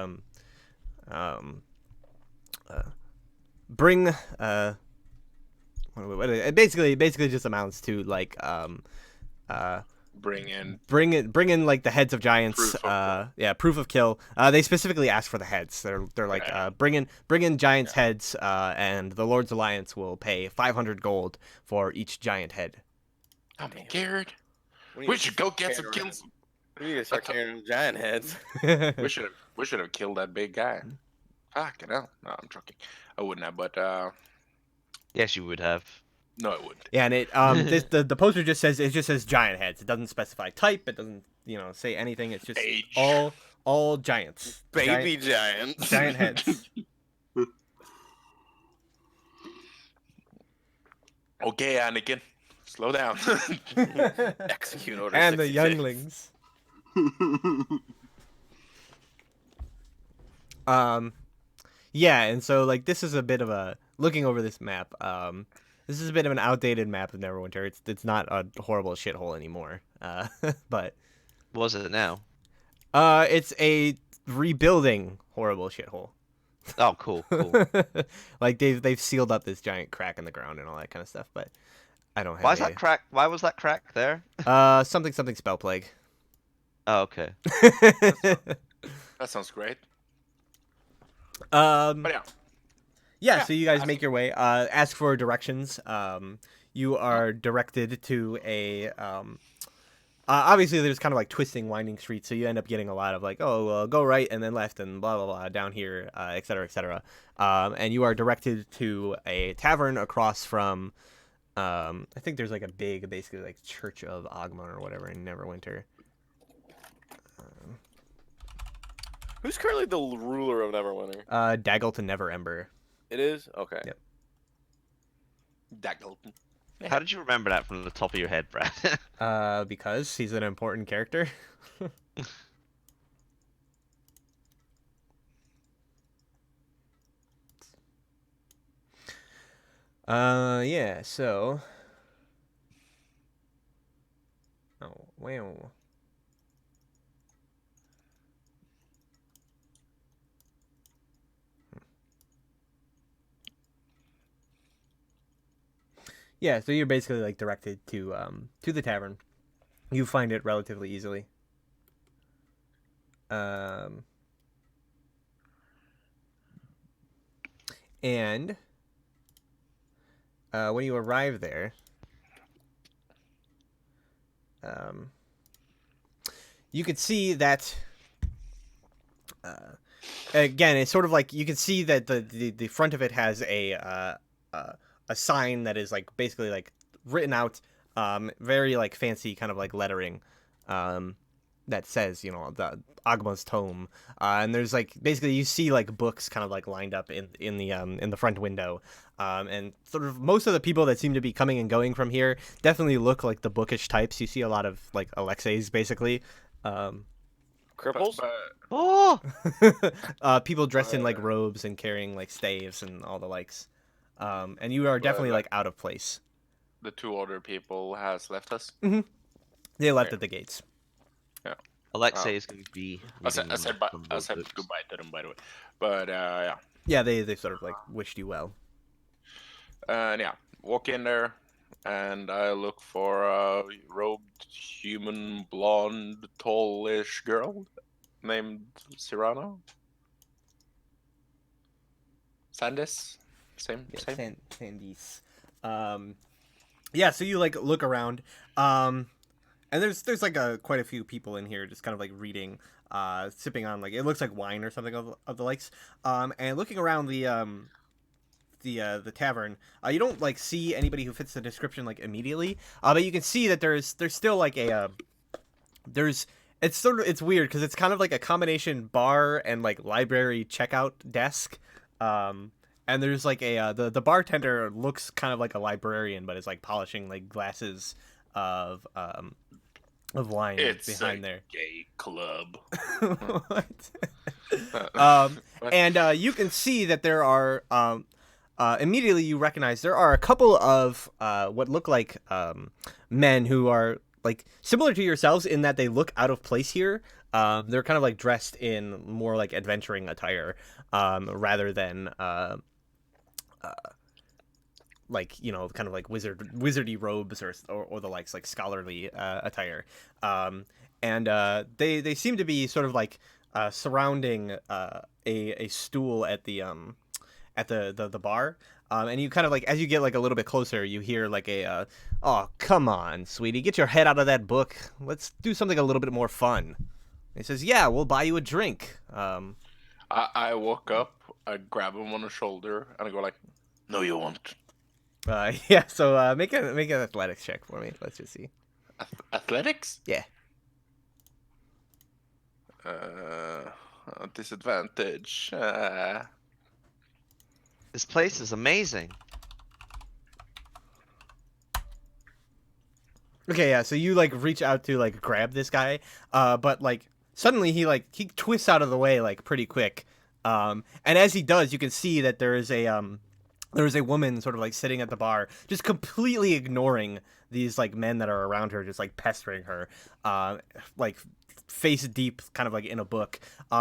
bring what it basically just amounts to like Bring in bring in like the heads of giants. Proof of kill. Proof of kill. They specifically ask for the heads. They're like bring in giants' heads, and the Lord's Alliance will pay 500 gold for each giant head. I'm scared. We We should go get some carrying kills. We need to start carrying giant heads. We should have killed that big guy. Fucking hell. No, I'm joking. I wouldn't have, but Yes, you would have. no, I wouldn't. Yeah, and it the poster just says giant heads. It doesn't specify type. It doesn't say anything. It's just Age. all giants. Baby giants. Giant heads. Okay, Anakin, slow down. Execute order And the 66. younglings. Yeah, and so like this is a bit of a looking over this map. This is a bit of an outdated map of Neverwinter. It's not a horrible shithole anymore. But What was it now? it's a rebuilding horrible shithole. Oh, cool, cool. Like they've sealed up this giant crack in the ground and all that kind of stuff. But I don't have. Why is that crack? Why was that crack there? Something spell plague. Oh, okay. That sounds great. But But yeah, yeah, Yeah, so you guys ask- make your way. Ask for directions. You are directed to Obviously, there's kind of like twisting, winding streets, so you end up getting a lot of like, go right and then left and blah blah blah down here, et cetera, et cetera. And you are directed to a tavern across from, I think there's like a big, basically like Church of Agmon or whatever in Neverwinter. Who's currently the ruler of Neverwinter? Daggle to Neverember. It is? Okay. Yep. Daggleton. How did you remember that from the top of your head, Brad? Because he's an important character. Yeah, so. Oh, wow. Yeah, so you're basically like directed to the tavern. You find it relatively easily. And when you arrive there, you can see that again, it's sort of like you can see that the front of it has a sign that is like basically like written out, very like fancy kind of like lettering, that says, you know, the Agma's tome, and there's like basically you see like books kind of like lined up in the front window, and sort of most of the people that seem to be coming and going from here definitely look like the bookish types. You see a lot of like Alexeis basically. Cripples? Oh, People dressed in like robes and carrying like staves and all the likes. And you are definitely like out of place. The two other people has left us. They left Right. at the gates. Alexei is going to be. I said, leading them from I said those books. goodbye to them, by the way. But yeah. Yeah, they sort of like wished you well. And yeah, walk in there, and I look for a robed, human, blonde, tallish girl named Cyrano. Sandis? Same. Sandis. Yeah, so you like look around, and there's like quite a few people in here just kind of like reading, sipping on like it looks like wine or something of the likes. And looking around the tavern, you don't like see anybody who fits the description like immediately, but you can see that there's still like it's weird because it's kind of like a combination bar and like library checkout desk. And there's like the bartender looks kind of like a librarian, but is like polishing like glasses of wine It's behind a there. gay club. What? And you can see that there are immediately you recognize there are a couple of what look like men who are like similar to yourselves in that they look out of place here. They're kind of like dressed in more like adventuring attire, rather than like, you know, kind of like wizardy robes or the likes, like scholarly attire. And they seem to be sort of like surrounding a stool at the bar. And you kind of like, as you get like a little bit closer, you hear like oh, come on, sweetie, get your head out of that book. Let's do something a little bit more fun. He says, yeah, we'll buy you a drink. I walk up, I grab him on the shoulder, and I go like, "No, you won't." Yeah, so make an athletics check for me. Let's just see. Athletics? Yeah. Disadvantage. This place is amazing. Okay, yeah, so you like reach out to like grab this guy, but like suddenly he twists out of the way like pretty quick. And as he does, you can see that there is a woman sort of like sitting at the bar, just completely ignoring these like men that are around her, just like pestering her, like face deep, kind of like in a book.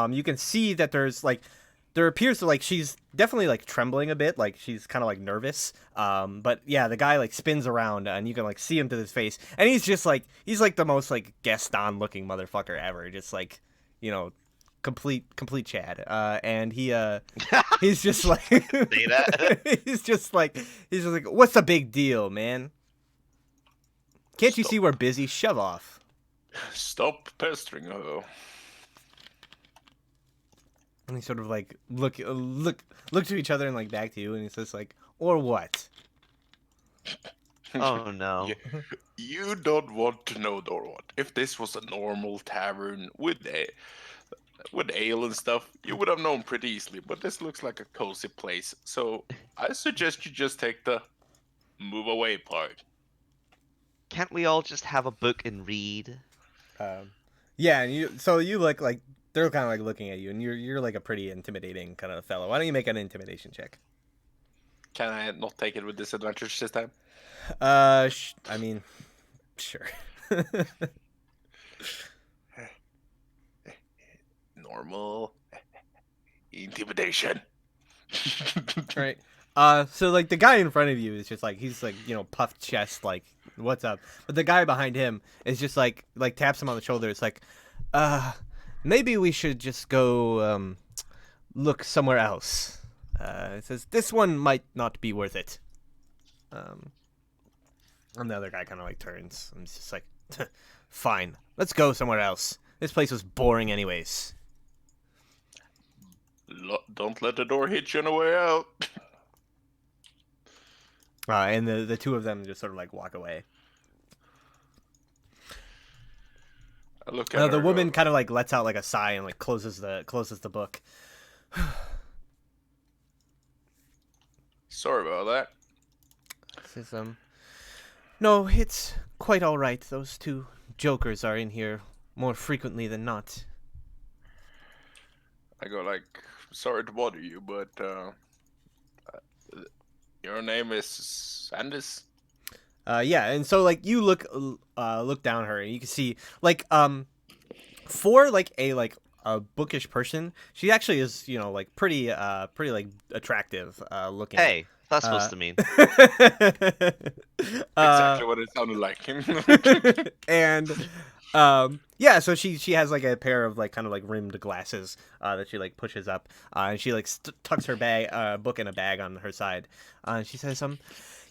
You can see that there appears to like she's definitely like trembling a bit, like she's kind of like nervous. But yeah, the guy like spins around and you can like see him to his face, and he's like the most like Gaston looking motherfucker ever, just like, you know, complete Chad. And he's just like Say that. he's just like what's the big deal, man? Can't you Stop. see we're busy? Shove off. Stop pestering her. And he sort of like look to each other and like back to you, and he says like, "Or what?" Oh no. Yeah, you don't want to know, Dorwat. If this was a normal tavern with ale and stuff, you would have known pretty easily. But this looks like a cozy place, so I suggest you just take the move away part. Can't we all just have a book and read? Yeah, and you look like they're kind of like looking at you, and you're like a pretty intimidating kind of fellow. Why don't you make an intimidation check? Can I not take it with disadvantage this time? I mean, sure. Normal intimidation. Right. So like the guy in front of you is just like he's like puffed chest like what's up, but the guy behind him is just like taps him on the shoulder. It's like, maybe we should just go look somewhere else. It says this one might not be worth it. And the other guy kind of like turns and it's just like, fine, let's go somewhere else. This place was boring anyways. Don't let the door hit you on the way out. And the two of them just sort of like walk away. I look at The her, woman kind of like lets out like a sigh and like closes the book. Sorry about that. Says no, it's quite all right. Those two jokers are in here more frequently than not. I go like, sorry to bother you, but your name is Sandis? Yeah, and so like you look down her and you can see like for like a bookish person, she actually is like pretty like attractive looking. Hey, that's supposed to mean. Exactly what it sounded like. And yeah, so she has like a pair of like kind of like rimmed glasses that she like pushes up, and she like tucks her book in a bag on her side. She says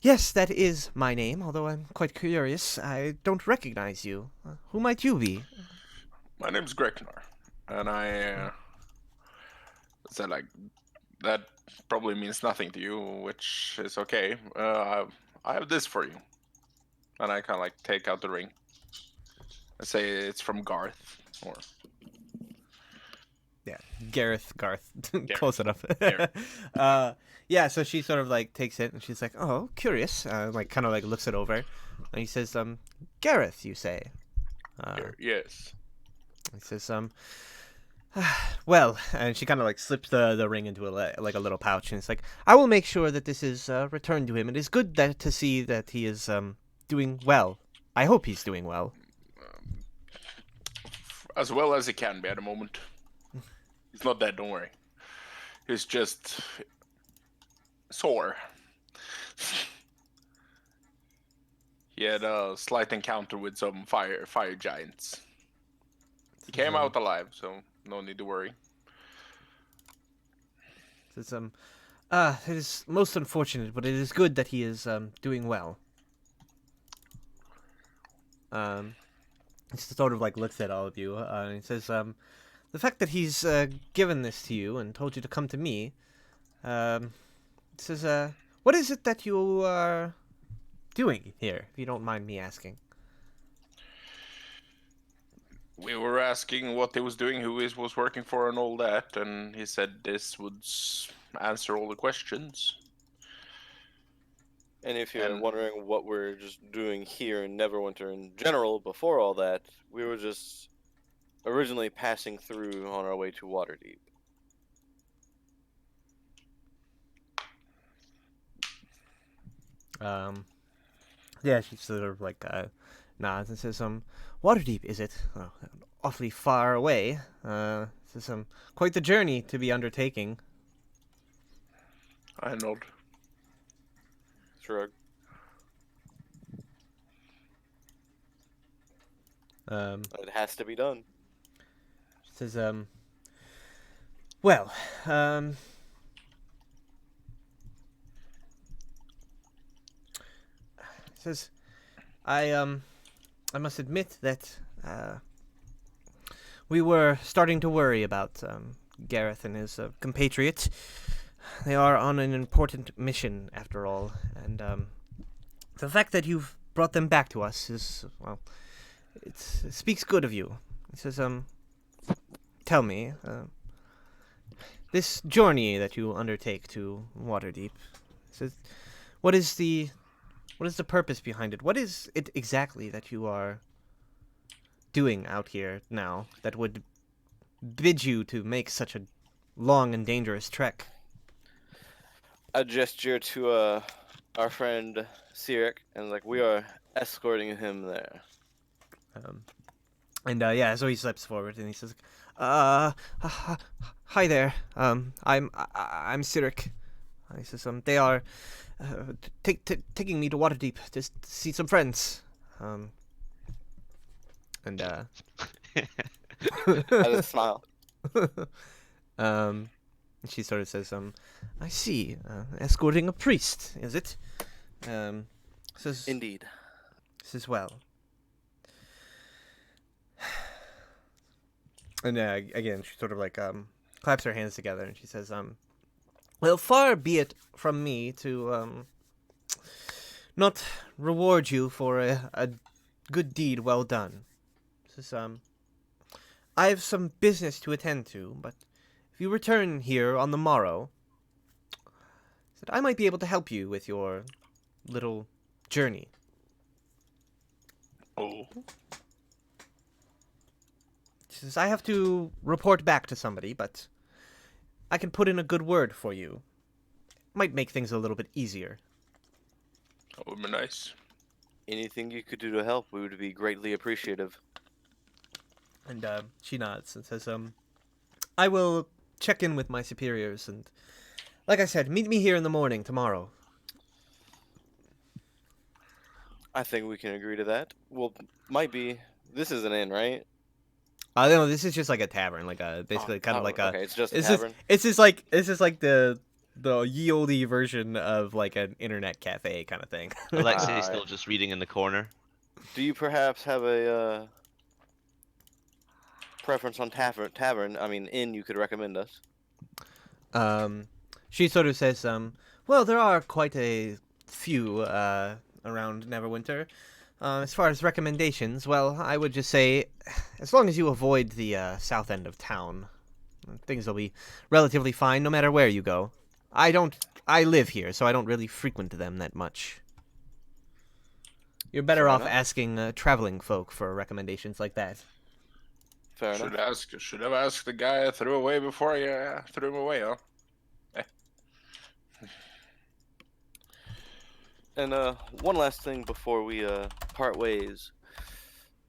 yes, that is my name, although I'm quite curious. I don't recognize you. Who might you be? My name's Greknar, and I said like that probably means nothing to you, which is okay. I have this for you, and I kind of like take out the ring. I say it's from Garth, or Yeah, Garth. Close enough. Gareth. Yeah, so she sort of like takes it and she's like, "Oh, curious." Like kind of like looks it over, and he says, "Gareth, you say?" Yes. He says, well, and she kind of like slips the ring into like a little pouch, and it's like, "I will make sure that this is returned to him. It is good to see that he is doing well. I hope he's doing well." As well as he can be at the moment. He's not dead, don't worry. He's just sore. He had a slight encounter with some fire giants. He came out alive, so no need to worry. Says, it is most unfortunate, but it is good that he is doing well. He sort of like looks at all of you, and he says, the fact that he's given this to you and told you to come to me, says, what is it that you are doing here, if you don't mind me asking? We were asking what he was doing, who he was working for, and all that, and he said this would answer all the questions. And if you're And- wondering what we're just doing here in Neverwinter in general, before all that, we were just originally passing through on our way to Waterdeep. Yeah, she sort of like nods and says, Waterdeep, is it? Oh, awfully far away. This is quite the journey to be undertaking. I nod. Shrug. It has to be done. She says, well, says, I must admit that We were starting to worry about Gareth and his compatriot. They are on an important mission, after all, and the fact that you've brought them back to us is, well, it speaks good of you. He says, tell me, this journey that you undertake to Waterdeep, says, what is the purpose behind it? What is it exactly that you are doing out here now that would bid you to make such a long and dangerous trek? A gesture to our friend Sirik, and like, we are escorting him there. Yeah, so he steps forward and he says, hi there. I'm Sirik. He says, they are taking me to Waterdeep to see some friends. I just smile. And she sort of says, I see, escorting a priest, is it? Says, Indeed. says, well. And again, she sort of like claps her hands together and she says, well, far be it from me to not reward you for a good deed well done. Says, I have some business to attend to, but if you return here on the morrow, said I might be able to help you with your little journey. Oh. She says, I have to report back to somebody, but I can put in a good word for you. Might make things a little bit easier. That would be nice. Anything you could do to help, we would be greatly appreciative. And she nods and says, I will check in with my superiors, and like I said, meet me here in the morning tomorrow. I think we can agree to that. Well, might be. This is an inn, right? No, this is just like a tavern, like a basically kind of like a. Okay, it's just a It's tavern. just like the ye olde version of like an internet cafe kind of thing. Alexei Alright. is still just reading in the corner. Do you perhaps have a preference on tavern? I mean, inn you could recommend us. She sort of says, well, there are quite a few around Neverwinter. As far as recommendations, well, I would just say, as long as you avoid the south end of town, things will be relatively fine no matter where you go. I live here, so I don't really frequent them that much. You're better Fair off enough. asking traveling folk for recommendations like that. Fair enough. Should have asked the guy I threw away before I threw him away, huh? And one last thing before we part ways.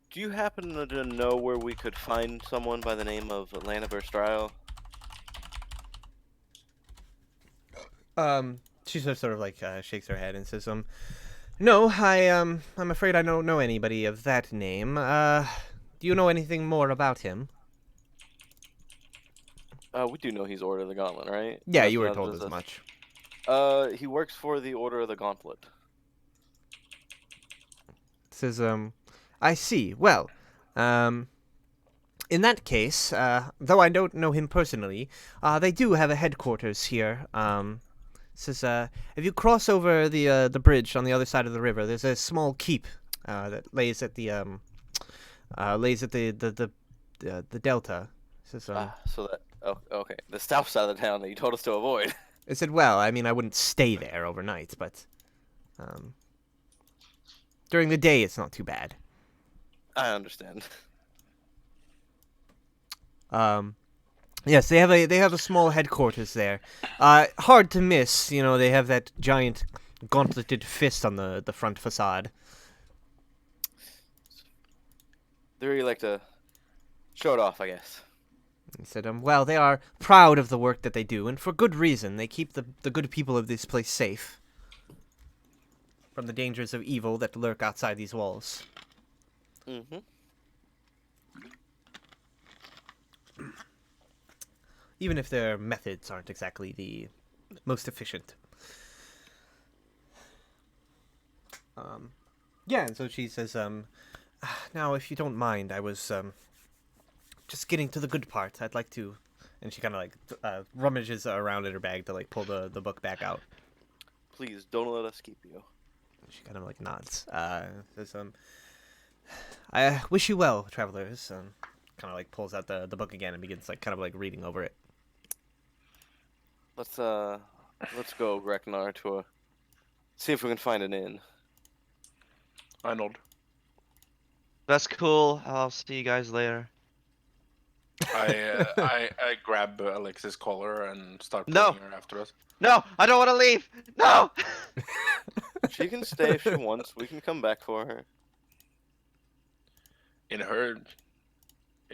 Do you happen to know where we could find someone by the name of Laniver Strile? She sort of like shakes her head and says, no, I'm afraid I don't know anybody of that name. Do you know anything more about him? We do know he's Order of the Gauntlet, right? Yeah, That's you were not told just as us. much. He works for the Order of the Gauntlet. Says, I see. Well, in that case, though I don't know him personally, they do have a headquarters here. Says, if you cross over the bridge on the other side of the river, there's a small keep that lays at the delta. Says, So that. Oh, okay. The south side of the town that you told us to avoid. I said, well, I mean, I wouldn't stay there overnight, but during the day, it's not too bad. I understand. Yes, they have a small headquarters there. Hard to miss, you know. They have that giant gauntleted fist on the front facade. They really like to show it off, I guess. He said, well, they are proud of the work that they do, and for good reason. They keep the good people of this place safe from the dangers of evil that lurk outside these walls. Mm-hmm. Even if their methods aren't exactly the most efficient. Yeah, and so she says, Now, if you don't mind, I was just getting to the good part. I'd like to, and she kind of like rummages around in her bag to like pull the book back out. Please don't let us keep you. She kind of like nods. Says, I wish you well, travelers. Kind of like pulls out the book again and begins like kind of like reading over it. Let's go, Greknar, to see if we can find an inn. I nod. That's cool. I'll see you guys later. I grab Alex's collar and start No. pulling her after us. No, I don't want to leave. No. She can stay if she wants. We can come back for her. In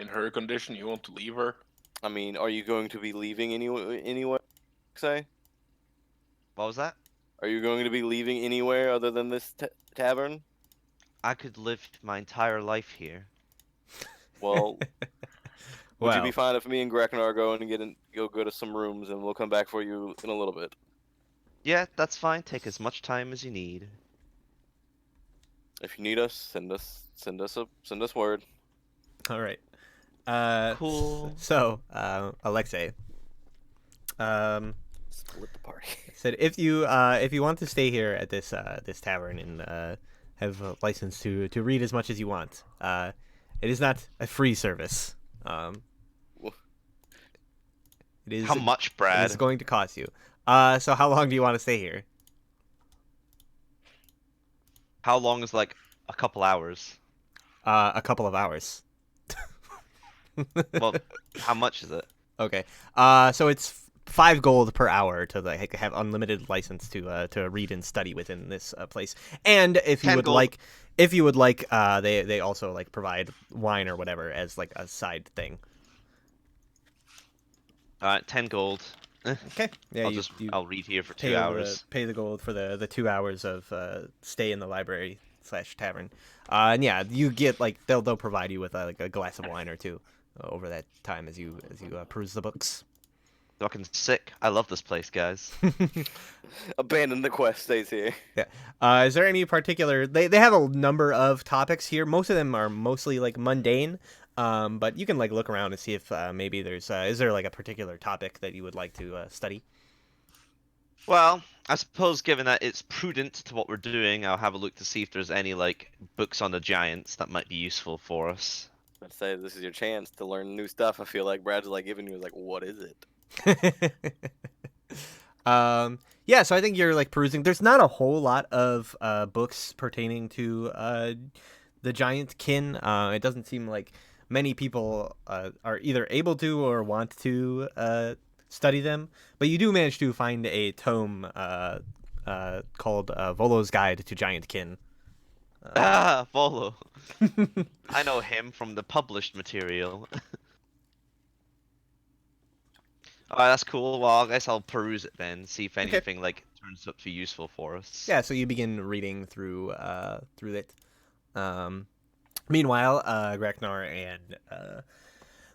her condition, you want to leave her? I mean, are you going to be leaving anywhere? Say, What was that? are you going to be leaving anywhere other than this tavern? I could live my entire life here. Well, would you be Well, fine if me and Greknar go and go to some rooms and we'll come back for you in a little bit? Yeah, that's fine. Take as much time as you need. If you need us, send us word. all right. Cool. So, Alexei, Split the party. said if you want to stay here at this tavern and have a license to read as much as you want, it is not a free service. It is How much, It Brad? is going to cost you. So how long do you want to stay here? How long is like a couple hours? A couple of hours. Well, how much is it? Okay. So it's 5 gold per hour to like have unlimited license to read and study within this place. And if you 10 would gold. like, they also like provide wine or whatever as like a side thing. 10 gold. Okay. Yeah. I'll read here for pay 2 over hours. pay the gold for the 2 hours of stay in the library / tavern. And yeah, you get like they'll provide you with like a glass of wine or two over that time as you peruse the books. Fucking sick. I love this place, guys. Abandon the quest. Stays here. Yeah. Is there any particular? They have a number of topics here. Most of them are mostly like mundane. But you can like look around and see if maybe there's is there like a particular topic that you would like to study? Well, I suppose given that it's prudent to what we're doing, I'll have a look to see if there's any like books on the giants that might be useful for us. I'd say this is your chance to learn new stuff. I feel like Brad's like giving you like, what is it? Yeah, so I think you're like perusing. There's not a whole lot of books pertaining to the giant kin. It doesn't seem like many people are either able to or want to study them, but you do manage to find a tome called Volo's Guide to Giant Kin. Volo. I know him from the published material. Alright, that's cool. Well, I guess I'll peruse it then, see if anything like turns up to be useful for us. Yeah, so you begin reading through it. Meanwhile, Greknar and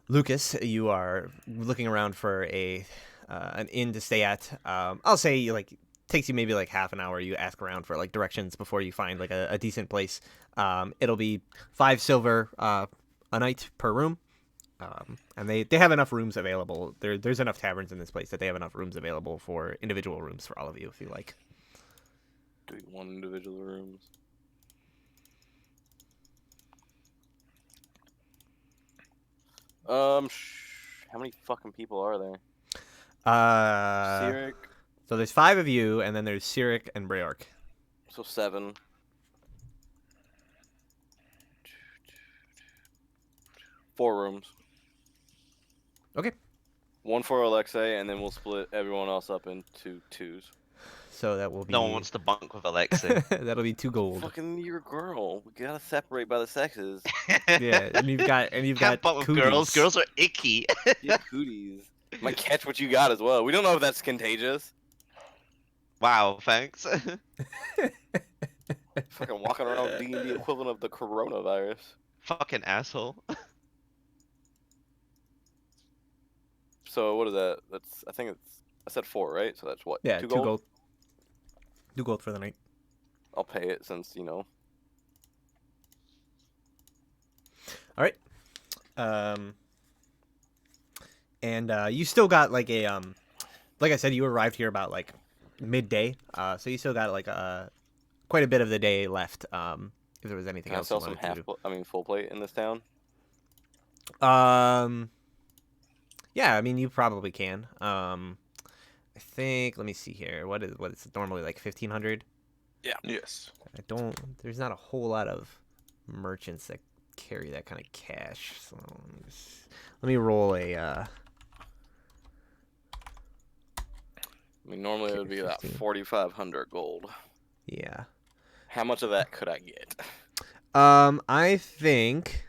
Lucas, you are looking around for an inn to stay at. I'll say like takes you maybe like half an hour. You ask around for like directions before you find like a decent place. It'll be 5 silver a night per room. And they have enough rooms available. There's enough taverns in this place that they have enough rooms available for individual rooms for all of you if you like. Do we want individual rooms? How many fucking people are there? Sirik, So there's 5 of you, and then there's Sirik and Breork. so 7. Four rooms. Okay. 1 for Alexei, and then we'll split everyone else up into 2s. So that will be No one wants to bunk with Alexei. that'll be 2 gold. Fucking you're a girl. We gotta separate by the sexes. Yeah, and you've got Can't bunk with girls. cooties. Girls are icky. Yeah, cooties. Might catch what you got as well. We don't know if that's contagious. Wow, thanks. Fucking walking around D&D equivalent of the coronavirus. Fucking asshole. So what is that? I said 4, right? So that's what? Yeah, 2 2 gold. 2 gold for the night. I'll pay it since, you know. All right. And you still got like a like I said, you arrived here about like midday. So you still got like quite a bit of the day left. If there was anything Can I else you sell some wanted to I mean, full plate in this town? do. Yeah, I mean you probably can. I think. Let me see here. What is it normally like 1,500? Yes. I don't. There's not a whole lot of merchants that carry that kind of cash. So let me roll a. I mean, normally it would be about 15. 4,500 gold. Yeah. How much of that could I get? I think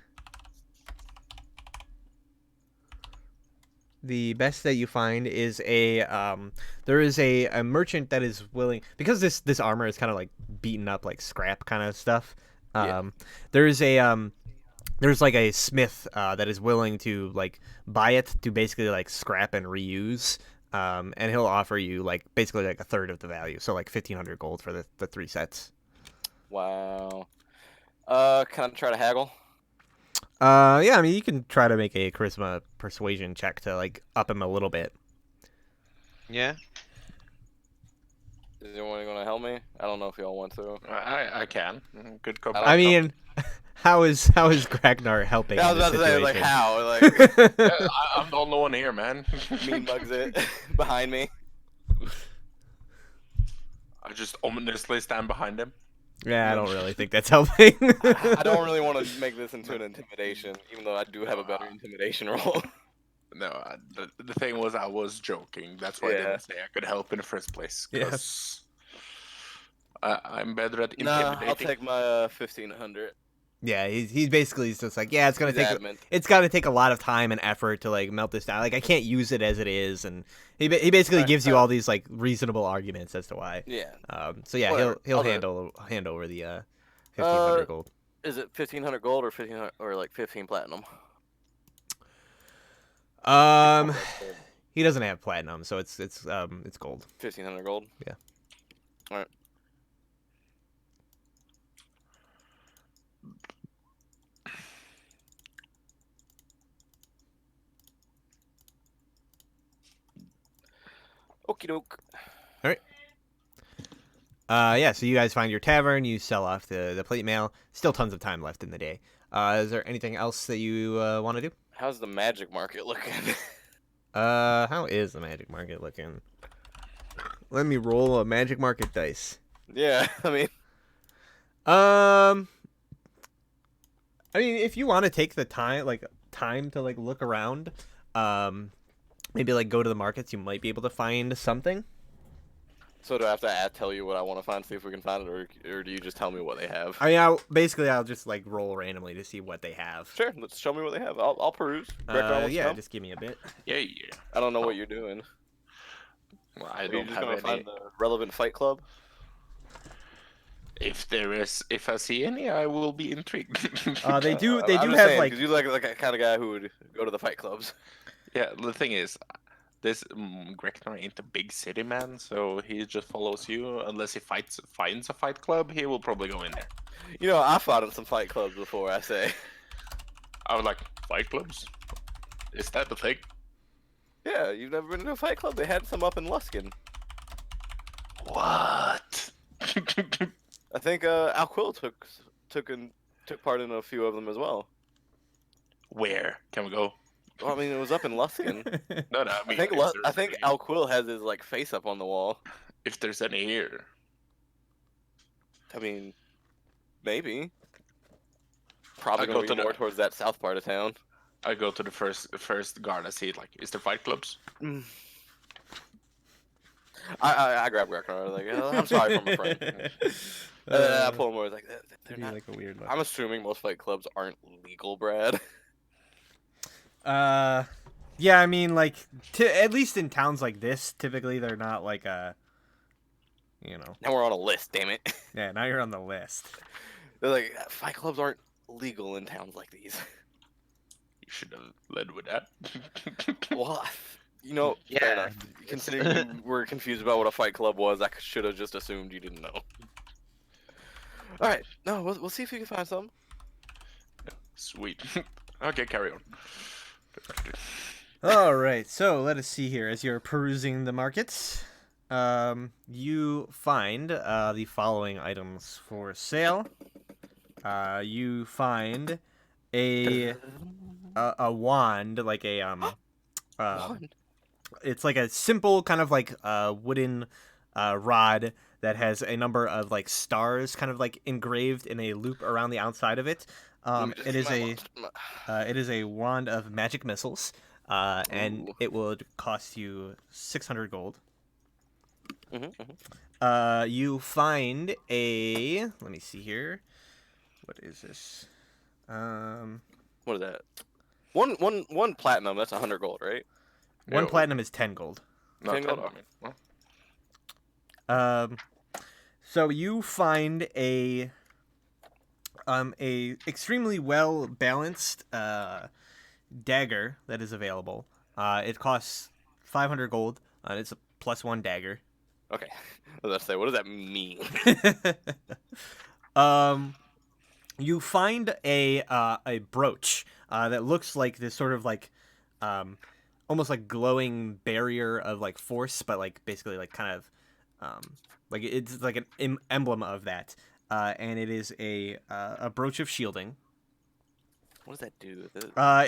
the best that you find is there is a merchant that is willing, because this armor is kind of like beaten up like scrap kind of stuff. Yeah. There's like a smith that is willing to like buy it to basically like scrap and reuse. And he'll offer you like basically like a third of the value, so like 1,500 gold for the 3 sets. Wow. Can I try to haggle? Yeah, I mean you can try to make a charisma persuasion check to like up him a little bit. Yeah. Is anyone going to help me? I don't know if y'all want to. I can. Good cop. I mean, how is Gragnar helping? Yeah, I in was this about to say, like, situation? how? Like, I'm the only one here, man. mean mugs it behind me. I just ominously stand behind him. Yeah, I don't really think that's helping. I don't really want to make this into an intimidation, even though I do have a better intimidation roll. No, the thing was I was joking. That's why I Yeah. didn't say I could help in the first place. Yeah. 'Cause I'm better at Nah, intimidating. I'll take my 1,500. Yeah, he's basically just like, yeah, it's He's adamant. it's gonna take a lot of time and effort to like melt this down. Like I can't use it as it is, and he basically Right, gives you all these like reasonable arguments as to why. Yeah. So yeah, Whatever, he'll I'll do it. hand over the 1,500 gold. Is it 1,500 gold or 1,500 or like 15 platinum? He doesn't have platinum, so it's gold. 1,500 gold. Yeah. All right. Okie doke. Yeah, so you guys find your tavern, you sell off the plate mail. Still tons of time left in the day. Is there anything else that you want to do? How's the magic market looking? How is the magic market looking? Let me roll a magic market dice. Yeah, I mean, If you want to take the time to like look around, maybe like go to the markets, you might be able to find something. so do I have to tell you what I want to find, see if we can find it, or do you just tell me what they have? I'll just like roll randomly to see what they have. Sure, let's show me what they have. I'll peruse. Background wants to Yeah, know? just give me a bit. Yeah. I don't know what you're doing. Well, I Are you don't just have gonna any. find the relevant fight club? If I see any, I will be intrigued. They do I'm have just saying, like 'cause you like a kind of guy who would go to the fight clubs. Yeah, the thing is, this Greknar ain't a big city man, so he just follows you. Unless he finds a fight club, he will probably go in there. You know, I fought in some fight clubs before. I say, I was like, fight clubs? Is that the thing? yeah, you've never been to a fight club? They had some up in Luskin. What? I think Alquill took part in a few of them as well. Where can we go? Well, I mean, it was up in Luskin. No, I I mean, think if there's any- Alquill has his like face up on the wall. if there's any here. I mean, maybe. Probably I go gonna be to the- more towards that south part of town. I go to the first guard I see. Like, is there fight clubs? I grab Greknar. Like, I'm sorry for my friend. I pull him over. Like, they're not. like a weird I'm assuming most fight clubs aren't legal, Brad. Yeah, I mean, like, at least in towns like this, typically they're not like Now we're on a list, damn it. Yeah, now you're on the list. They're like, fight clubs aren't legal in towns like these. You should have led with that. Well, fair Yeah. enough. Considering you were confused about what a fight club was, I should have just assumed you didn't know. All right, no, we'll see if we can find something. Sweet. Okay, carry on. All right, so let us see here. As you're perusing the markets, you find the following items for sale. You find a wand, like a One. it's like a simple kind of like wooden rod that has a number of like stars kind of like engraved in a loop around the outside of it. It is a wand of magic missiles, and Ooh. it would cost you 600 gold. Mm-hmm. You find a, let me see here, what is this? What is that? One platinum. That's 100 gold, right? One Ew. platinum is 10 gold. Not 10 gold? 10, I mean, well, So you find a extremely well balanced dagger that is available. It costs 500 gold. It's a +1 dagger. Okay. I was about to say, what does that mean? You find a brooch that looks like this sort of like almost like glowing barrier of like force, but like basically like kind of like it's like an emblem of that. And it is a brooch of shielding. What does that do?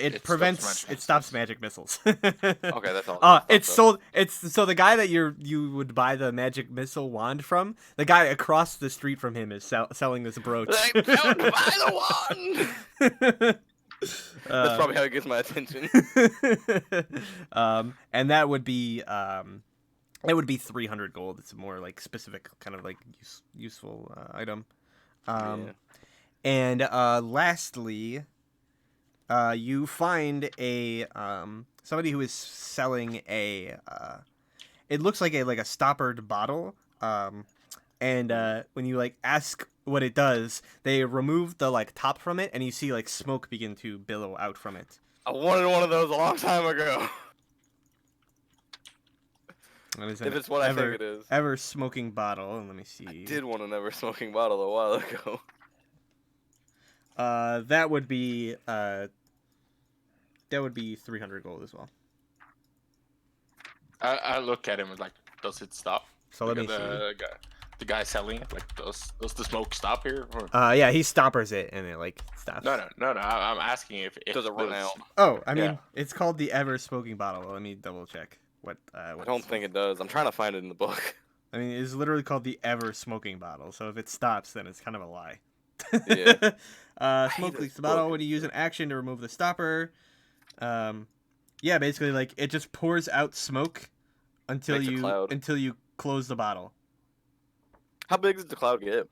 It prevents. It stops magic missiles. Okay, that's all. It's sold. It's so the guy that you would buy the magic missile wand from. The guy across the street from him is selling this brooch. Buy the one. That's probably how it gets my attention. And that would be 300 gold. It's a more like specific kind of like useful item. Yeah. And lastly, you find a somebody who is selling a it looks like a stoppered bottle. And when you like ask what it does, they remove the like top from it, and you see like smoke begin to billow out from it. I wanted one of those a long time ago. If If it's what I think it is. Ever smoking bottle, and let me see. I did want an ever smoking bottle a while ago. That would be 300 gold as well. I look at him and like, does it stop? So let me Look at see. the guy selling it. Like, does the smoke stop here? Or... Yeah, he stoppers it and it like stops. No. I'm asking if Does it run out? Oh, I mean, Yeah. it's called the ever smoking bottle. Let me double check what. I don't think it does. I'm trying to find it in the book. I mean, it's literally called the ever smoking bottle. So if it stops, then it's kind of a lie. Yeah. Smoke this leaks the bottle book. when you use an action to remove the stopper. Yeah, basically like it just pours out smoke until Makes a cloud. you close the bottle. How big does the cloud get?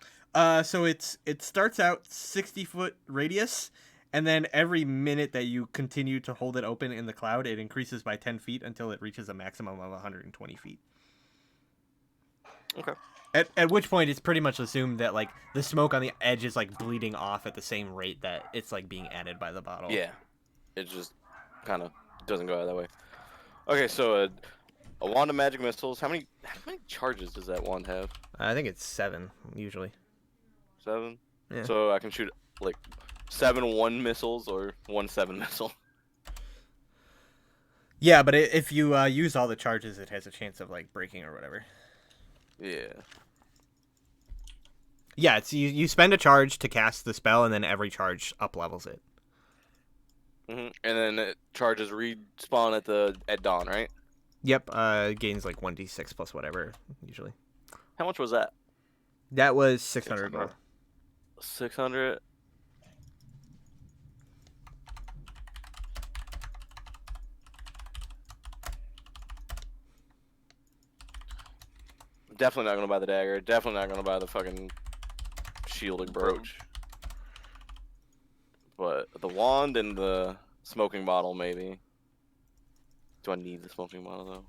So it starts out 60-foot radius, and then every minute that you continue to hold it open in the cloud, it increases by 10 feet until it reaches a maximum of 120 feet. Okay. At which point it's pretty much assumed that like the smoke on the edge is like bleeding off at the same rate that it's like being added by the bottle. Yeah. It just kind of doesn't go out that way. Okay, so a wand of magic missiles. How many charges does that wand have? I think it's 7 usually. 7? Yeah. So I can shoot like 7 1 missiles or 1 7 missile. Yeah, but if you use all the charges, it has a chance of like breaking or whatever. Yeah. Yeah, it's you spend a charge to cast the spell, and then every charge up levels it. And then it charges respawn at dawn, right? Yep. Gains like 1d6 plus whatever usually. How much was that? That was 600 gold. 600. Definitely not gonna buy the dagger. Definitely not gonna buy the fucking shielding brooch. But the wand and the smoking bottle, maybe. Do I need the smoking bottle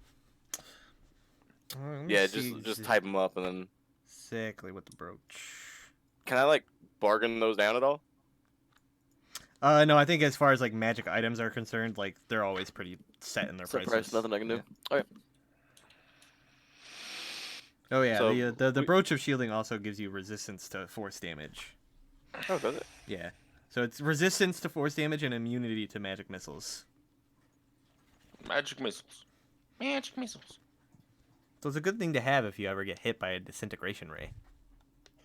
though? Yeah, just type them up and then. Sickly with the brooch. Can I like bargain those down at all? No, I think as far as like magic items are concerned, like they're always pretty set in their Set prices. price, nothing I can do. Yeah. Okay. Oh yeah, So the brooch of shielding also gives you resistance to force damage. Oh, does it? Yeah. So it's resistance to force damage and immunity to magic missiles. Magic missiles. Magic missiles. So it's a good thing to have if you ever get hit by a disintegration ray.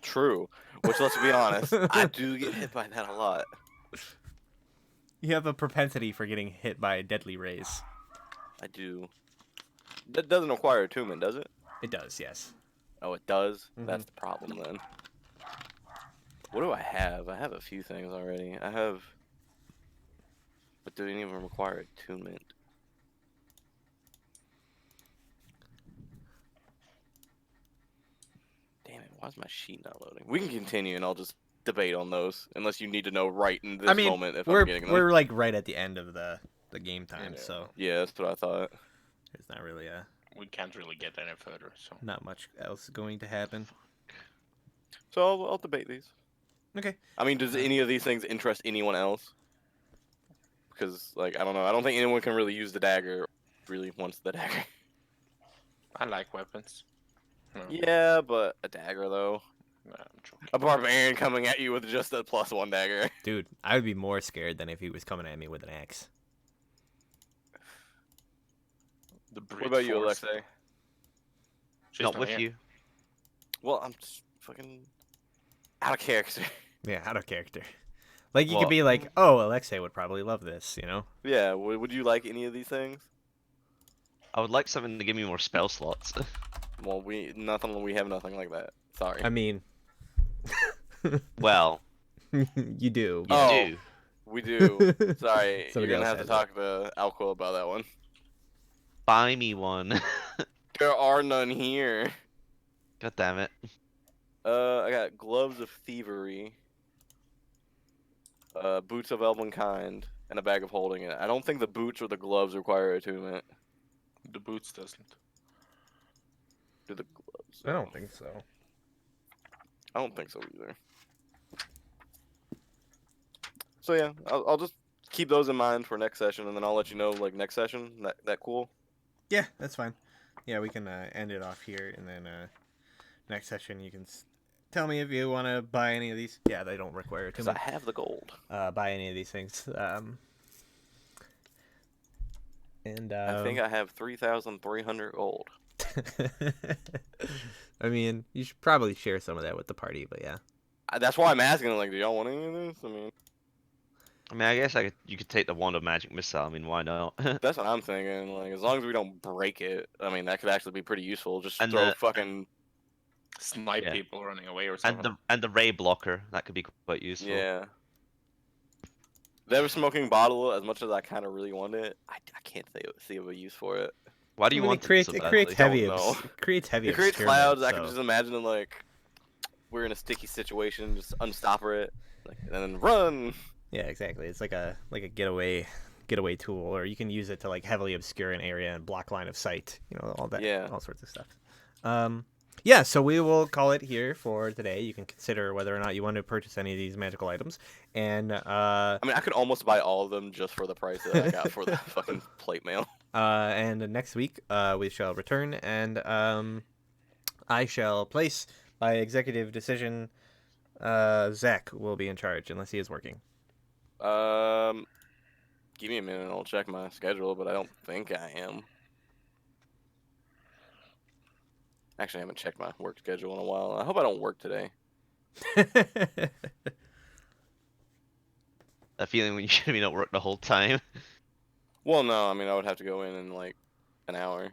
True. Which, let's be honest, I do get hit by that a lot. You have a propensity for getting hit by deadly rays. I do. That doesn't require attunement, does it? It does, yes. Oh, it does? Mhm. That's the problem then. What do I have? I have a few things already. I have... But do any of them require attunement? Damn it, why is my sheet not loading? We can continue and I'll just debate on those. Unless you need to know right in this moment if I'm getting them. we're like right at the end of the game time, Yeah. so Yeah, that's what I thought. there's not really We can't really get any further, so. not much else going to happen. So I'll debate these. Okay. I mean, does any of these things interest anyone else? Because, like, I don't know. I don't think anyone can really use the dagger. Really wants the dagger. I like weapons. No, Yeah, but a dagger though. nah, I'm joking. A barbarian coming at you with just a +1 dagger. Dude, I would be more scared than if he was coming at me with an axe. The What brute about you, force. Alexei? She's Not with here. you. Well, I'm just fucking out of character. Yeah, out of character. Like, you Well- could be like, oh, Alexei would probably love this, you know? Yeah, would you like any of these things? I would like something to give me more spell slots. Well, we have nothing like that. Sorry. I mean, Well, you do. you Oh. do. We do. Sorry, Somebody you're gonna else have to has talk to Alco about that one. Buy me one. There are none here. God damn it. I got gloves of thievery, boots of elvenkind, and a bag of holding it. I don't think the boots or the gloves require attunement. The boots doesn't. Do the gloves? I don't think so. I don't think so either. So yeah, I'll just keep those in mind for next session, and then I'll let you know like next session. That cool? Yeah, that's fine. Yeah, we can end it off here, and then next session you can tell me if you want to buy any of these. Yeah, they don't require Because attunement. I have the gold. Buy any of these things. And I think I have 3,300 gold. I mean, you should probably share some of that with the party, but yeah. That's why I'm asking. Like, do y'all want any of this? I mean, I guess you could take the wand of magic missile. I mean, why not? That's what I'm thinking. Like, as long as we don't break it, I mean, that could actually be pretty useful. Just And throw the- fucking Snipe Yeah. people running away or something. and the ray blocker, that could be quite useful. yeah. The ever smoking bottle, as much as I kind of really want it, I can't see a use for it. Why do you I mean, want it creates so it creates badly? heavy Don't know. it creates heavy It creates obscurement, clouds. I can so- just imagine like we're in a sticky situation, just unstopper it, like, and then run. Yeah, exactly. It's like a getaway tool, or you can use it to like heavily obscure an area and block line of sight. You know, all that, Yeah. all sorts of stuff. Yeah, so we will call it here for today. You can consider whether or not you want to purchase any of these magical items, and I mean, I could almost buy all of them just for the price that I got for the fucking plate mail. and next week we shall return, and I shall place by executive decision. Zach will be in charge unless he is working. Give me a minute, and I'll check my schedule, but I don't think I am. Actually, I haven't checked my work schedule in a while. I hope I don't work today. That feeling when you should be not work the whole time. Well, no, I mean, I would have to go in like an hour.